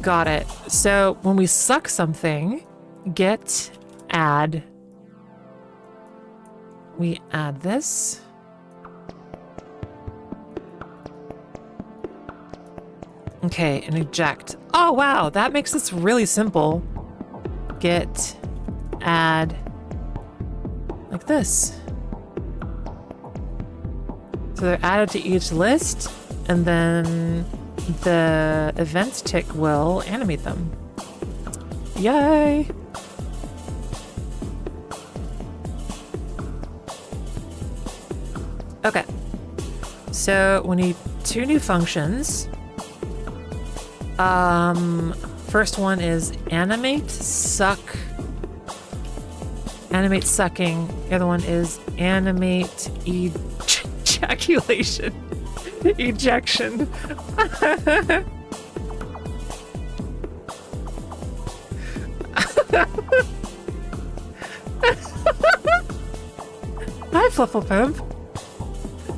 Got it. So when we suck something, get add. We add this. Okay, and eject. Oh wow, that makes this really simple. Get add like this. So they're added to each list, and then the events tick will animate them. Yay! Okay. So we need two new functions. First one is animate sucking. The other one is animate ejaculation. Ejection. Hi, Flufflepimp.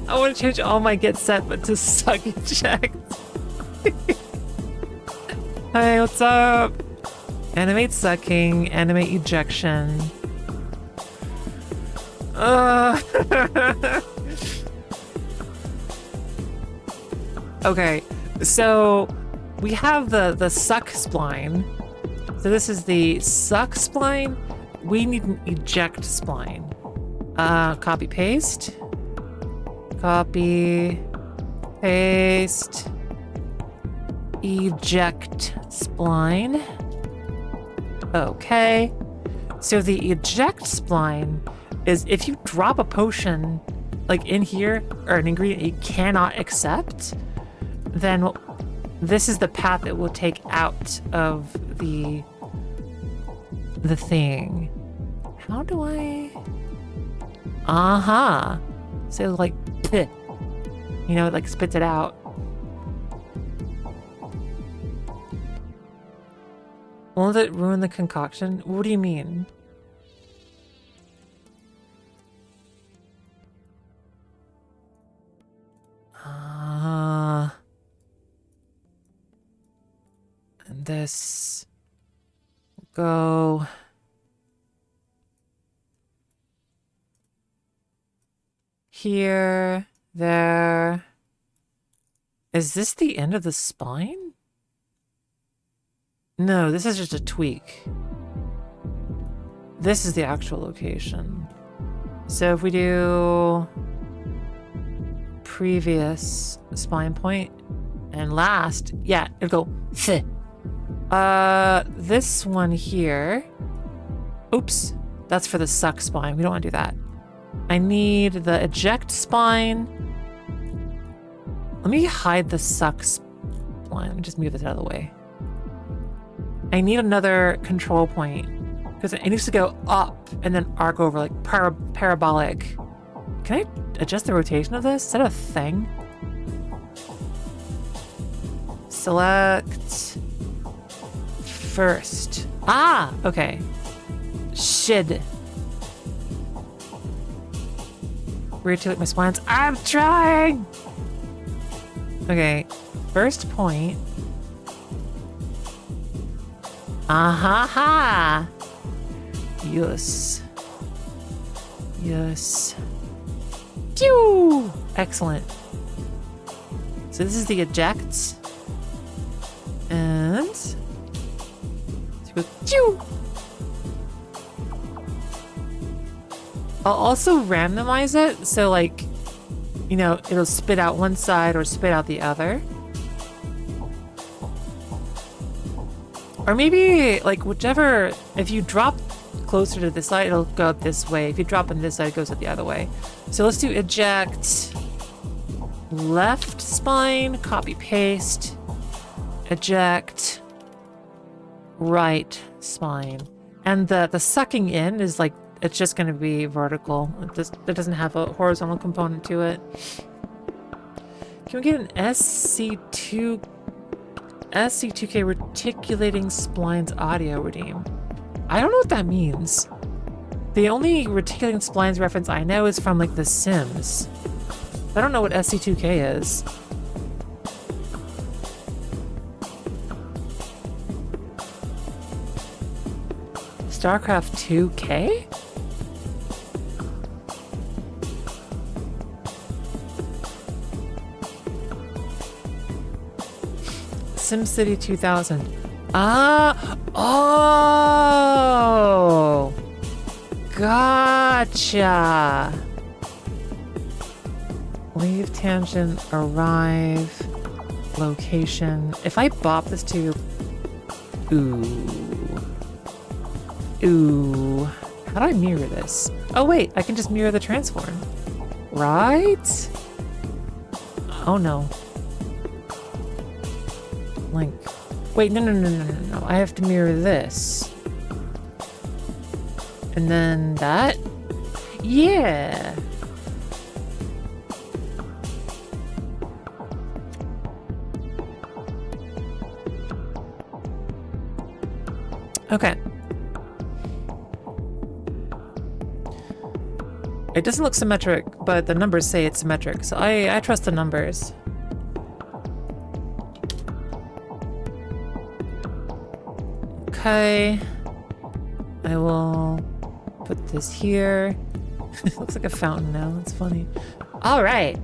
I want to change all my get set, but to suck eject. Hey, what's up? Animate sucking, animate ejection. Okay, so we have the suck spline. So this is the suck spline. We need an eject spline. Copy paste. Copy paste. Eject spline. Okay. So the eject spline is if you drop a potion like in here or an ingredient you cannot accept, then this is the path it will take out of the thing. How do I? Aha. So like, you know, it like spits it out. Won't it ruin the concoction? What do you mean? And this go here, there. Is this the end of the spine? No, this is just a tweak. This is the actual location. So if we do previous spine point and last, yeah, it'll go this one here. Oops, that's for the suck spine. We don't want to do that. I need the eject spine. Let me hide the suck spline. Let me just move this out of the way. I need another control point because it needs to go up and then arc over like parabolic. Can I adjust the rotation of this? Is that a thing? Select first. Ah, okay. Should rotate my splines. I'm trying. Okay, first point. Ha. Yes. Yes. Pew! Excellent. So this is the eject. And She goes, Chew! I'll also randomize it, so like, you know, it'll spit out one side or spit out the other. Or maybe, like, whichever, if you drop closer to this side, it'll go this way. If you drop on this side, it goes the other way. So let's do eject left spine, copy paste, eject right spine. And the sucking in is like, it's just going to be vertical. It doesn't have a horizontal component to it. Can we get an SC2K reticulating splines audio redeem? I don't know what that means. The only reticulating splines reference I know is from like The Sims. I don't know what SC2K is. StarCraft 2K? SimCity 2000. Ah! Oh! Gotcha! Leave tangent, arrive, location. If I bop this to... Ooh. Ooh. How do I mirror this? Oh wait, I can just mirror the transform. Right? Oh no. Link. Wait, no. I have to mirror this. And then that? Yeah. Okay. It doesn't look symmetric, but the numbers say it's symmetric, so I trust the numbers. Okay. I will put this here. It looks like a fountain now. That's funny. All right.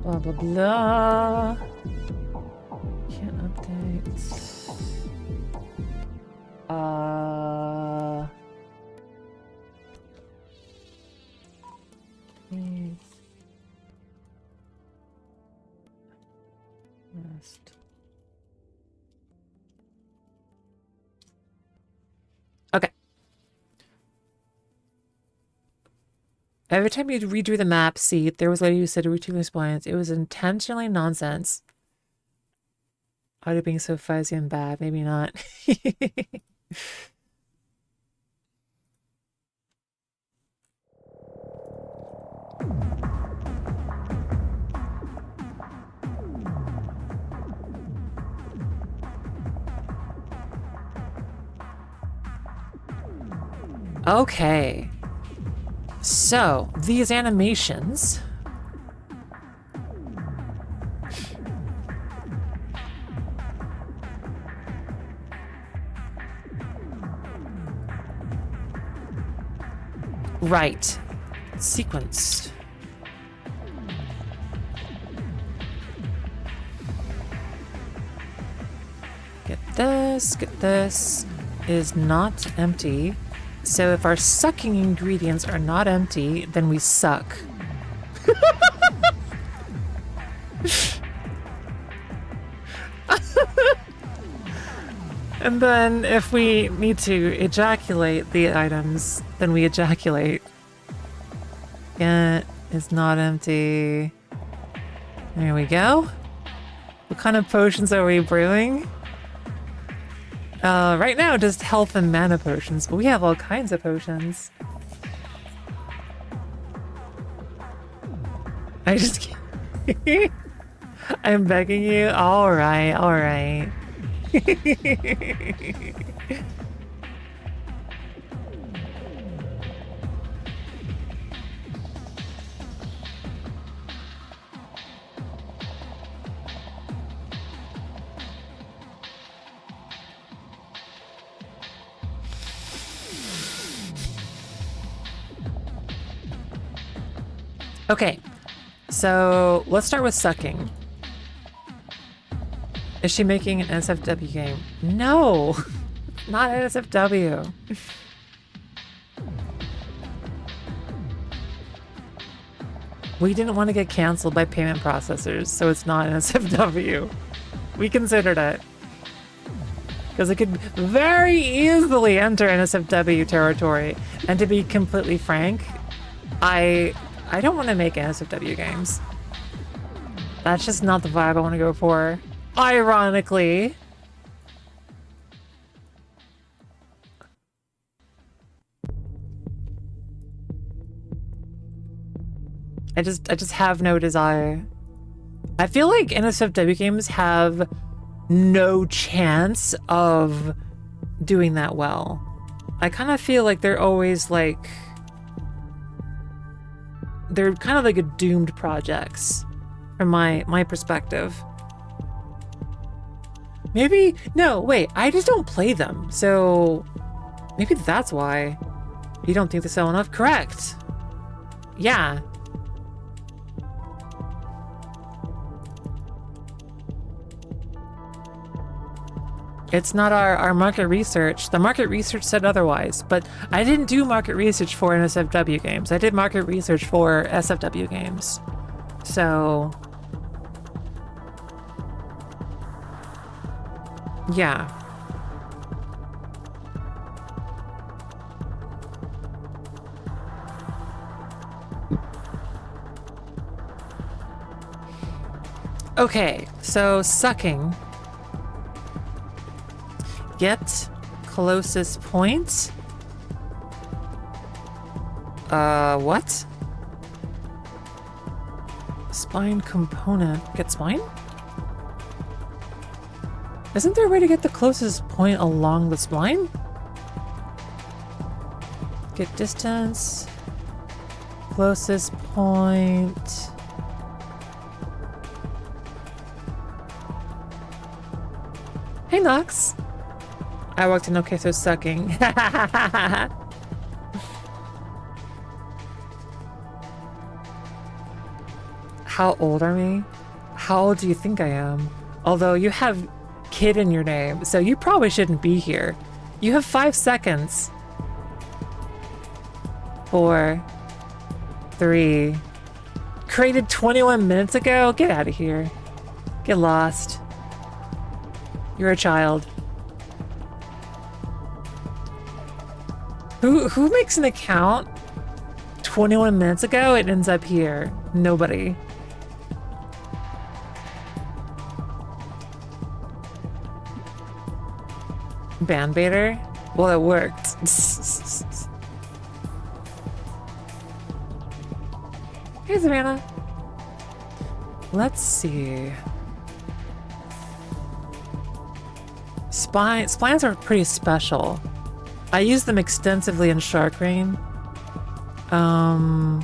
Blah blah blah. Can't update. Please. Rest. Okay. Every time you redrew the map, see, there was a lady who said routine splines. It was intentionally nonsense. Audio being so fuzzy and bad, maybe not. Okay. So, these animations... Right. Sequence. Get this. Is not empty. So if our sucking ingredients are not empty, then we suck. And then if we need to ejaculate the items, then we ejaculate. It is not empty. There we go. What kind of potions are we brewing? Right now, just health and mana potions, but we have all kinds of potions. I just can't. I'm begging you. All right. Okay, so let's start with sucking. Is she making an NSFW game? No, not NSFW. We didn't want to get canceled by payment processors, so it's not NSFW. We considered it. Because it could very easily enter NSFW territory. And to be completely frank, I don't want to make NSFW games. That's just not the vibe I want to go for. Ironically. I just have no desire. I feel like NSFW games have no chance of doing that well. I kind of feel like they're always like... They're kind of like a doomed projects from my perspective. Maybe... No, wait, I just don't play them. So maybe that's why you don't think they sell enough. Correct. Yeah. It's not our market research. The market research said otherwise, but I didn't do market research for NSFW games. I did market research for SFW games. So, yeah. Okay, so sucking. Get closest point. What? Spine component. Get spine? Isn't there a way to get the closest point along the spine? Get distance. Closest point. Hey, Nox. I walked in. Okay, so sucking. How old are me? How old do you think I am? Although you have kid in your name, so you probably shouldn't be here. You have 5 seconds. 4, 3. Created 21 minutes ago? Get out of here. Get lost. You're a child. Who makes an account 21 minutes ago? It ends up here. Nobody. Bandbaiter? Well, it worked. Hey, Savannah. Let's see. Splines are pretty special. I use them extensively in Shark Rain. I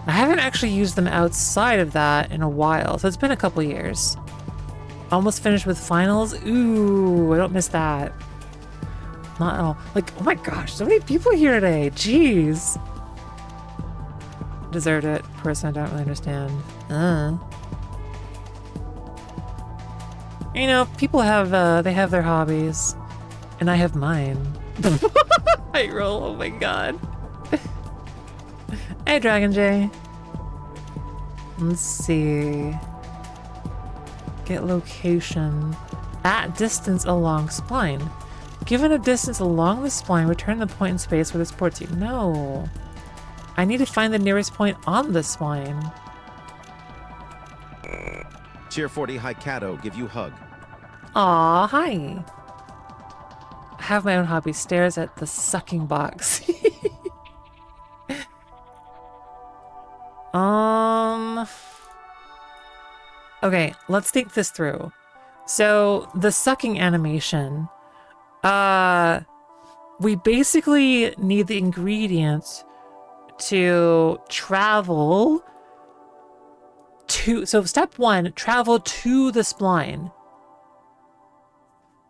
haven't actually used them outside of that in a while, so it's been a couple years. Almost finished with finals. Ooh, I don't miss that. Not at all. Like, oh my gosh, so many people here today. Jeez. Deserved it. Person, I don't really understand. You know, people have, they have their hobbies. And I have mine. I roll, oh my god. Hey, Dragon J. Let's see. Get location. At distance along spline. Given a distance along the spline, return the point in space where this ports you. No. I need to find the nearest point on the spline. Cheer 40 Hikato, give you hug. Aw, hi. I have my own hobby. Stares at the sucking box. Okay, let's think this through. So the sucking animation, we basically need the ingredients to travel to, so step 1, travel to the spline.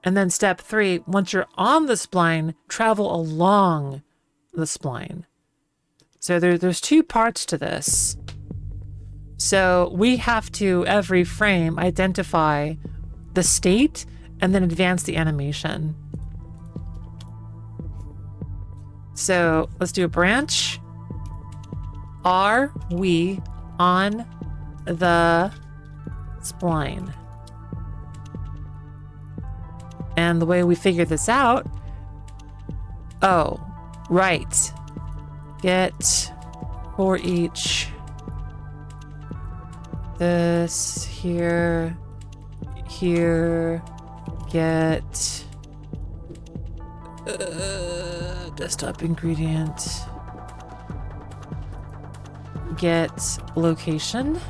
And then step 3, once you're on the spline, travel along the spline. So there's 2 parts to this. So we have to, every frame, identify the state and then advance the animation. So let's do a branch. Are we on the spline? And the way we figure this out, oh, right. Get for each this here, here, get desktop ingredient, get location.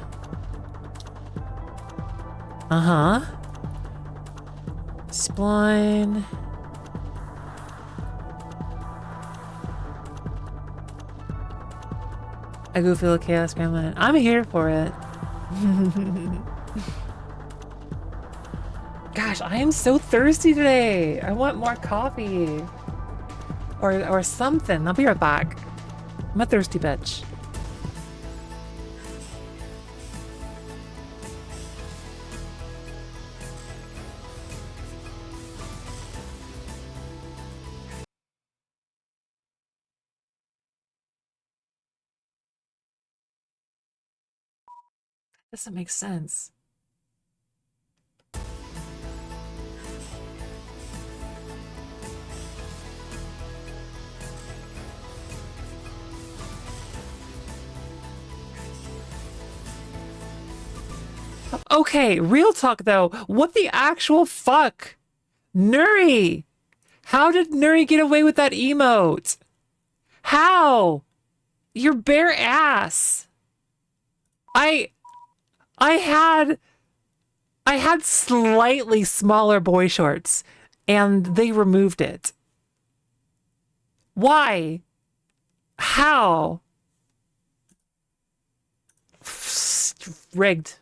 Spline. A goofy little chaos gremlin. I'm here for it. Gosh, I am so thirsty today. I want more coffee. Or something. I'll be right back. I'm a thirsty bitch. Doesn't make sense. Okay, real talk though. What the actual fuck? Nuri! How did Nuri get away with that emote? How? Your bare ass. I had slightly smaller boy shorts and they removed it. Why? How? Rigged.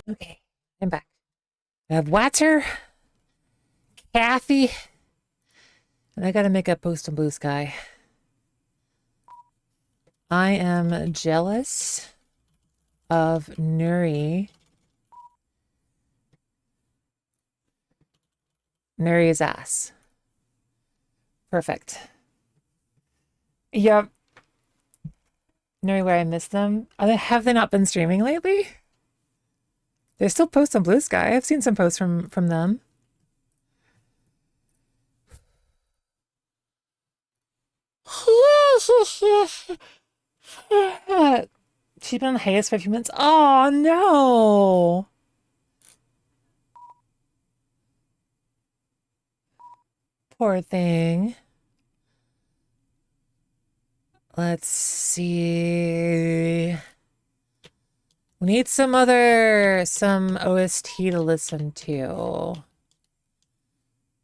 Okay, I'm back. I have Watter, Kathy, and I gotta make a post on Blue Sky. I am jealous of Nuri. Nuri's ass. Perfect. Yep. Nuri, where I missed them. Have they not been streaming lately? They still post on Blue Sky. I've seen some posts from them. She's been on hiatus for a few minutes. Oh no. Poor thing. Let's see. We need some OST to listen to.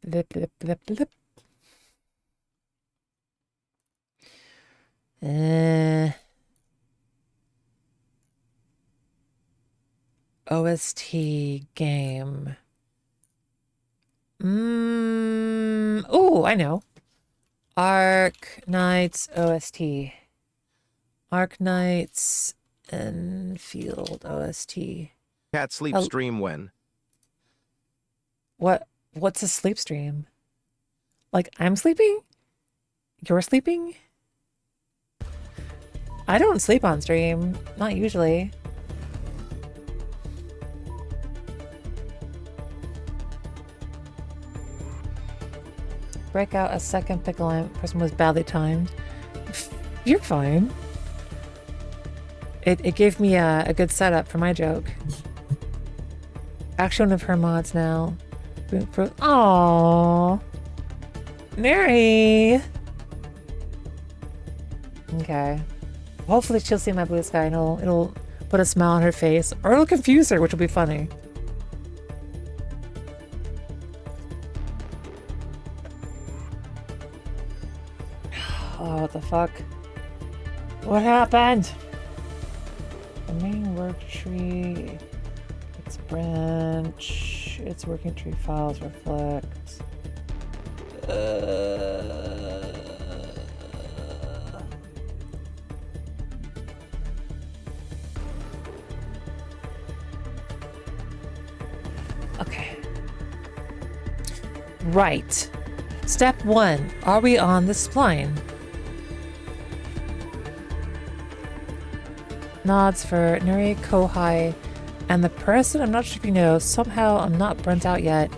Blip, blip, blip, blip. OST game. Oh, I know. Arc Knights OST. Arc Knights and Field OST. Cat sleep stream when? What's a sleep stream? Like I'm sleeping? You're sleeping? I don't sleep on stream. Not usually. Break out a second pickle lamp. Person was badly timed. You're fine. It gave me a good setup for my joke. Actually, one of her mods now. Aww. Mary. Okay. Hopefully she'll see my Blue Sky and it'll put a smile on her face. Or it'll confuse her, which will be funny. Oh, what the fuck? What happened? The main work tree, its branch, its working tree files reflect. Okay. Right. Step 1. Are we on the spline? Nods for Nuri, Kohai, and the person. I'm not sure if you know. Somehow I'm not burnt out yet.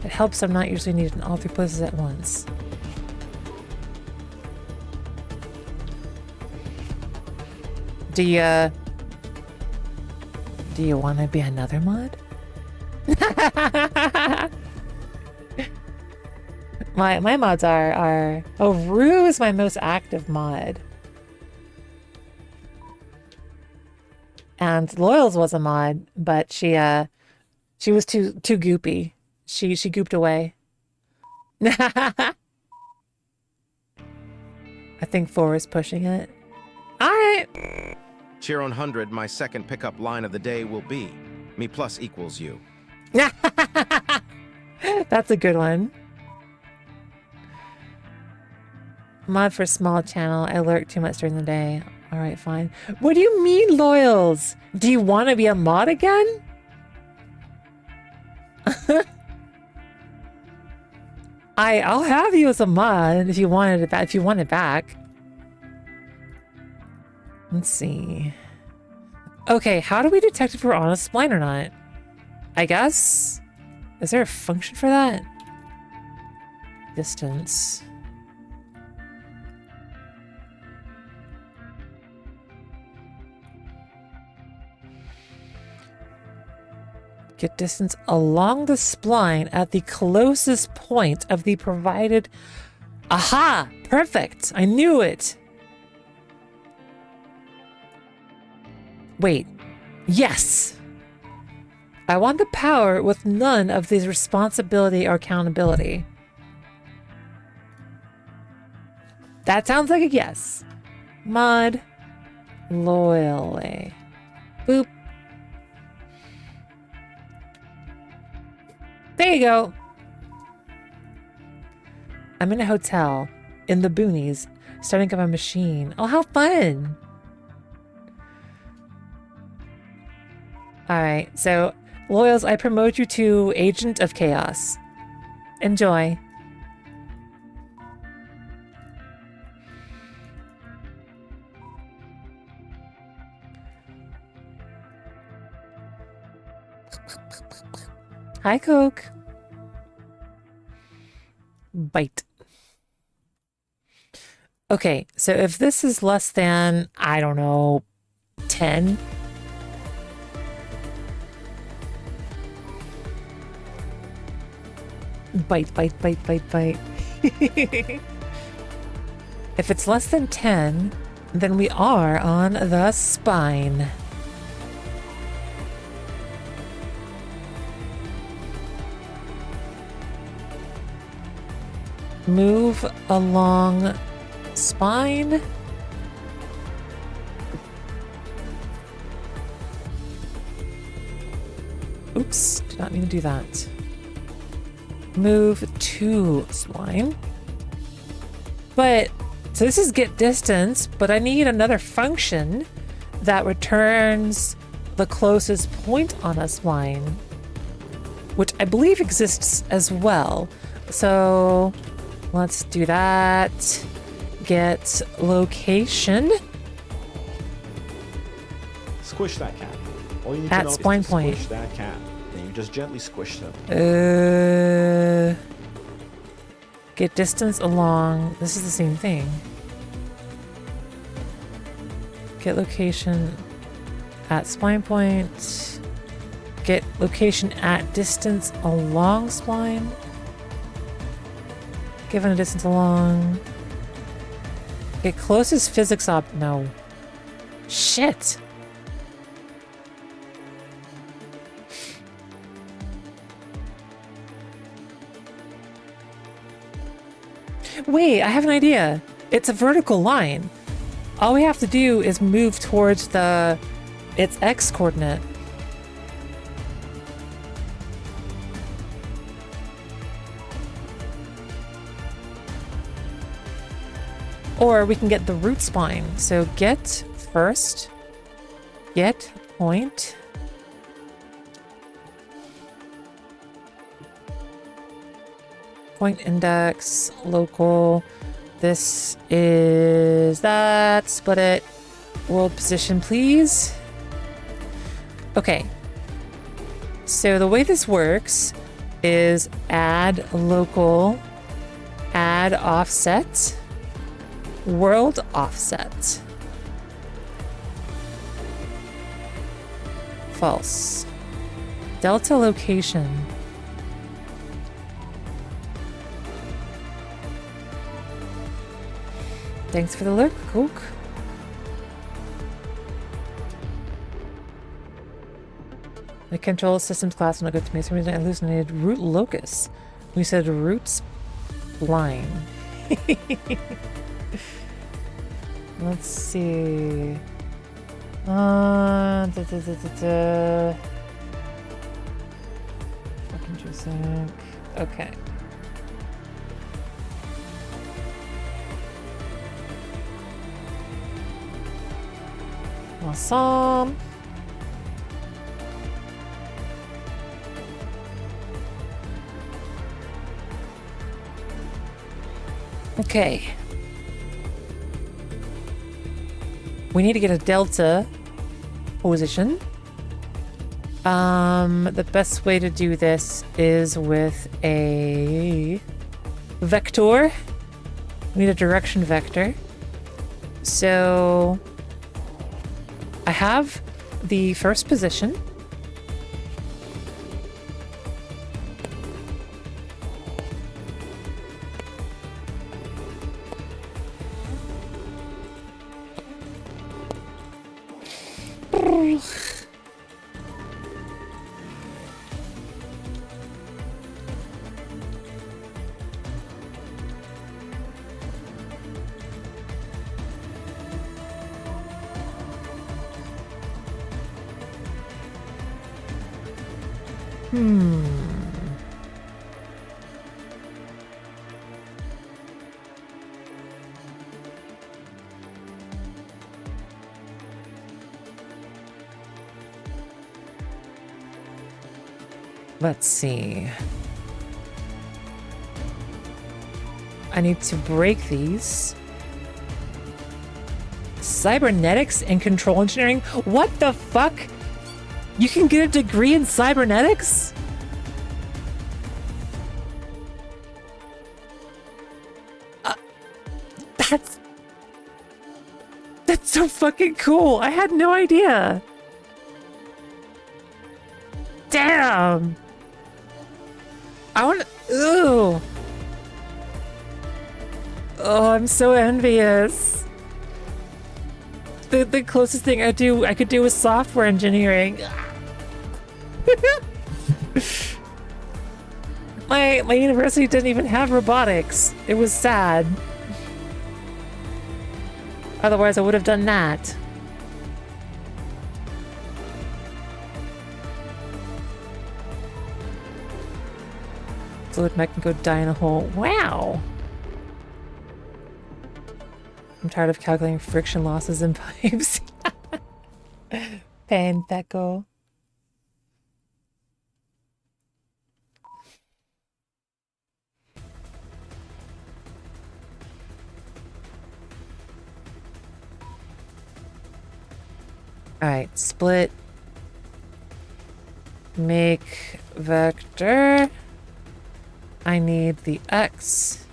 It helps I'm not usually needed in all 3 places at once. Do you want to be another mod? my mods are oh, Rue is my most active mod. And Loyals was a mod, but she was too goopy. She gooped away. I think 4 is pushing it. All right. Cheer on 100, my second pickup line of the day will be, me plus equals you. That's a good one. Mod for small channel. I lurk too much during the day. All right, fine. What do you mean, Loyals? Do you want to be a mod again? I'll have you as a mod if you wanted it back. If you want it back. Let's see. Okay, how do we detect if we're on a spline or not? I guess. Is there a function for that? Distance. Get distance along the spline at the closest point of the provided... Aha! Perfect! I knew it! Wait. Yes! I want the power with none of these responsibility or accountability. That sounds like a yes. Mod. Loyally. Boop. There you go. I'm in a hotel in the boonies, starting up a machine. Oh, how fun. All right, so Loyals, I promote you to Agent of Chaos. Enjoy. Hi, Coke. Bite. Okay, so if this is less than, I don't know, 10. Bite, bite, bite, bite, bite. If it's less than 10, then we are on the spine. Move along spine. Oops, did not mean to do that. Move to spine. But, so this is get distance, but I need another function that returns the closest point on a spline, which I believe exists as well. So let's do that. Get location. Squish that cat. All you need At to know spine is to point. squish that cat. Then you just gently squish them. Get distance along. This is the same thing. Get location at spine point. Get location at distance along spline. Given a distance along. Get closest physics op. No. Shit. Wait, I have an idea. It's a vertical line. All we have to do is move towards its X coordinate. Or we can get the root spine. So get first, get point. Point index, local. This is that. Split it. World position, please. Okay. So the way this works is add local, add offset, world offset. False. Delta location. Thanks for the lurk, Coke. The control systems class when I go to me. Some reason I hallucinated root locus. We said roots spline. Let's see. Fucking interesting. Okay. Awesome. Okay. We need to get a delta position. The best way to do this is with a vector. We need a direction vector. So I have the first position. Let's see. I need to break these. Cybernetics and control engineering? What the fuck? You can get a degree in cybernetics? That's so fucking cool. I had no idea. Damn. I want to... Ooh. Oh, I'm so envious. The closest thing I could do is software engineering. My university didn't even have robotics. It was sad. Otherwise, I would have done that. Fluid mech can go die in a hole. Wow! I'm tired of calculating friction losses in pipes. Pain, Pecco. Alright, split. Make vector. I need the X.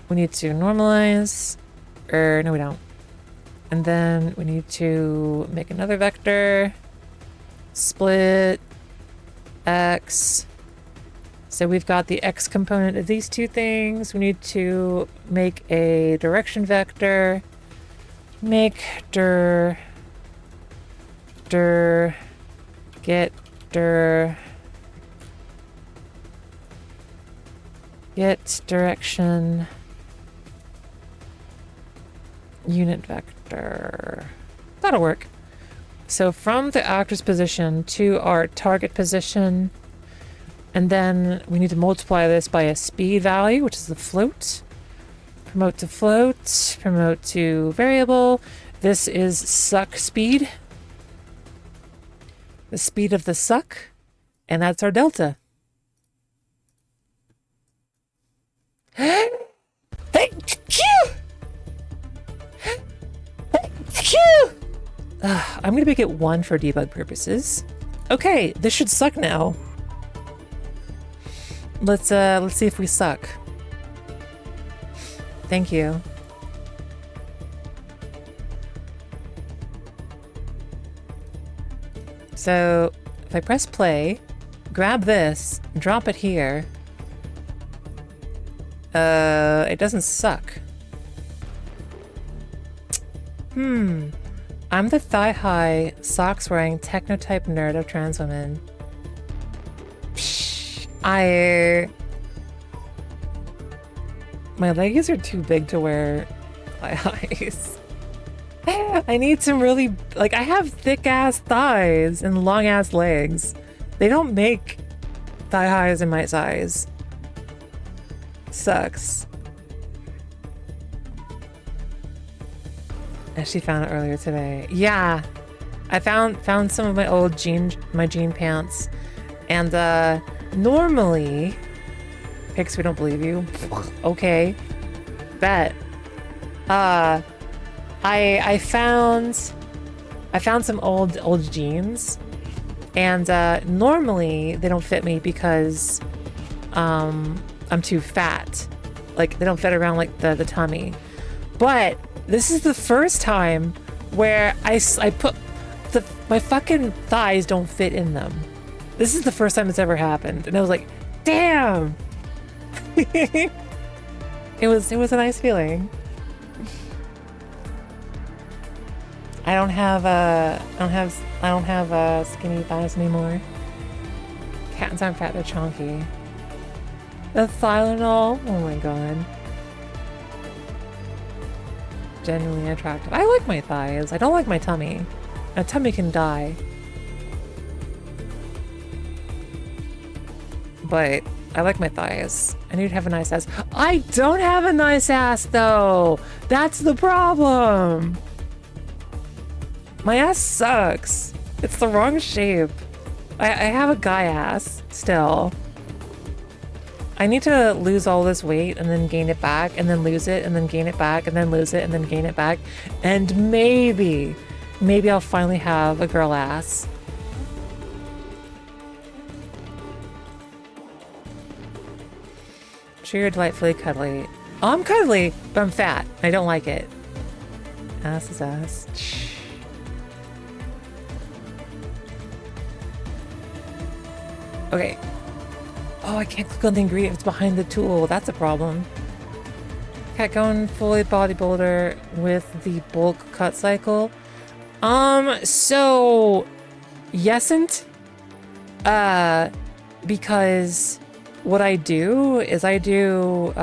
We need to normalize. No, we don't. And then we need to make another vector. Split. X. So we've got the X component of these two things. We need to make a direction vector. Make dir. Get direction unit vector. That'll work. So from the actor's position to our target position, and then we need to multiply this by a speed value, which is the float. Promote to float, promote to variable. This is suck speed. The speed of the suck, and that's our delta. Hey, I'm gonna make it 1 for debug purposes. Okay, this should suck now. Let's see if we suck. Thank you. So if I press play, grab this, drop it here, it doesn't suck. I'm the thigh-high, socks-wearing, techno-type nerd of trans women. My leggings are too big to wear thigh-highs. I need some really, like, I have thick-ass thighs and long-ass legs. They don't make thigh-highs in my size. Sucks. She found it earlier today. Yeah, I found some of my old jean pants, and normally, Pix, we don't believe you. Okay, bet. I found some old jeans, and normally they don't fit me because I'm too fat. Like they don't fit around like the tummy, but this is the first time where I put my fucking thighs don't fit in them. This is the first time it's ever happened, and I was like, damn. It was a nice feeling. I don't have skinny thighs anymore. Cats aren't fat, they're chunky. The Tylenol, oh my god. Genuinely attractive. I like my thighs. I don't like my tummy. My tummy can die. But I like my thighs. I need to have a nice ass. I don't have a nice ass though. That's the problem. My ass sucks. It's the wrong shape. I have a guy ass still. I need to lose all this weight and then gain it back and then lose it and then gain it back and then lose it and then gain it back. And maybe I'll finally have a girl ass. I'm sure you're delightfully cuddly. Oh, I'm cuddly, but I'm fat. I don't like it. Ass is ass. Okay. Oh, I can't click on the ingredients behind the tool. That's a problem. Cat going fully bodybuilder with the bulk cut cycle. So yesn't. Because what I do is I do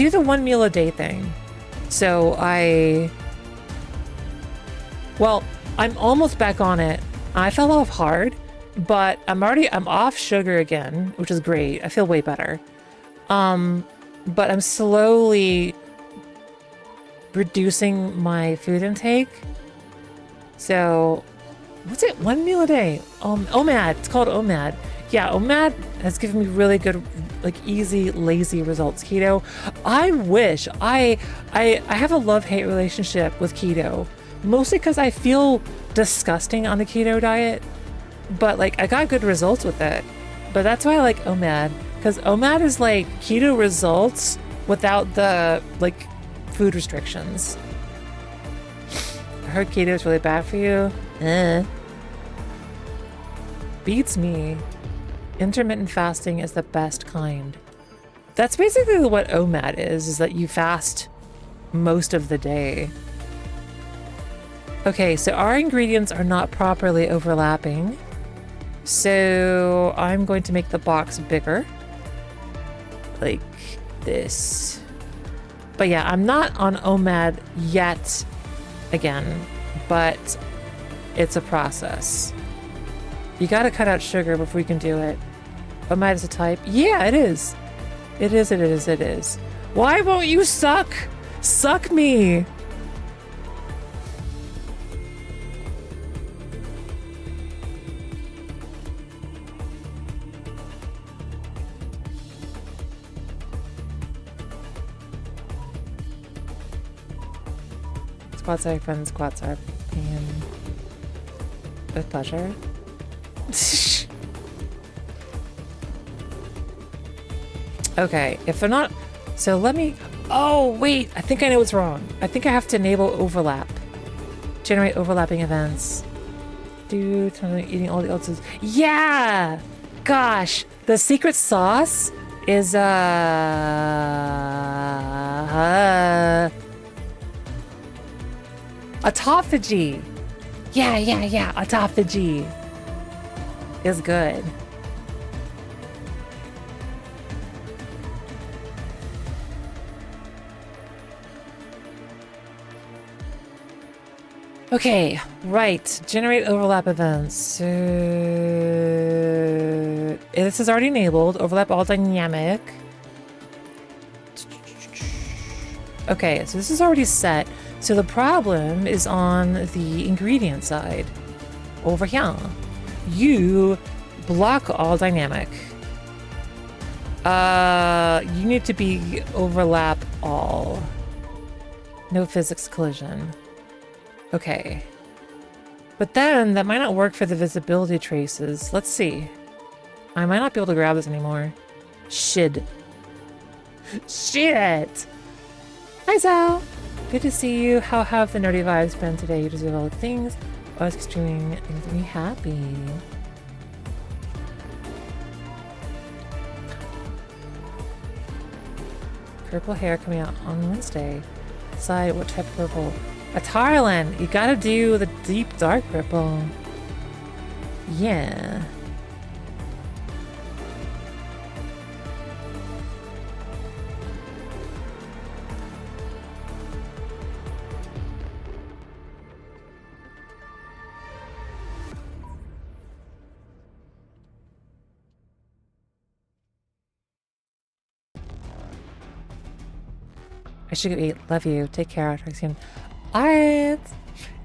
the 1 meal a day thing. So well, I'm almost back on it. I fell off hard, but I'm off sugar again, which is great. I feel way better. But I'm slowly reducing my food intake. So what's it? 1 meal a day. OMAD. It's called OMAD. Yeah, OMAD has given me really good, like, easy, lazy results. Keto, I wish I have a love-hate relationship with keto, mostly because I feel disgusting on the keto diet, but like I got good results with it. But that's why I like OMAD, because OMAD is like keto results without the like food restrictions. I heard keto is really bad for you. Beats me. Intermittent fasting is the best kind. That's basically what OMAD is that you fast most of the day. Okay, so our ingredients are not properly overlapping. So I'm going to make the box bigger. Like this. But yeah, I'm not on OMAD yet again, but it's a process. You gotta cut out sugar before you can do it. OMAD is a type. Yeah, it is. It is, it is, it is. Why won't you suck? Suck me. Squats are friends, squats are opinion. With pleasure. Okay, if they're not, so let me, oh wait, I think I know what's wrong. I think I have to enable overlap. Generate overlapping events. Dude, eating all the oats. Yeah! Gosh, the secret sauce is, autophagy. Yeah, autophagy is good. Okay, right. Generate overlap events. This is already enabled. Overlap all dynamic. Okay, so this is already set. So the problem is on the ingredient side. Over here. You block all dynamic. You need to be overlap all. No physics collision. Okay. But then that might not work for the visibility traces. Let's see. I might not be able to grab this anymore. Shit. Shit! Hi, Zal! Good to see you. How have the nerdy vibes been today? You deserve all the things. Always streaming things to be happy. Purple hair coming out on Wednesday. Decide what type of purple. A Tarlin! You gotta do the deep dark purple. Yeah. I should go eat. Love you. Take care. Talk soon. All right.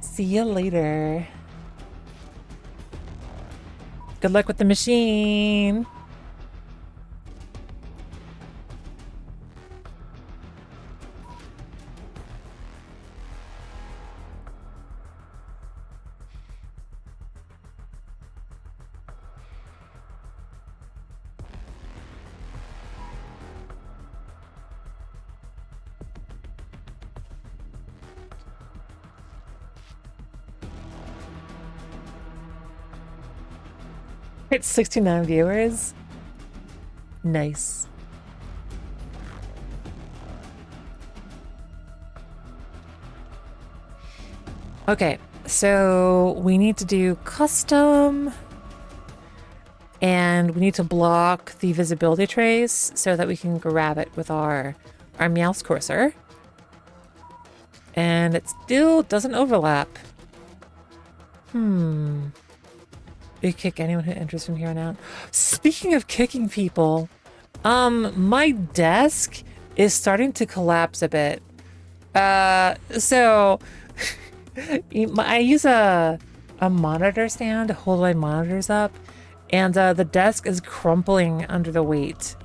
See you later. Good luck with the machine. It's 69 viewers. Nice. Okay, so we need to do custom, and we need to block the visibility trace so that we can grab it with our mouse cursor. And it still doesn't overlap. You kick anyone who enters from here on out. Speaking of kicking people, my desk is starting to collapse a bit. So I use a monitor stand to hold my monitors up, and the desk is crumpling under the weight.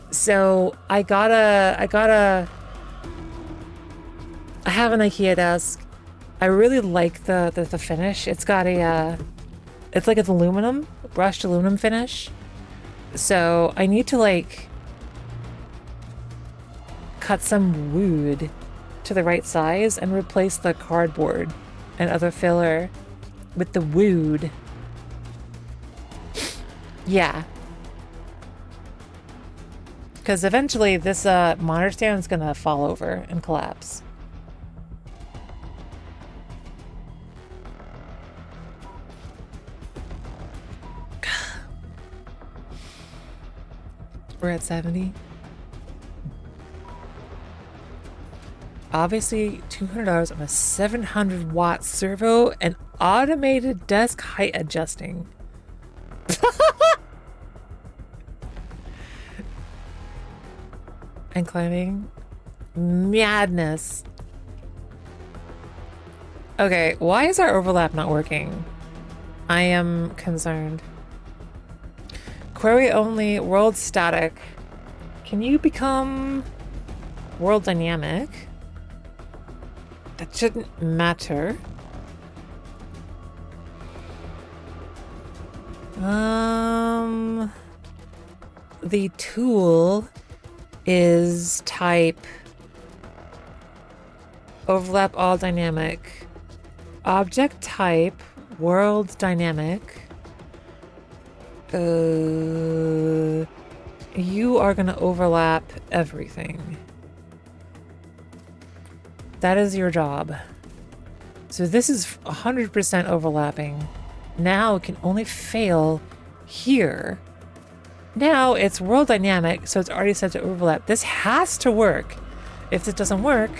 So I have an IKEA desk. I really like the finish. It's got it's like an aluminum, brushed aluminum finish. So I need to like cut some wood to the right size and replace the cardboard and other filler with the wood. Yeah. Because eventually this monitor stand is gonna fall over and collapse. We're at 70. Obviously, $200 on a 700-watt servo and automated desk height adjusting. And climbing. Madness. Okay, why is our overlap not working? I am concerned. Query only, world static. Can you become world dynamic? That shouldn't matter. The tool is type overlap all dynamic. Object type world dynamic. You are gonna overlap everything. That is your job. So this is 100% overlapping. Now it can only fail here. Now it's world dynamic, so it's already set to overlap. This has to work. If this doesn't work,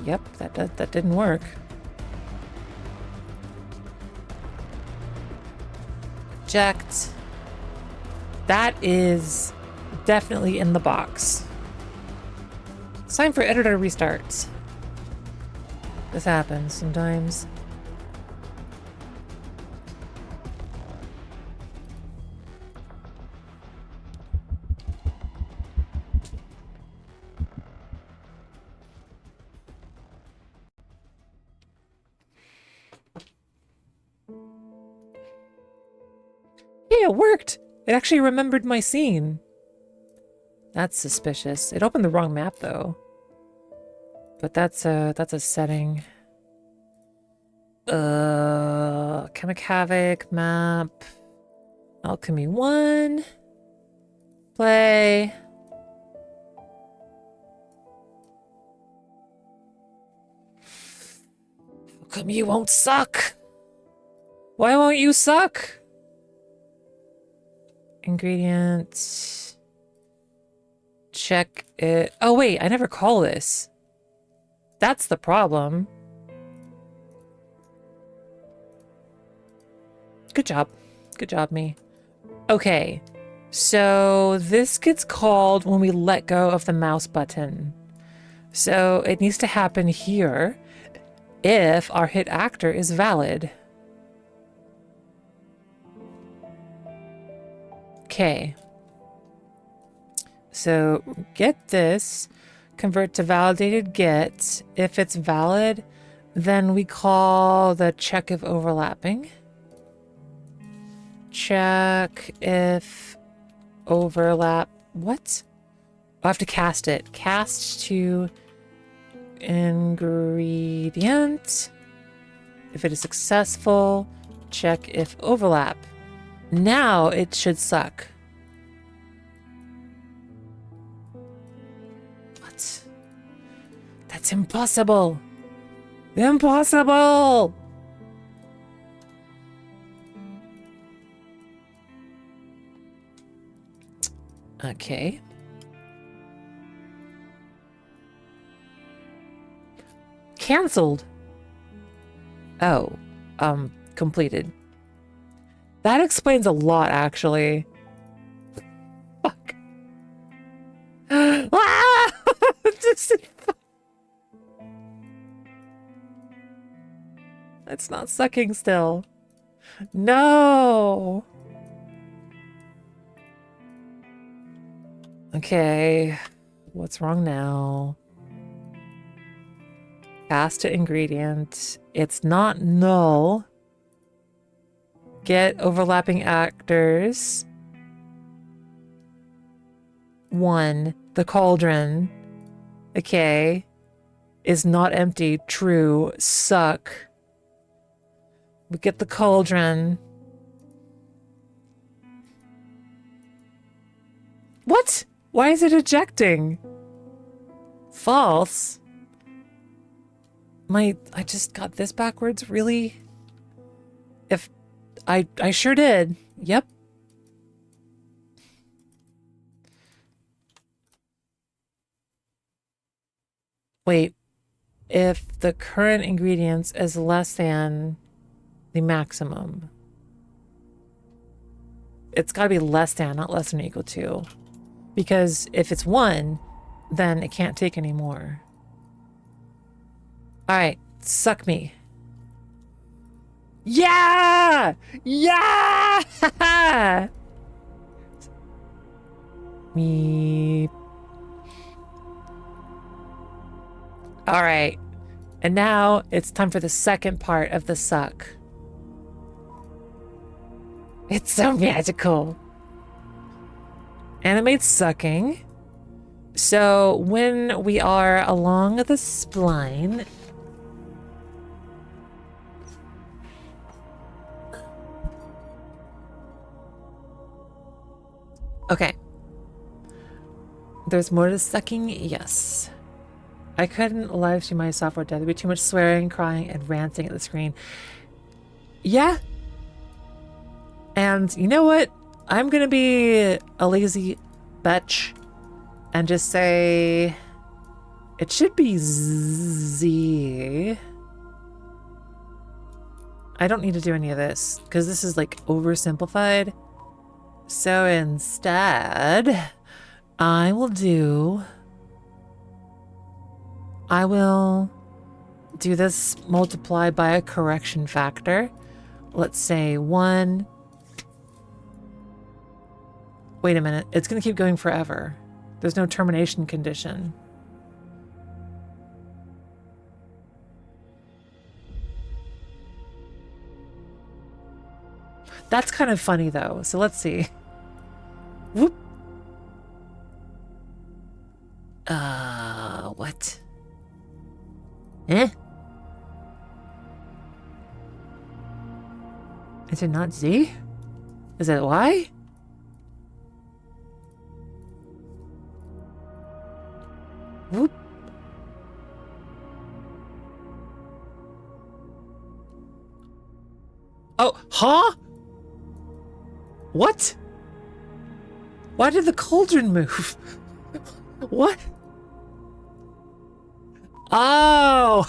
yep, that didn't work. Eject. That is definitely in the box. It's time for editor restarts. This happens sometimes. Yeah, it worked. It actually remembered my scene. That's suspicious. It opened the wrong map though. But that's a setting. Alchemic Havoc map. Alchemy 1. Play. How come you won't suck? Why won't you suck? Ingredients. Check it. Oh wait, I never call this. That's the problem. Good job. Good job, me. Okay, so this gets called when we let go of the mouse button. So it needs to happen here if our hit actor is valid. Okay. So get this, convert to validated get. If it's valid, then we call the check if overlapping. Check if overlap. What? I have to cast it. Cast to ingredient. If it is successful, check if overlap. Now it should suck. What? That's impossible. Impossible! Okay. Cancelled. Oh, completed. That explains a lot, actually. Fuck. Ah! It's not sucking still. No. Okay. What's wrong now? Cast to ingredient. It's not null. Get overlapping actors. 1. The cauldron. Okay. Is not empty. True. Suck. We get the cauldron. What? Why is it ejecting? False. I just got this backwards, really? If I sure did. Yep. Wait. If the current ingredients is less than the maximum. It's got to be less than, not less than or equal to. Because if it's 1, then it can't take any more. Alright, suck me. Yeah! Yeah! Me. Alright. And now it's time for the second part of the suck. It's so magical. Animate sucking. So when we are along the spline, okay. There's more to sucking, yes. I couldn't live stream my software death. There'd be too much swearing, crying, and ranting at the screen. Yeah. And you know what? I'm gonna be a lazy bitch and just say it should be Z. I don't need to do any of this because this is like oversimplified. So instead, I will do this multiplied by a correction factor. Let's say 1. Wait a minute. It's going to keep going forever. There's no termination condition. That's kind of funny, though. So let's see. Whoop. What? Eh? Is it not Z? Is it Y? Whoop. Oh, huh? What? Why did the cauldron move? What? Oh!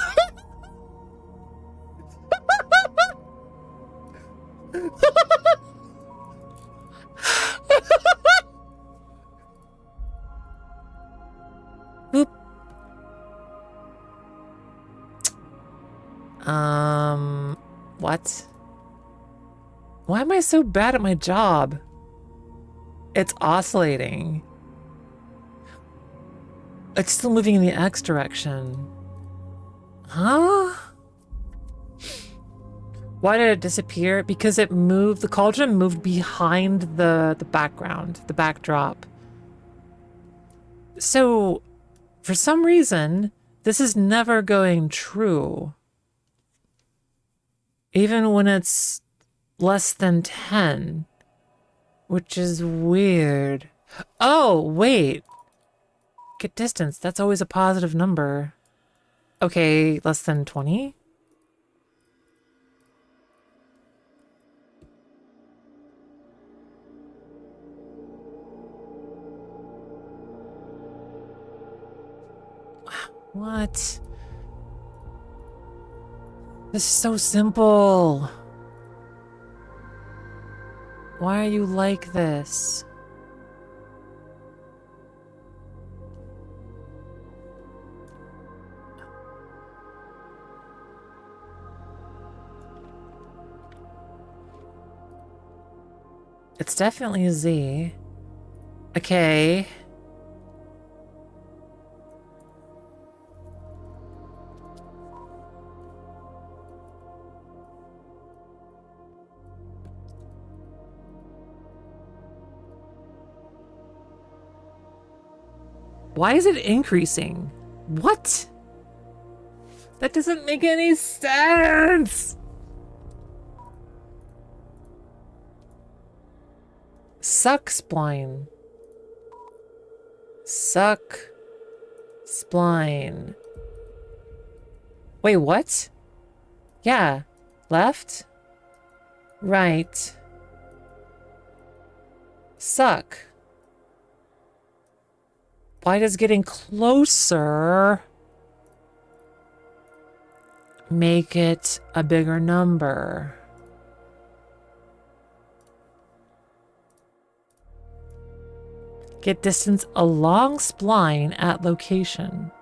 What? Why am I so bad at my job? It's oscillating. It's still moving in the X direction. Huh? Why did it disappear? Because it moved, the cauldron moved behind the background, the backdrop. So, for some reason, this is never going true. Even when it's less than 10. Which is weird. Oh, wait. Get distance. That's always a positive number. Okay, less than 20? What? This is so simple. Why are you like this? It's definitely a Z. Okay. Why is it increasing? What? That doesn't make any sense! Suck spline. Suck spline. Wait, what? Yeah. Left? Right. Suck. Why does getting closer make it a bigger number? Get distance along spline at location.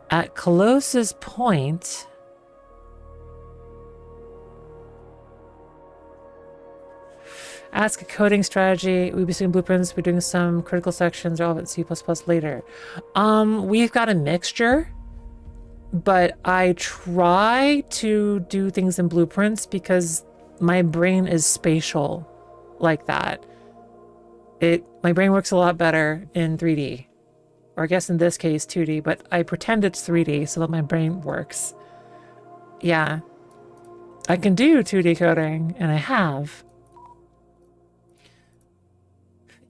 At closest point, ask a coding strategy. We'll be seeing blueprints. We're doing some critical sections relevant C++ later. We've got a mixture, but I try to do things in blueprints because my brain is spatial like that. My brain works a lot better in 3D, or I guess in this case 2D, but I pretend it's 3D so that my brain works. Yeah, I can do 2D coding, and I have.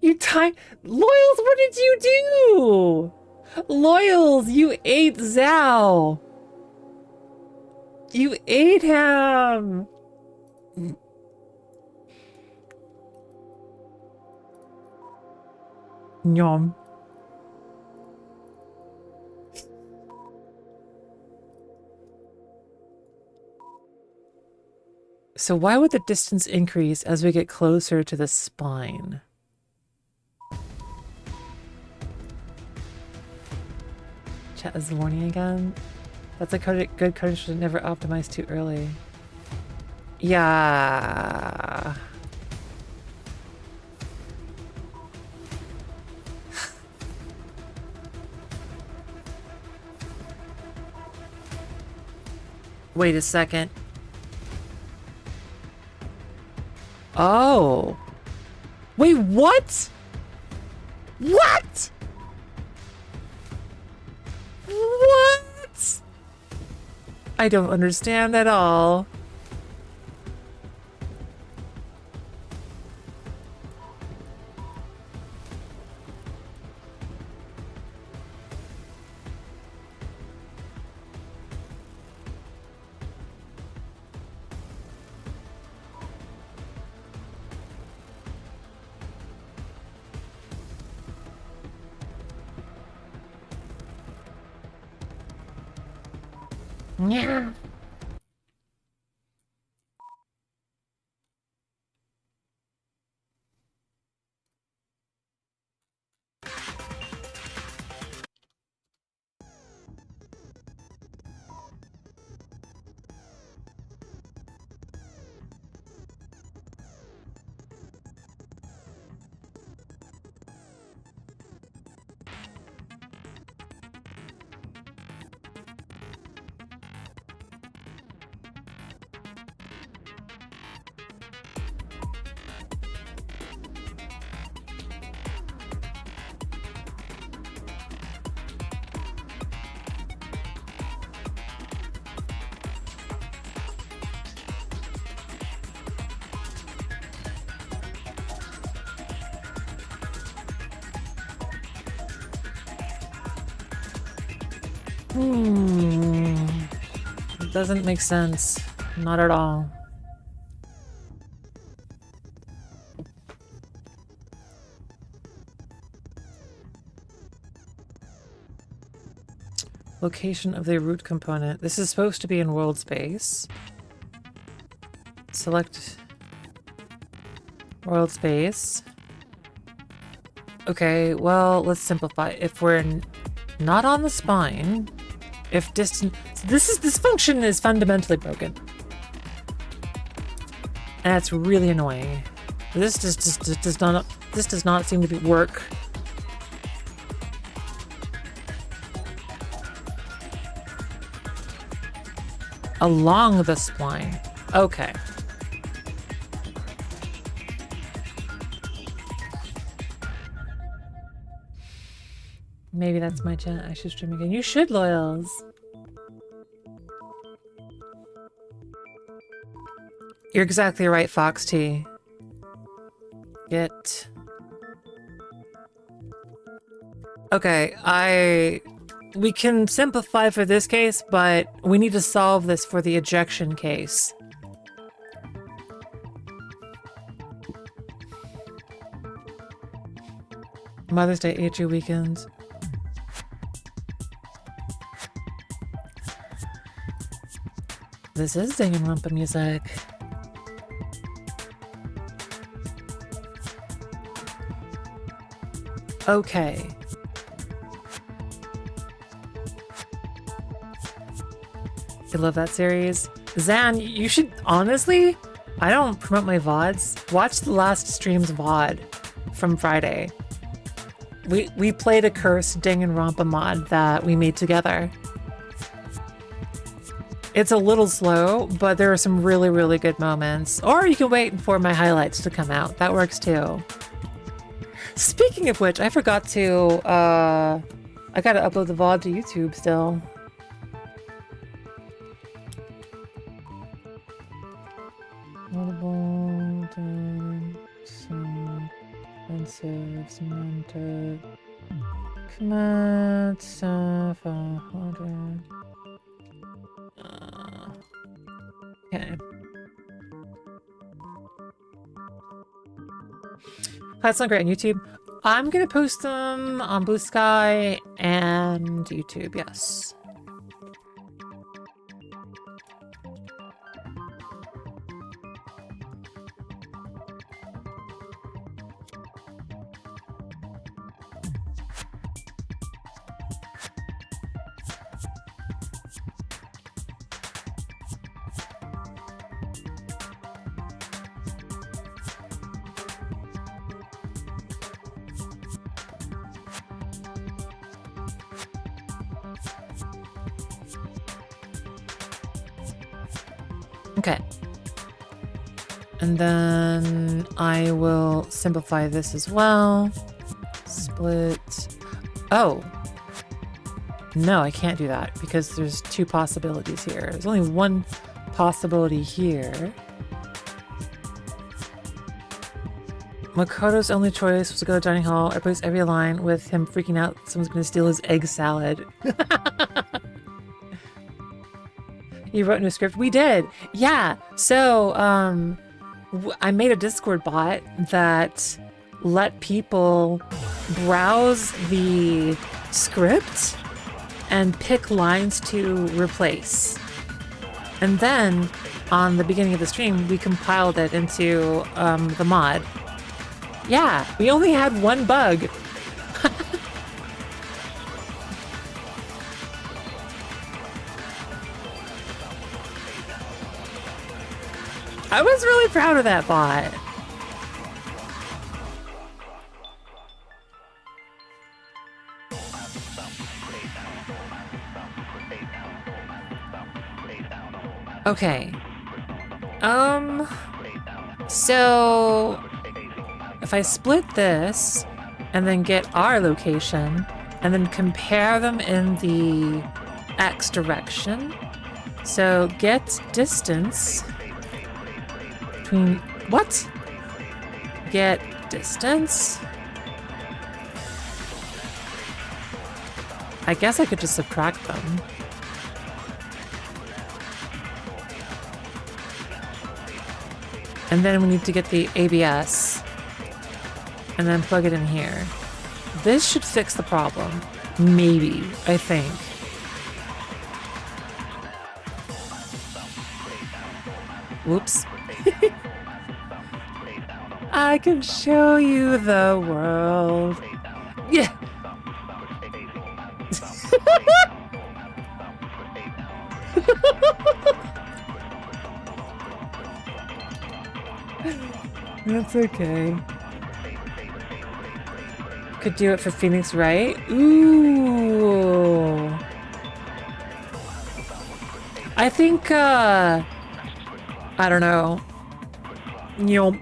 Loyals, what did you do? Loyals, you ate Zhao. You ate him. Yum. So why would the distance increase as we get closer to the spine? Chat is warning again. That's a good code should never optimize too early. Yeah. Wait a second. Oh. Wait, what? What? What? I don't understand at all. Yeah. It doesn't make sense. Not at all. Location of the root component. This is supposed to be in world space. Select world space. Okay, well, let's simplify. If we're not on the spine, if distance, this function is fundamentally broken. And that's really annoying. This just does not seem to work. Along the spline. Okay. Maybe that's my channel. I should stream again. You should, Loyals. You're exactly right, Fox T. Get... Okay, we can simplify for this case, but we need to solve this for the ejection case. Mother's Day HU weekend. This is Danganronpa music. Okay. I love that series. Zan, you should honestly, I don't promote my VODs. Watch the last stream's VOD from Friday. We played a cursed Danganronpa mod that we made together. It's a little slow, but there are some really, really good moments. Or you can wait for my highlights to come out. That works too. Speaking of which, I forgot to, I gotta upload the VOD to YouTube still. Notable, expensive, cemented, command, stuff, 100. Okay. That's not great on YouTube. I'm gonna post them on Blue Sky and YouTube, yes. Okay. And then I will simplify this as well. Split. Oh. No, I can't do that because there's two possibilities here. There's only one possibility here. Makoto's only choice was to go to dining hall. I replaced every line with him freaking out someone's going to steal his egg salad. You wrote a new script? We did. Yeah. So, I made a Discord bot that let people browse the script and pick lines to replace. And then, on the beginning of the stream, we compiled it into the mod. Yeah, we only had one bug. I was really proud of that bot. Okay. So if I split this and then get our location and then compare them in the X direction. So get distance between what? Get distance I guess I could just subtract them. And then we need to get the ABS. And then plug it in here. This should fix the problem. Maybe, I think. Whoops. I can show you the world. Yeah. That's okay. Could do it for Phoenix Wright. Ooh. I think, I don't know. You know.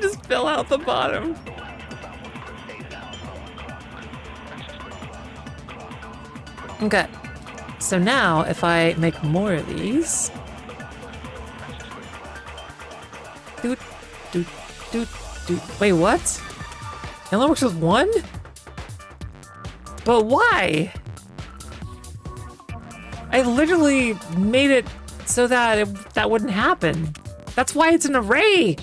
Just fill out the bottom. Okay. So now, if I make more of these. Doot, doot, doot, doot. Wait, what? It only works with one? But why? I literally made it so that that wouldn't happen. That's why it's an array.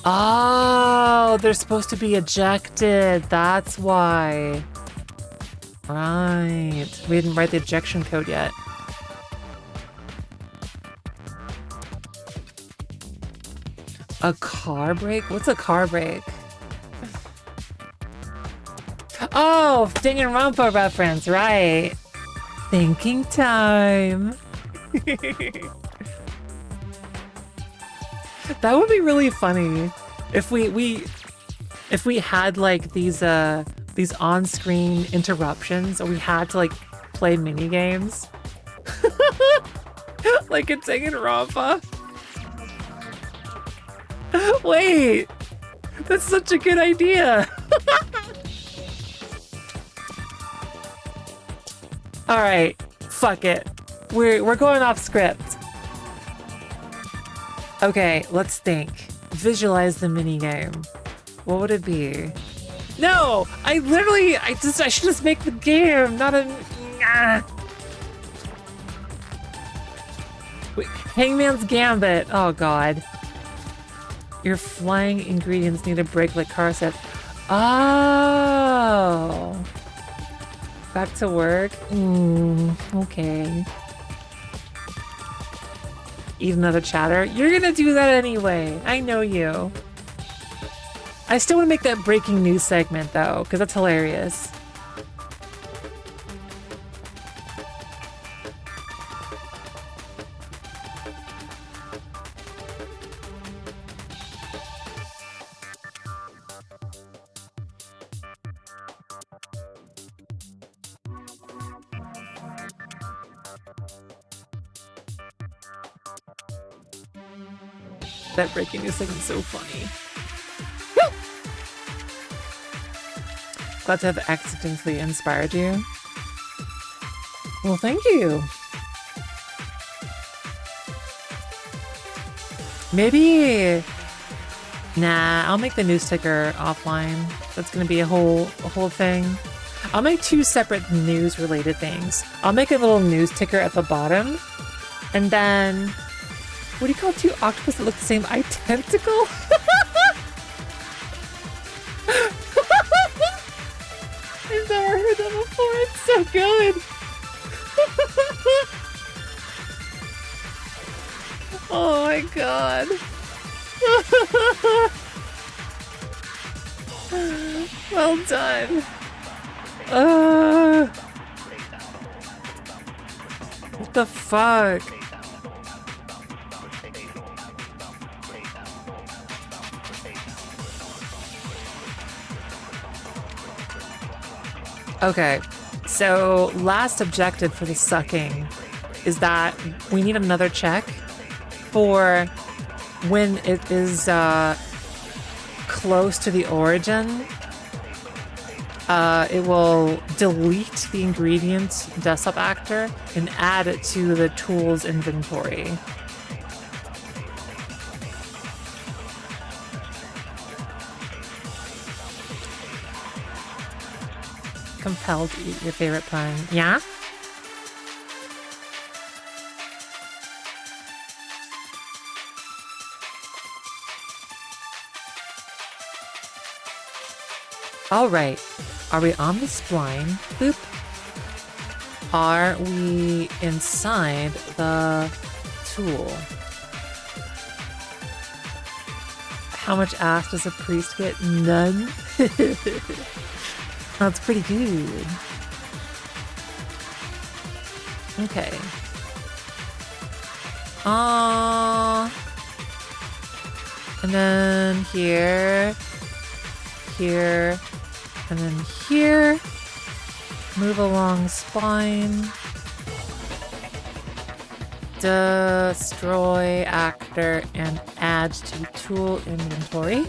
Oh, they're supposed to be ejected. That's why. Right. We didn't write the ejection code yet. A car brake? What's a car brake? Oh, Danganronpa reference, right. Thinking time. That would be really funny if we had like these on-screen interruptions, or we had to like play mini games. Like in Danganronpa. Wait, that's such a good idea. All right, fuck it. We're going off script. Okay, let's think. Visualize the mini game. What would it be? No, I should just make the game, not a. Wait, Hangman's Gambit. Oh god. Your flying ingredients need a break like car sets. Oh. Back to work? Okay. Eat another chatter? You're gonna do that anyway. I know you. I still want to make that breaking news segment though, because that's hilarious. That breaking news segment's so funny. Glad to have accidentally inspired you. Well, thank you. Maybe. Nah, I'll make the news ticker offline. That's gonna be a whole thing. I'll make two separate news-related things. I'll make a little news ticker at the bottom, and then what do you call two octopus that look the same? Identical? I've never heard that before. It's so good. Oh my god. Well done. What the fuck? Okay, so last objective for the sucking is that we need another check for when it is close to the origin. it will delete the ingredient desktop actor and add it to the tools inventory. Compelled to eat your favorite pun. Yeah? All right. Are we on the spline? Boop. Are we inside the tool? How much ass does a priest get? None. That's pretty good. Okay. And then here, here, and then here. Move along spine. Destroy actor and add to tool inventory.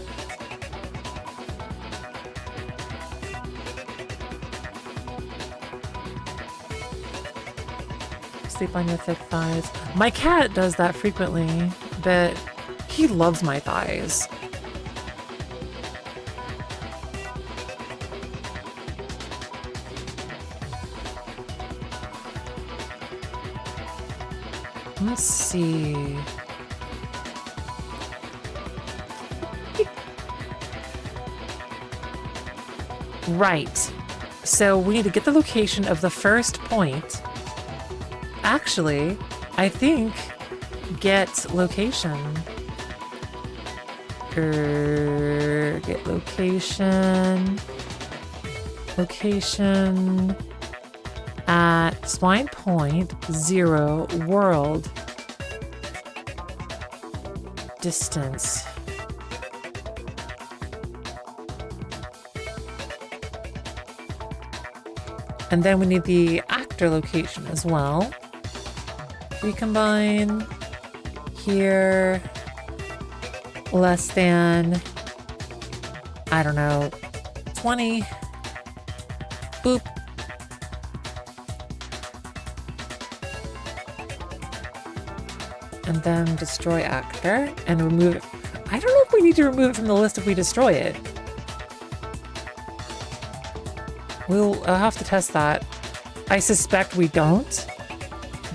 Sleep on your thick thighs. My cat does that frequently, but he loves my thighs. Let's see. Right. So we need to get the location of the first point. Actually, I think get location. Get location. Location at spline point 0 world distance. And then we need the actor location as well. Recombine here less than, I don't know, 20. Boop. And then destroy actor and remove it. I don't know if we need to remove it from the list if we destroy it. I'll have to test that. I suspect we don't,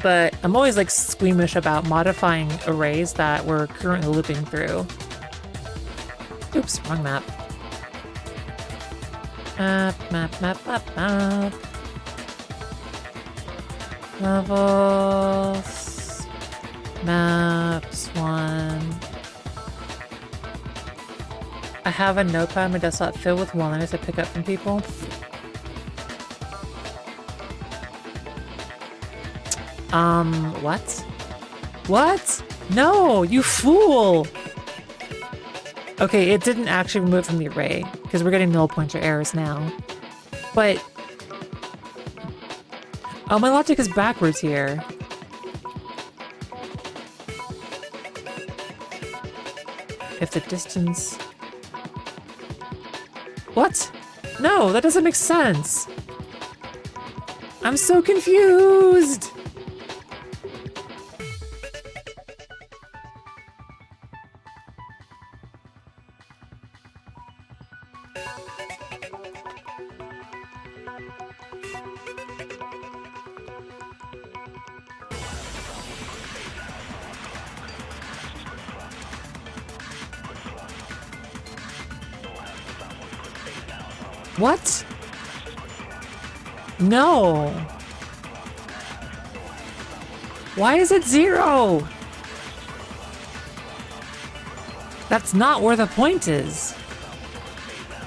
but I'm always like squeamish about modifying arrays that we're currently looping through. Oops, wrong map. Map. Levels. Maps 1. I have a notepad on my desktop filled with one-liners I pick up from people. What? What? No, you fool! Okay, it didn't actually remove it from the array, because we're getting null pointer errors now. But... oh, my logic is backwards here. If the distance... what? No, that doesn't make sense! I'm so confused! What? No. Why is it 0? That's not where the point is.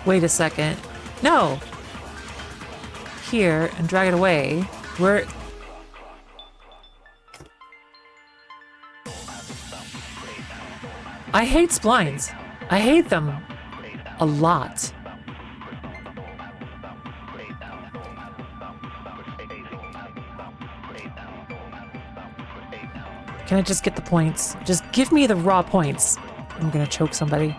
Wait a second. No. Here, and drag it away. Where... I hate splines. I hate them a lot. Can I just get the points? Just give me the raw points. I'm gonna choke somebody.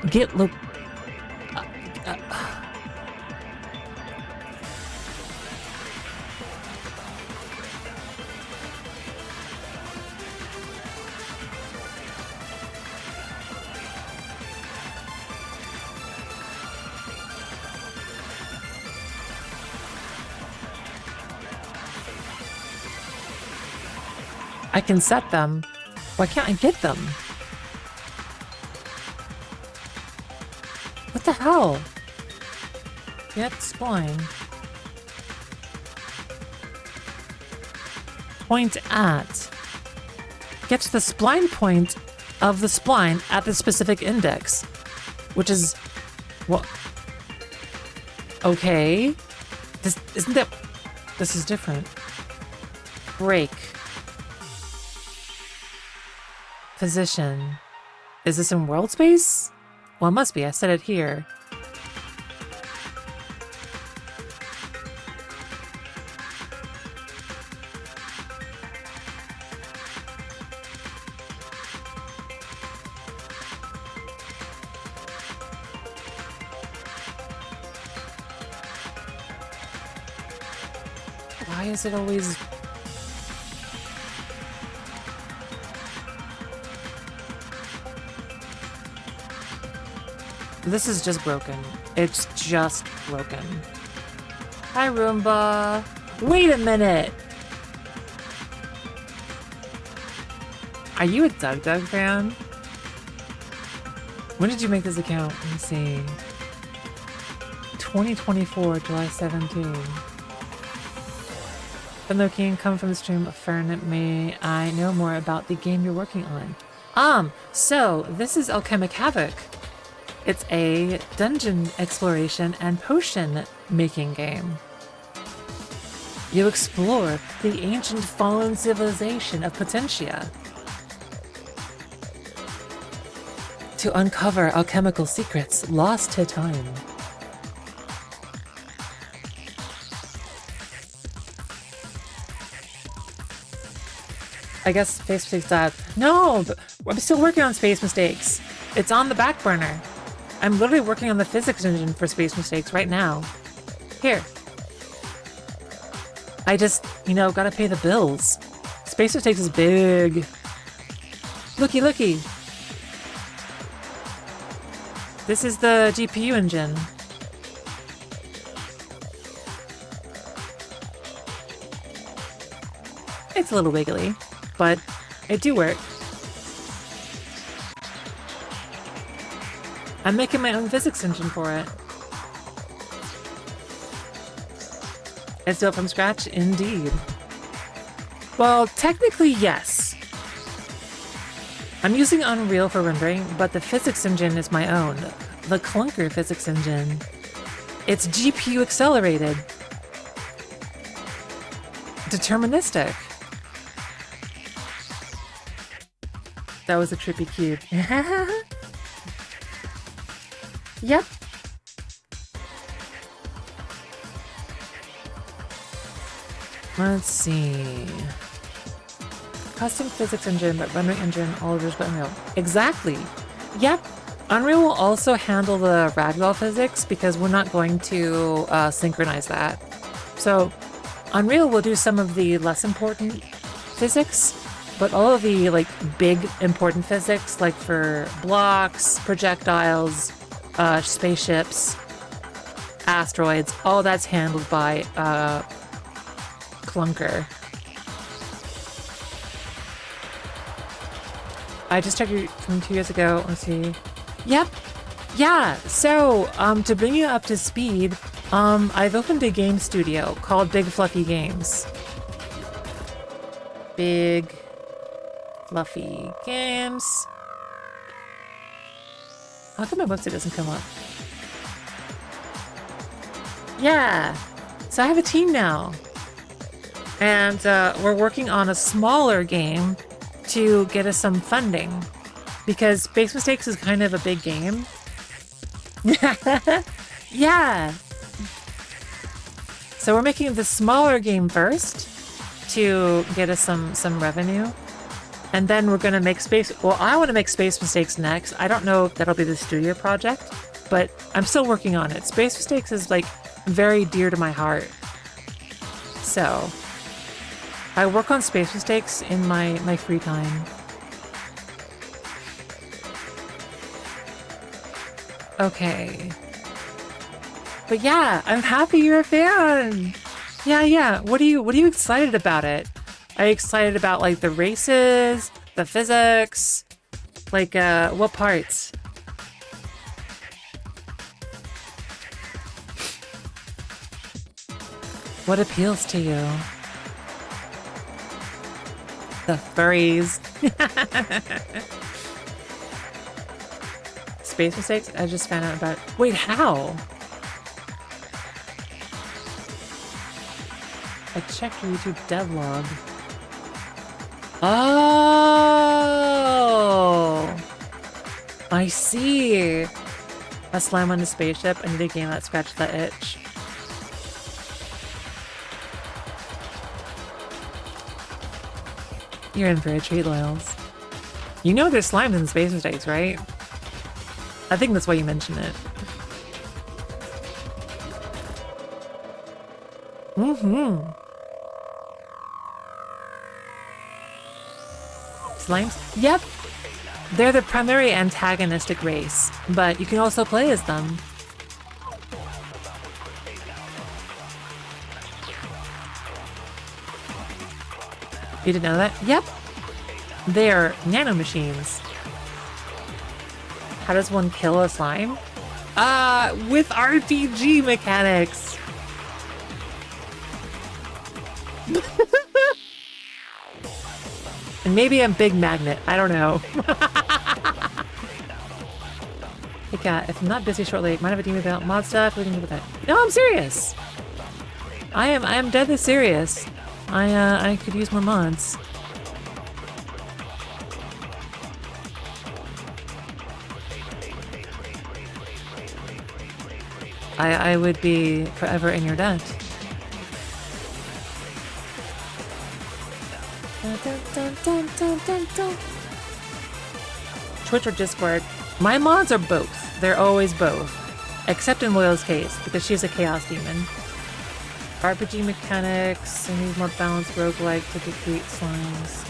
Git look. I can set them. Why can't I get them? What the hell? Get spline. Point at. Gets the spline point of the spline at the specific index. Which is... what? Okay. This isn't that... This is different. Break. Position. Is this in world space? Well, it must be. I set it here. Why is it always... This is just broken. It's just broken. Hi, Roomba. Wait a minute. Are you a Doug fan? When did you make this account? Let me see. 2024, July 17. Even though can come from the stream of Fern, may I know more about the game you're working on? So this is Alchemic Havoc. It's a dungeon exploration and potion making game. You explore the ancient fallen civilization of Potentia to uncover alchemical secrets lost to time. I guess Space Mistakes died. No, but I'm still working on Space Mistakes. It's on the back burner. I'm literally working on the physics engine for Space Mistakes right now. Here. I just, you know, gotta pay the bills. Space Mistakes is big. Looky, looky. This is the GPU engine. It's a little wiggly, but it do work. I'm making my own physics engine for it. It's built from scratch, indeed. Well, technically, yes. I'm using Unreal for rendering, but the physics engine is my own. The Clunker physics engine. It's GPU accelerated. Deterministic. That was a trippy cube. Yep. Let's see. Custom physics engine, but rendering engine, all others but Unreal. Exactly. Yep. Unreal will also handle the ragdoll physics because we're not going to synchronize that. So Unreal will do some of the less important physics, but all of the like big important physics, like for blocks, projectiles, spaceships, asteroids, all that's handled by Clunker. I just checked you from 2 years ago. Let's see. Yep. Yeah. So, to bring you up to speed, I've opened a game studio called Big Fluffy Games. Big Fluffy Games. How come my website doesn't come up? Yeah. So I have a team now. And we're working on a smaller game to get us some funding. Because Space Mistakes is kind of a big game. Yeah. So we're making the smaller game first to get us some revenue. And then we're gonna make space. Well, I want to make Space Mistakes next. I don't know if that'll be the studio project, but I'm still working on it. Space Mistakes is like very dear to my heart. So I work on Space Mistakes in my free time. Okay. But yeah, I'm happy you're a fan. Yeah. What are you excited about it? Are you excited about like the races, the physics? Like what parts? What appeals to you? The furries. Space Mistakes? I just found out about... Wait, how? I checked your YouTube devlog. Oh! I see. A slime on the spaceship. I need a game that scratched that itch. You're in for a treat, Loyals. You know there's slimes in Space Mistakes, right? I think that's why you mentioned it. Slimes? Yep. They're the primary antagonistic race, but you can also play as them. You didn't know that? Yep. They are nanomachines. How does one kill a slime? With RPG mechanics. And maybe a big magnet. I don't know. Hey cat, if I'm not busy shortly, mind if I do about mod stuff? We can do with that. No, I'm serious. I am deadly serious. I could use more mods. I would be forever in your debt. Twitch or Discord? My mods are both. They're always both. Except in Loyal's case, because she's a chaos demon. RPG mechanics, I need more balanced roguelike to defeat slimes.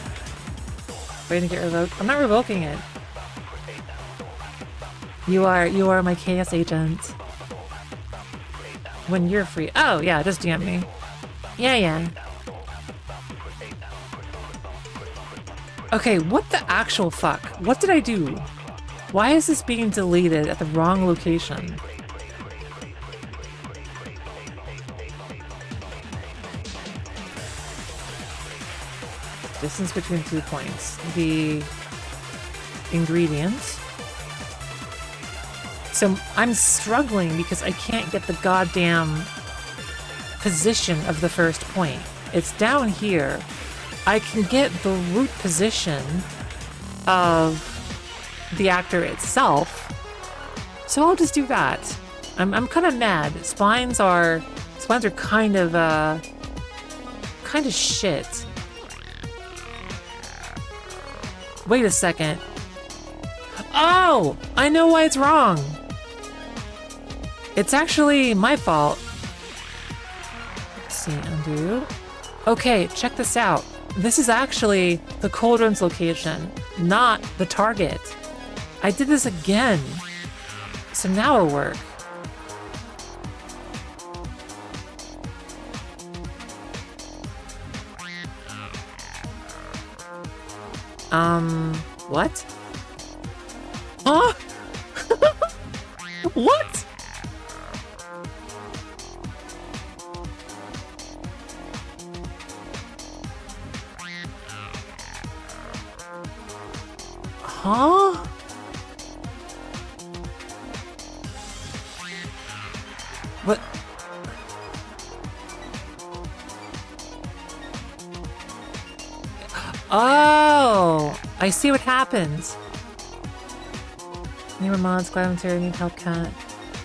Waiting to get revoked? I'm not revoking it. You are my chaos agent. When you're free. Oh, yeah, just DM me. Yeah. Okay, what the actual fuck? What did I do? Why is this being deleted at the wrong location? Distance between 2 points. The ingredient. So I'm struggling because I can't get the goddamn position of the first point. It's down here. I can get the root position of the actor itself. So I'll just do that. I'm kind of mad. Spines are kind of shit. Wait a second. Oh, I know why it's wrong. It's actually my fault. Let's see, undo. Okay, check this out. This is actually the cauldron's location, not the target. I did this again. So now it'll work. What? Huh? What? Huh? What? Oh, I see what happens. Need more mods, glad I'm here, need help, cat.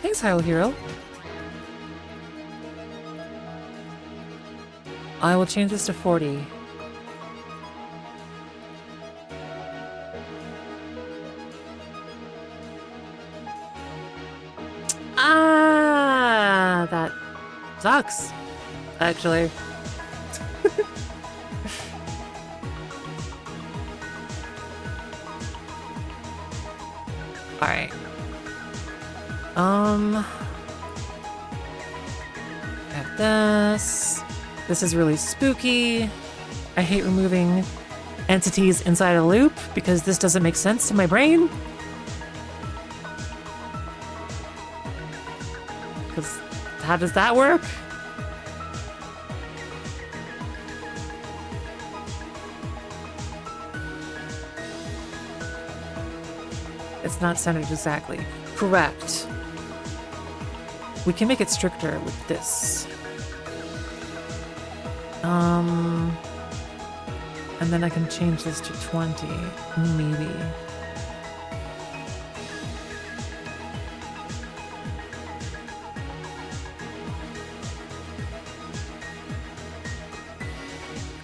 Thanks, Hyrule Hero. I will change this to 40. Sucks, actually. All right. Got this. This is really spooky. I hate removing entities inside a loop because this doesn't make sense to my brain. Because how does that work? It's not centered exactly. Correct. We can make it stricter with this. And then I can change this to 20, maybe.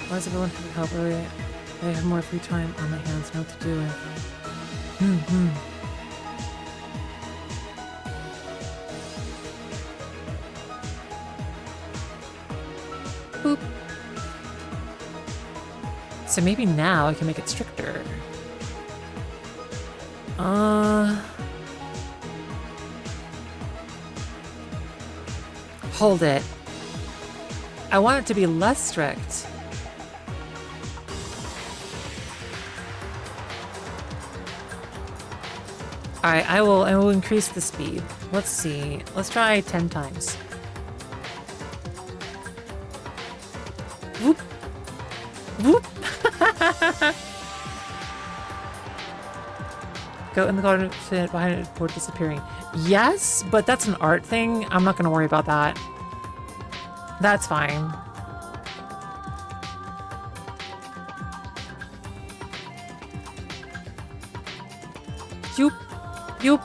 Why does everyone have help early? I have more free time on my hands, know what to do with. Boop. So maybe now I can make it stricter. Hold it. I want it to be less strict. Alright, I will increase the speed. Let's see. Let's try 10 times. Whoop. Whoop. Go in the garden behind it before disappearing. Yes, but that's an art thing. I'm not going to worry about that. That's fine. Yoop. Yoop.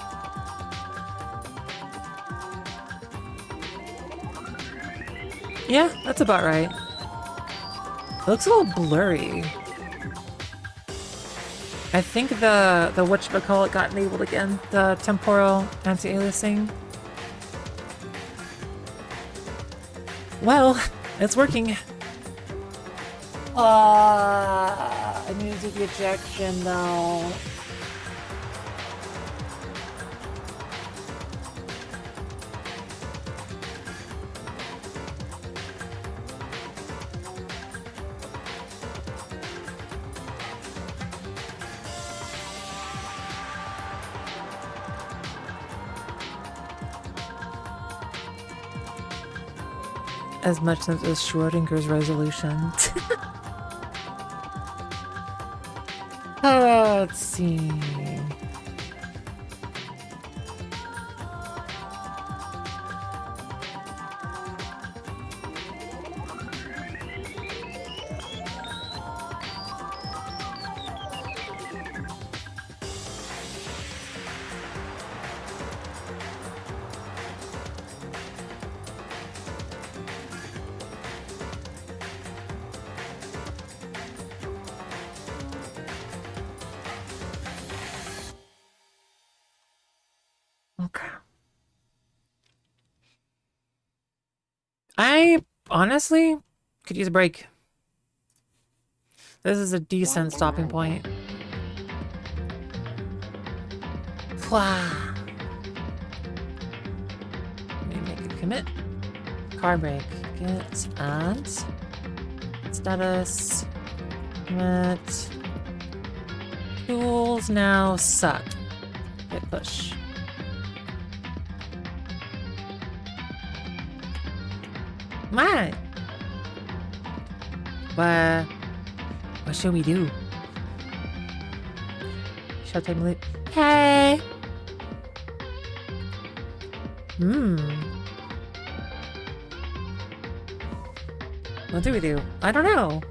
Yeah, that's about right. It looks a little blurry. I think the whatchamacallit got enabled again. The temporal anti-aliasing. Well, it's working. I need to do the ejection though. As much as Schrodinger's resolution. Let's see. Okay. I honestly could use a break. This is a decent stopping point. Let me make a commit. Car break. Get add. Status. Commit. Tools now suck. Hit push. What? What should we do? Showtime loop. Hey! What do we do? I don't know.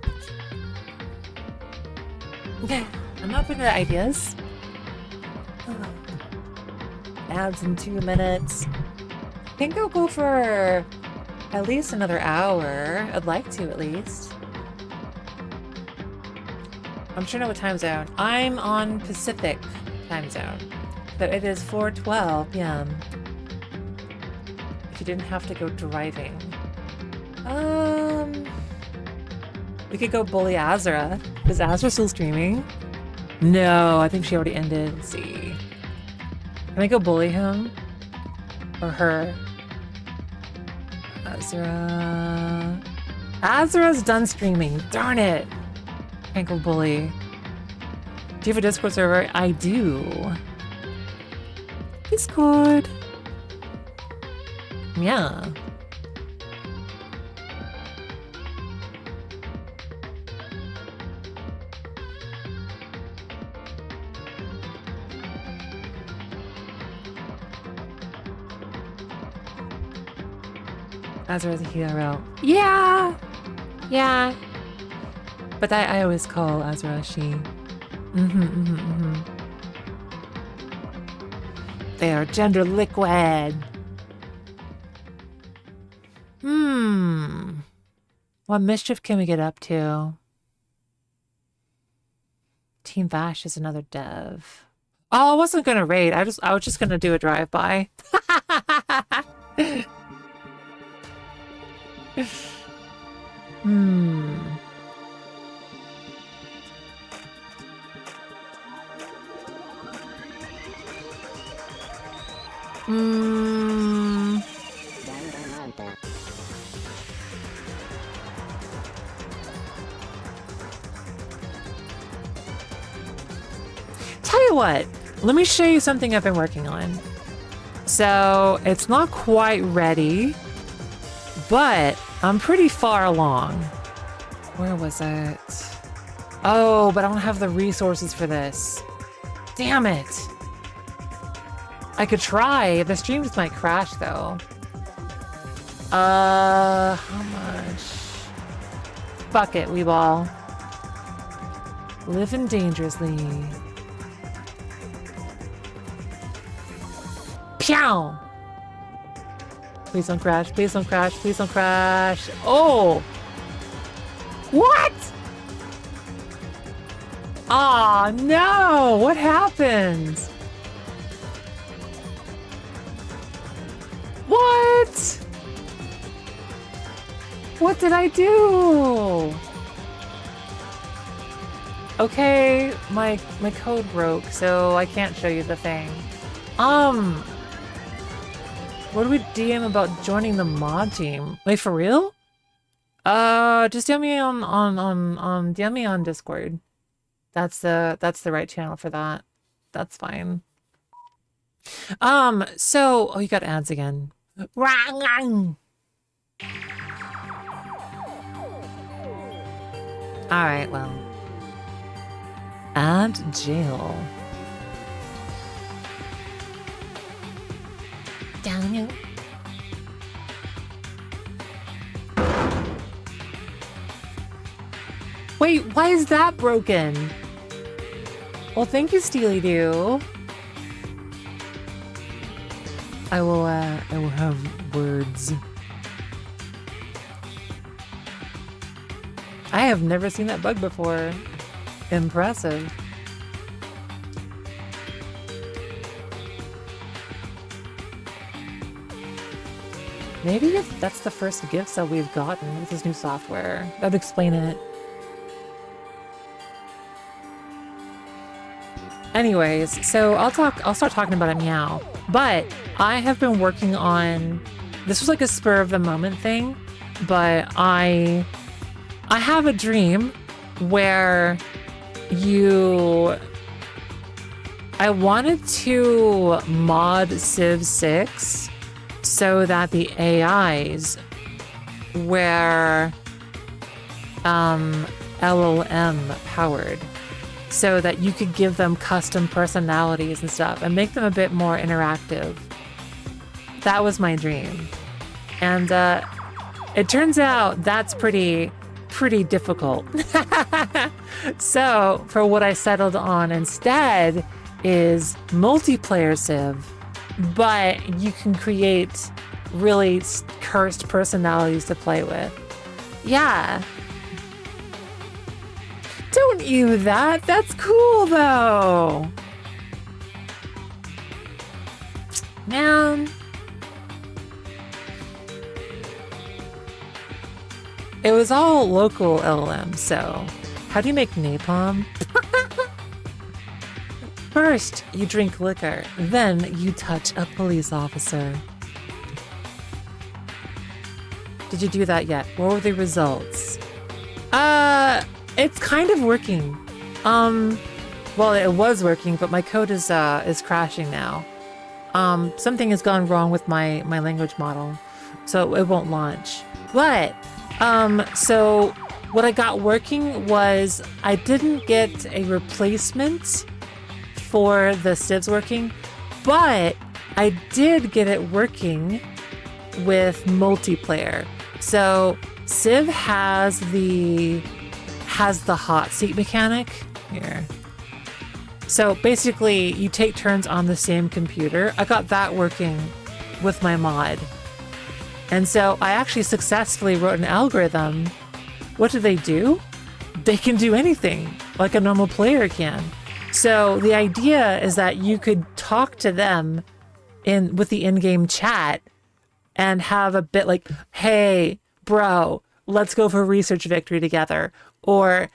Okay, I'm open to ideas. Ads in 2 minutes. I think I'll go for at least another hour. I'd like to, at least. I'm sure know what time zone. I'm on Pacific time zone. But it is 4:12 p.m. If you didn't have to go driving. We could go bully Azra. Is Azra still streaming? No, I think she already ended. Let's see. Can I go bully him? Or her? Azra. Azra's done streaming. Darn it. Can't go bully. Do you have a Discord server? I do. Discord. Yeah. Azra's a hero. Yeah! Yeah. But I always call Azra she. They are gender liquid. What mischief can we get up to? Team Vash is another dev. Oh, I wasn't gonna raid. I was just gonna do a drive-by. Tell you what, let me show you something I've been working on. So it's not quite ready, but I'm pretty far along. Where was it? Oh, but I don't have the resources for this. Damn it. I could try. The stream just might crash though. How much? Fuck it, Weeball. Living dangerously. Pew! Please don't crash, please don't crash, please don't crash. Oh! What? Aw, no! What happened? What? What did I do? Okay, my code broke, so I can't show you the thing. What do we DM about joining the mod team? Wait, for real? Just DM me on DM me on Discord. That's the right channel for that. That's fine. So oh, you got ads again. Alright, well. Ad jail. Down you. Wait, why is that broken? Well, thank you, Steely Doo. I will have words. I have never seen that bug before. Impressive. Maybe if that's the first gifts that we've gotten with this new software. That would explain it. Anyways, so I'll start talking about it now. But I have been working on, this was like a spur of the moment thing, but I have a dream where I wanted to mod Civ 6 so that the AIs were LLM powered, so that you could give them custom personalities and stuff and make them a bit more interactive. That was my dream. And it turns out that's pretty difficult. So for what I settled on instead is multiplayer Civ, but you can create really cursed personalities to play with. Yeah. Don't you that? That's cool though. Man. It was all local LLM, so how do you make napalm? First, you drink liquor, then you touch a police officer. Did you do that yet? What were the results? It's kind of working. Well, it was working, but my code is crashing now. Something has gone wrong with my language model, so it won't launch. But, so what I got working was I didn't get a replacement for the civs working, but I did get it working with multiplayer. So Civ has the hot seat mechanic here. So basically you take turns on the same computer. I got that working with my mod. And so I actually successfully wrote an algorithm. What do? They can do anything like a normal player can. So the idea is that you could talk to them with the in-game chat and have a bit like, hey, bro, let's go for research victory together. Or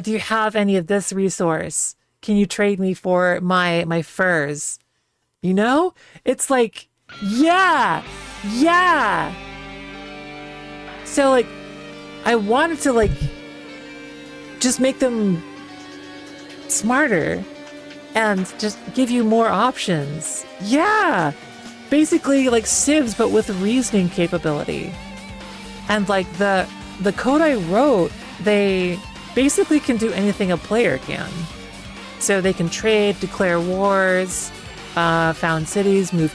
do you have any of this resource? Can you trade me for my furs? You know? It's like, yeah. So like, I wanted to like, just make them smarter and just give you more options. Yeah. Basically like civs, but with reasoning capability. And like the code I wrote, they basically can do anything a player can. So they can trade, declare wars, found cities, move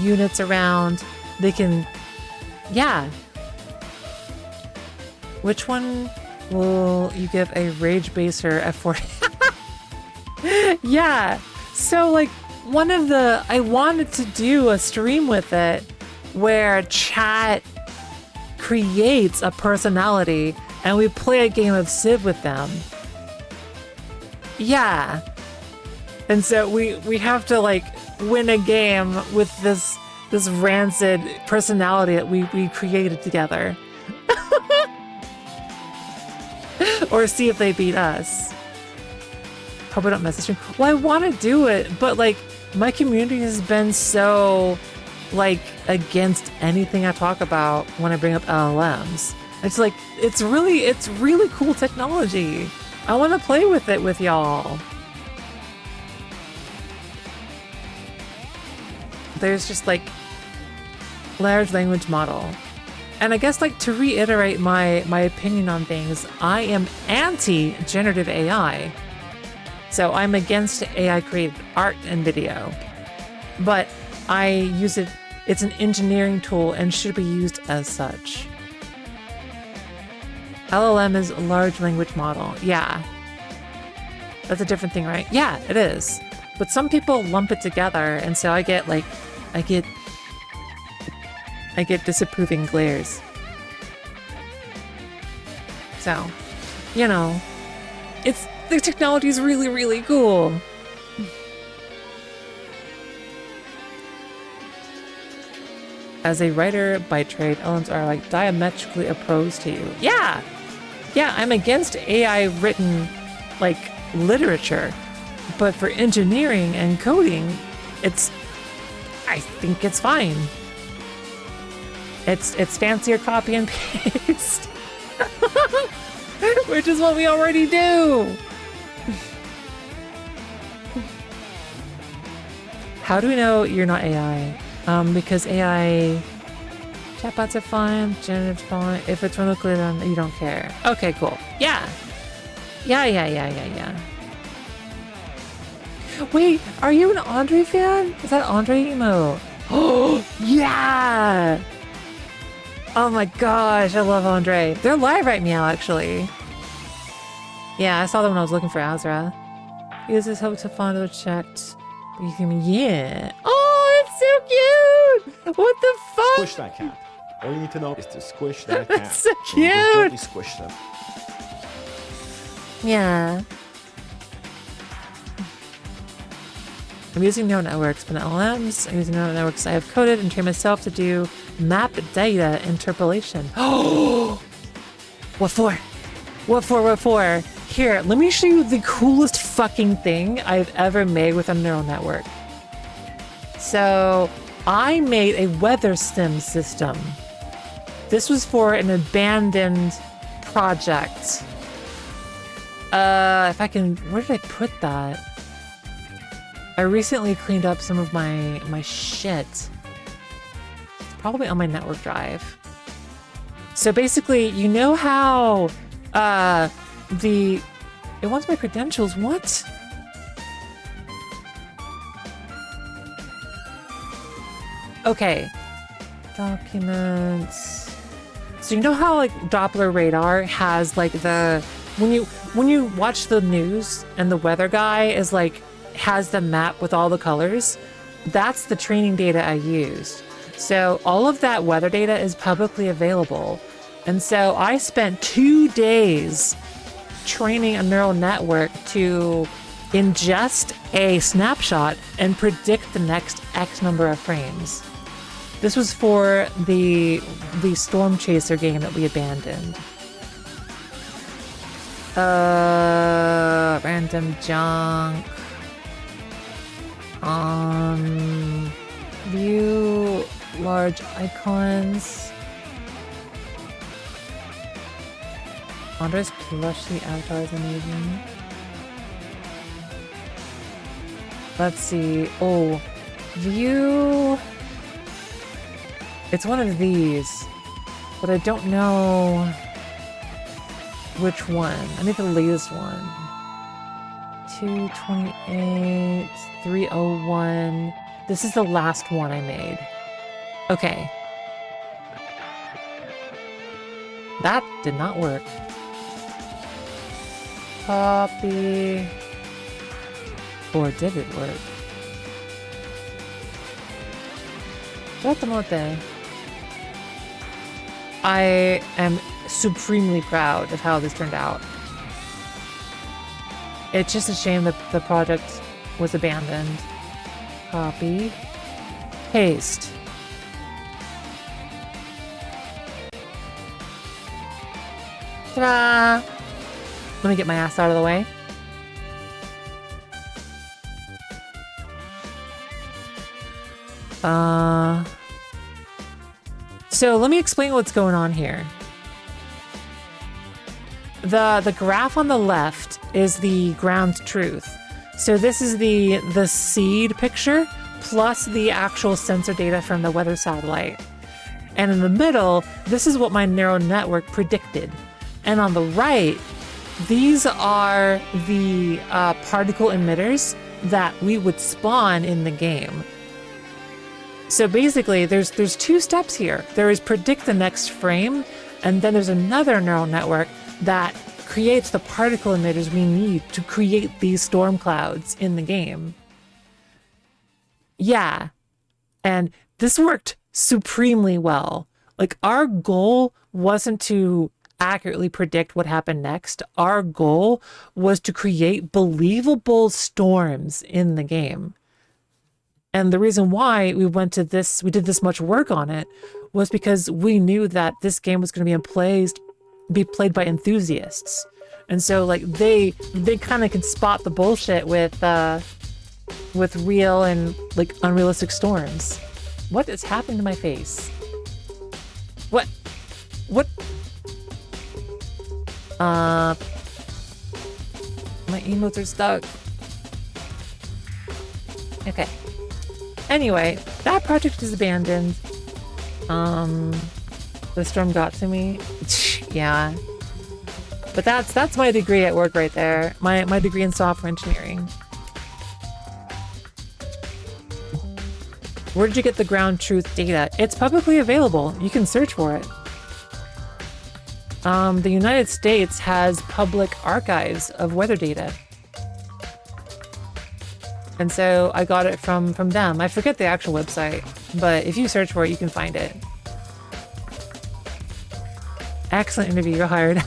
units around. They can, yeah. Which one will you give a rage baser at 40? Yeah. So like I wanted to do a stream with it where chat creates a personality and we play a game of Civ with them. Yeah. And so we have to like win a game with this rancid personality that we created together. Or see if they beat us. Hope I don't message me. Well, I want to do it, but like my community has been so like against anything I talk about when I bring up LLMs. It's like it's really cool technology. I want to play with it with y'all. There's just like large language model. And I guess like to reiterate my opinion on things, I am anti-generative AI. So I'm against AI created art and video. But I use it, it's an engineering tool and should be used as such. LLM is a large language model. Yeah. That's a different thing, right? Yeah, it is. But some people lump it together, and so I get disapproving glares. So, you know, the technology is really, really cool. As a writer by trade, LLMs are like diametrically opposed to you. Yeah, I'm against AI written like literature, but for engineering and coding, I think it's fine. It's fancier copy and paste, which is what we already do. How do we know you're not AI? Because AI chatbots are fine, generative's fine. If it's from locally, then you don't care. Okay, cool. Yeah. Wait, are you an Andre fan? Is that Andre emote? Oh, yeah! Oh my gosh, I love Andre. They're live right now, actually. Yeah, I saw them when I was looking for Azra. Uses hope to find or checked. You can, yeah. Oh, it's so cute! What the fuck? Squish that cat. All you need to know is to squish that cat. That's so And you just cute! gently squish them. Yeah. I'm using neural networks, but not LLMs. I'm using neural networks I have coded and trained myself to do map data interpolation. Oh, what for? What for? What for? Here, let me show you the coolest fucking thing I've ever made with a neural network. So I made a weather sim system. This was for an abandoned project. If I can, where did I put that? I recently cleaned up some of my shit. It's probably on my network drive. So basically, you know how it wants my credentials. What? Okay. Documents. So you know how like Doppler radar has like the when you watch the news and the weather guy is like has the map with all the colors? That's the training data I used. So all of that weather data is publicly available. And so I spent 2 days training a neural network to ingest a snapshot and predict the next X number of frames. This was for the Storm Chaser game that we abandoned. Random junk. View large icons. Andre's plushie avatar is amazing. Let's see. Oh, view. It's one of these, but I don't know which one. I need the latest one. 228, 301. This is the last one I made. Okay. That did not work. Copy. Or did it work? I am supremely proud of how this turned out. It's just a shame that the project was abandoned. Copy. Paste. Ta-da! Let me get my ass out of the way. So let me explain what's going on here. The graph on the left is the ground truth. So this is the seed picture plus the actual sensor data from the weather satellite. And in the middle, this is what my neural network predicted. And on the right, these are the particle emitters that we would spawn in the game. So basically, there's 2 steps here. There is predict the next frame, and then there's another neural network that creates the particle emitters we need to create these storm clouds in the game. Yeah. And this worked supremely well. Like, our goal wasn't to accurately predict what happened next. Our goal was to create believable storms in the game. And the reason why we did this much work on it was because we knew that this game was going to be played by enthusiasts. And so like they kind of can spot the bullshit with real and like unrealistic storms. What is happening to my face? What? My emotes are stuck. Okay. Anyway, that project is abandoned. The storm got to me. Yeah. But that's my degree at work right there. My degree in software engineering. Where did you get the ground truth data? It's publicly available. You can search for it. The United States has public archives of weather data. And so I got it from them. I forget the actual website, but if you search for it, you can find it. Excellent interview, you're hired.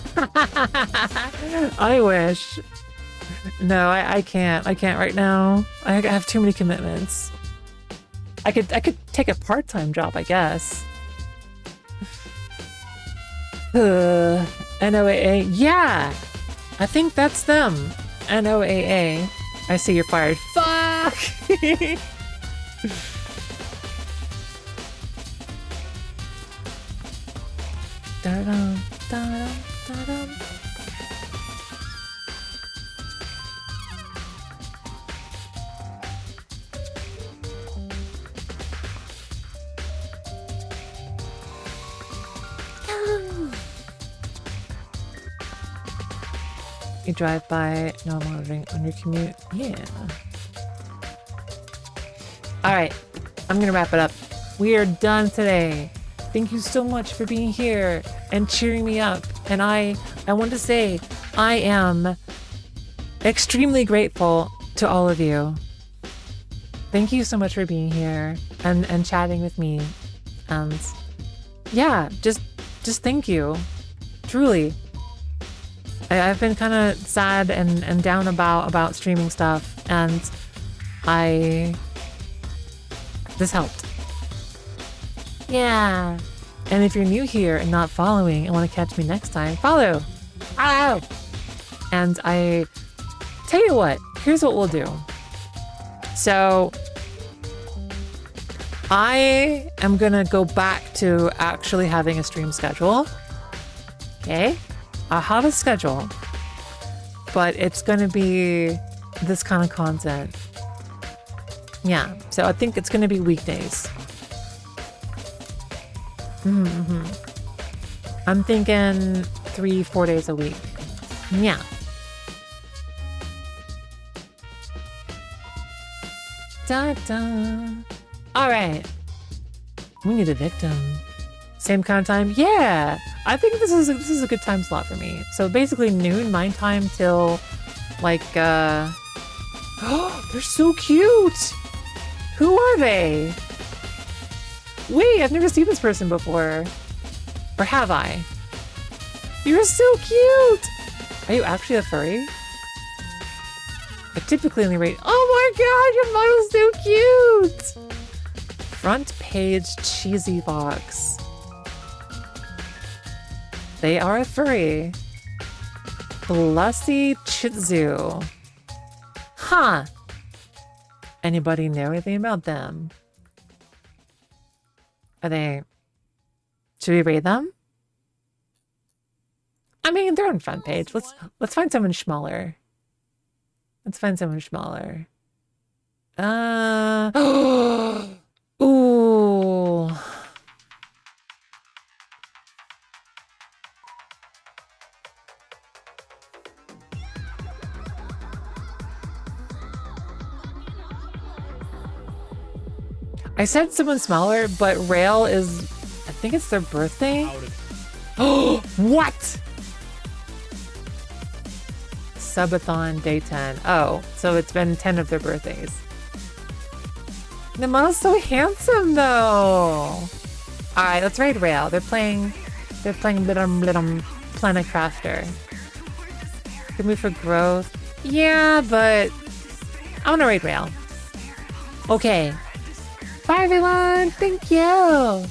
I wish. No, I can't. I can't right now. I have too many commitments. I could take a part-time job, I guess. NOAA. Yeah! I think that's them. NOAA. I see you're fired. Fuck! Da-dum, da-dum, da-dum. You drive by, no monitoring on your commute. Yeah. All right, I'm gonna wrap it up. We are done today. Thank you so much for being here and cheering me up. And I want to say I am extremely grateful to all of you. Thank you so much for being here and chatting with me. And yeah, just thank you. Truly. I've been kind of sad and down about streaming stuff, and this helped. Yeah. And if you're new here and not following and want to catch me next time, follow. Follow. And I tell you what, here's what we'll do. So I am gonna go back to actually having a stream schedule. Okay? I'll have a schedule, but it's gonna be this kind of content. Yeah, so I think it's gonna be weekdays. I'm thinking 3-4 days a week. Yeah. Da-da. All right. We need a victim. Same kind of time? Yeah. I think this is a good time slot for me. So basically noon my time till like oh, they're so cute. Who are they? Wait, I've never seen this person before. Or have I? You're so cute. Are you actually a furry? I typically only rate. Oh my god, your model's so cute. Front page cheesy box. They are a furry. Blussy Shih Tzu. Huh. Anybody know anything about them? Are they... Should we rate them? I mean, they're on front page. Let's find someone smaller. Let's find someone smaller. Ooh. I said someone smaller, but Rail is, I think it's their birthday. Oh, what? Subathon day 10. Oh, so it's been 10 of their birthdays. The model's so handsome though. All right, let's raid Rail. They're playing Blittum Planet Crafter. Good move for growth. Yeah, but I want to raid Rail. Okay. Bye everyone. Thank you.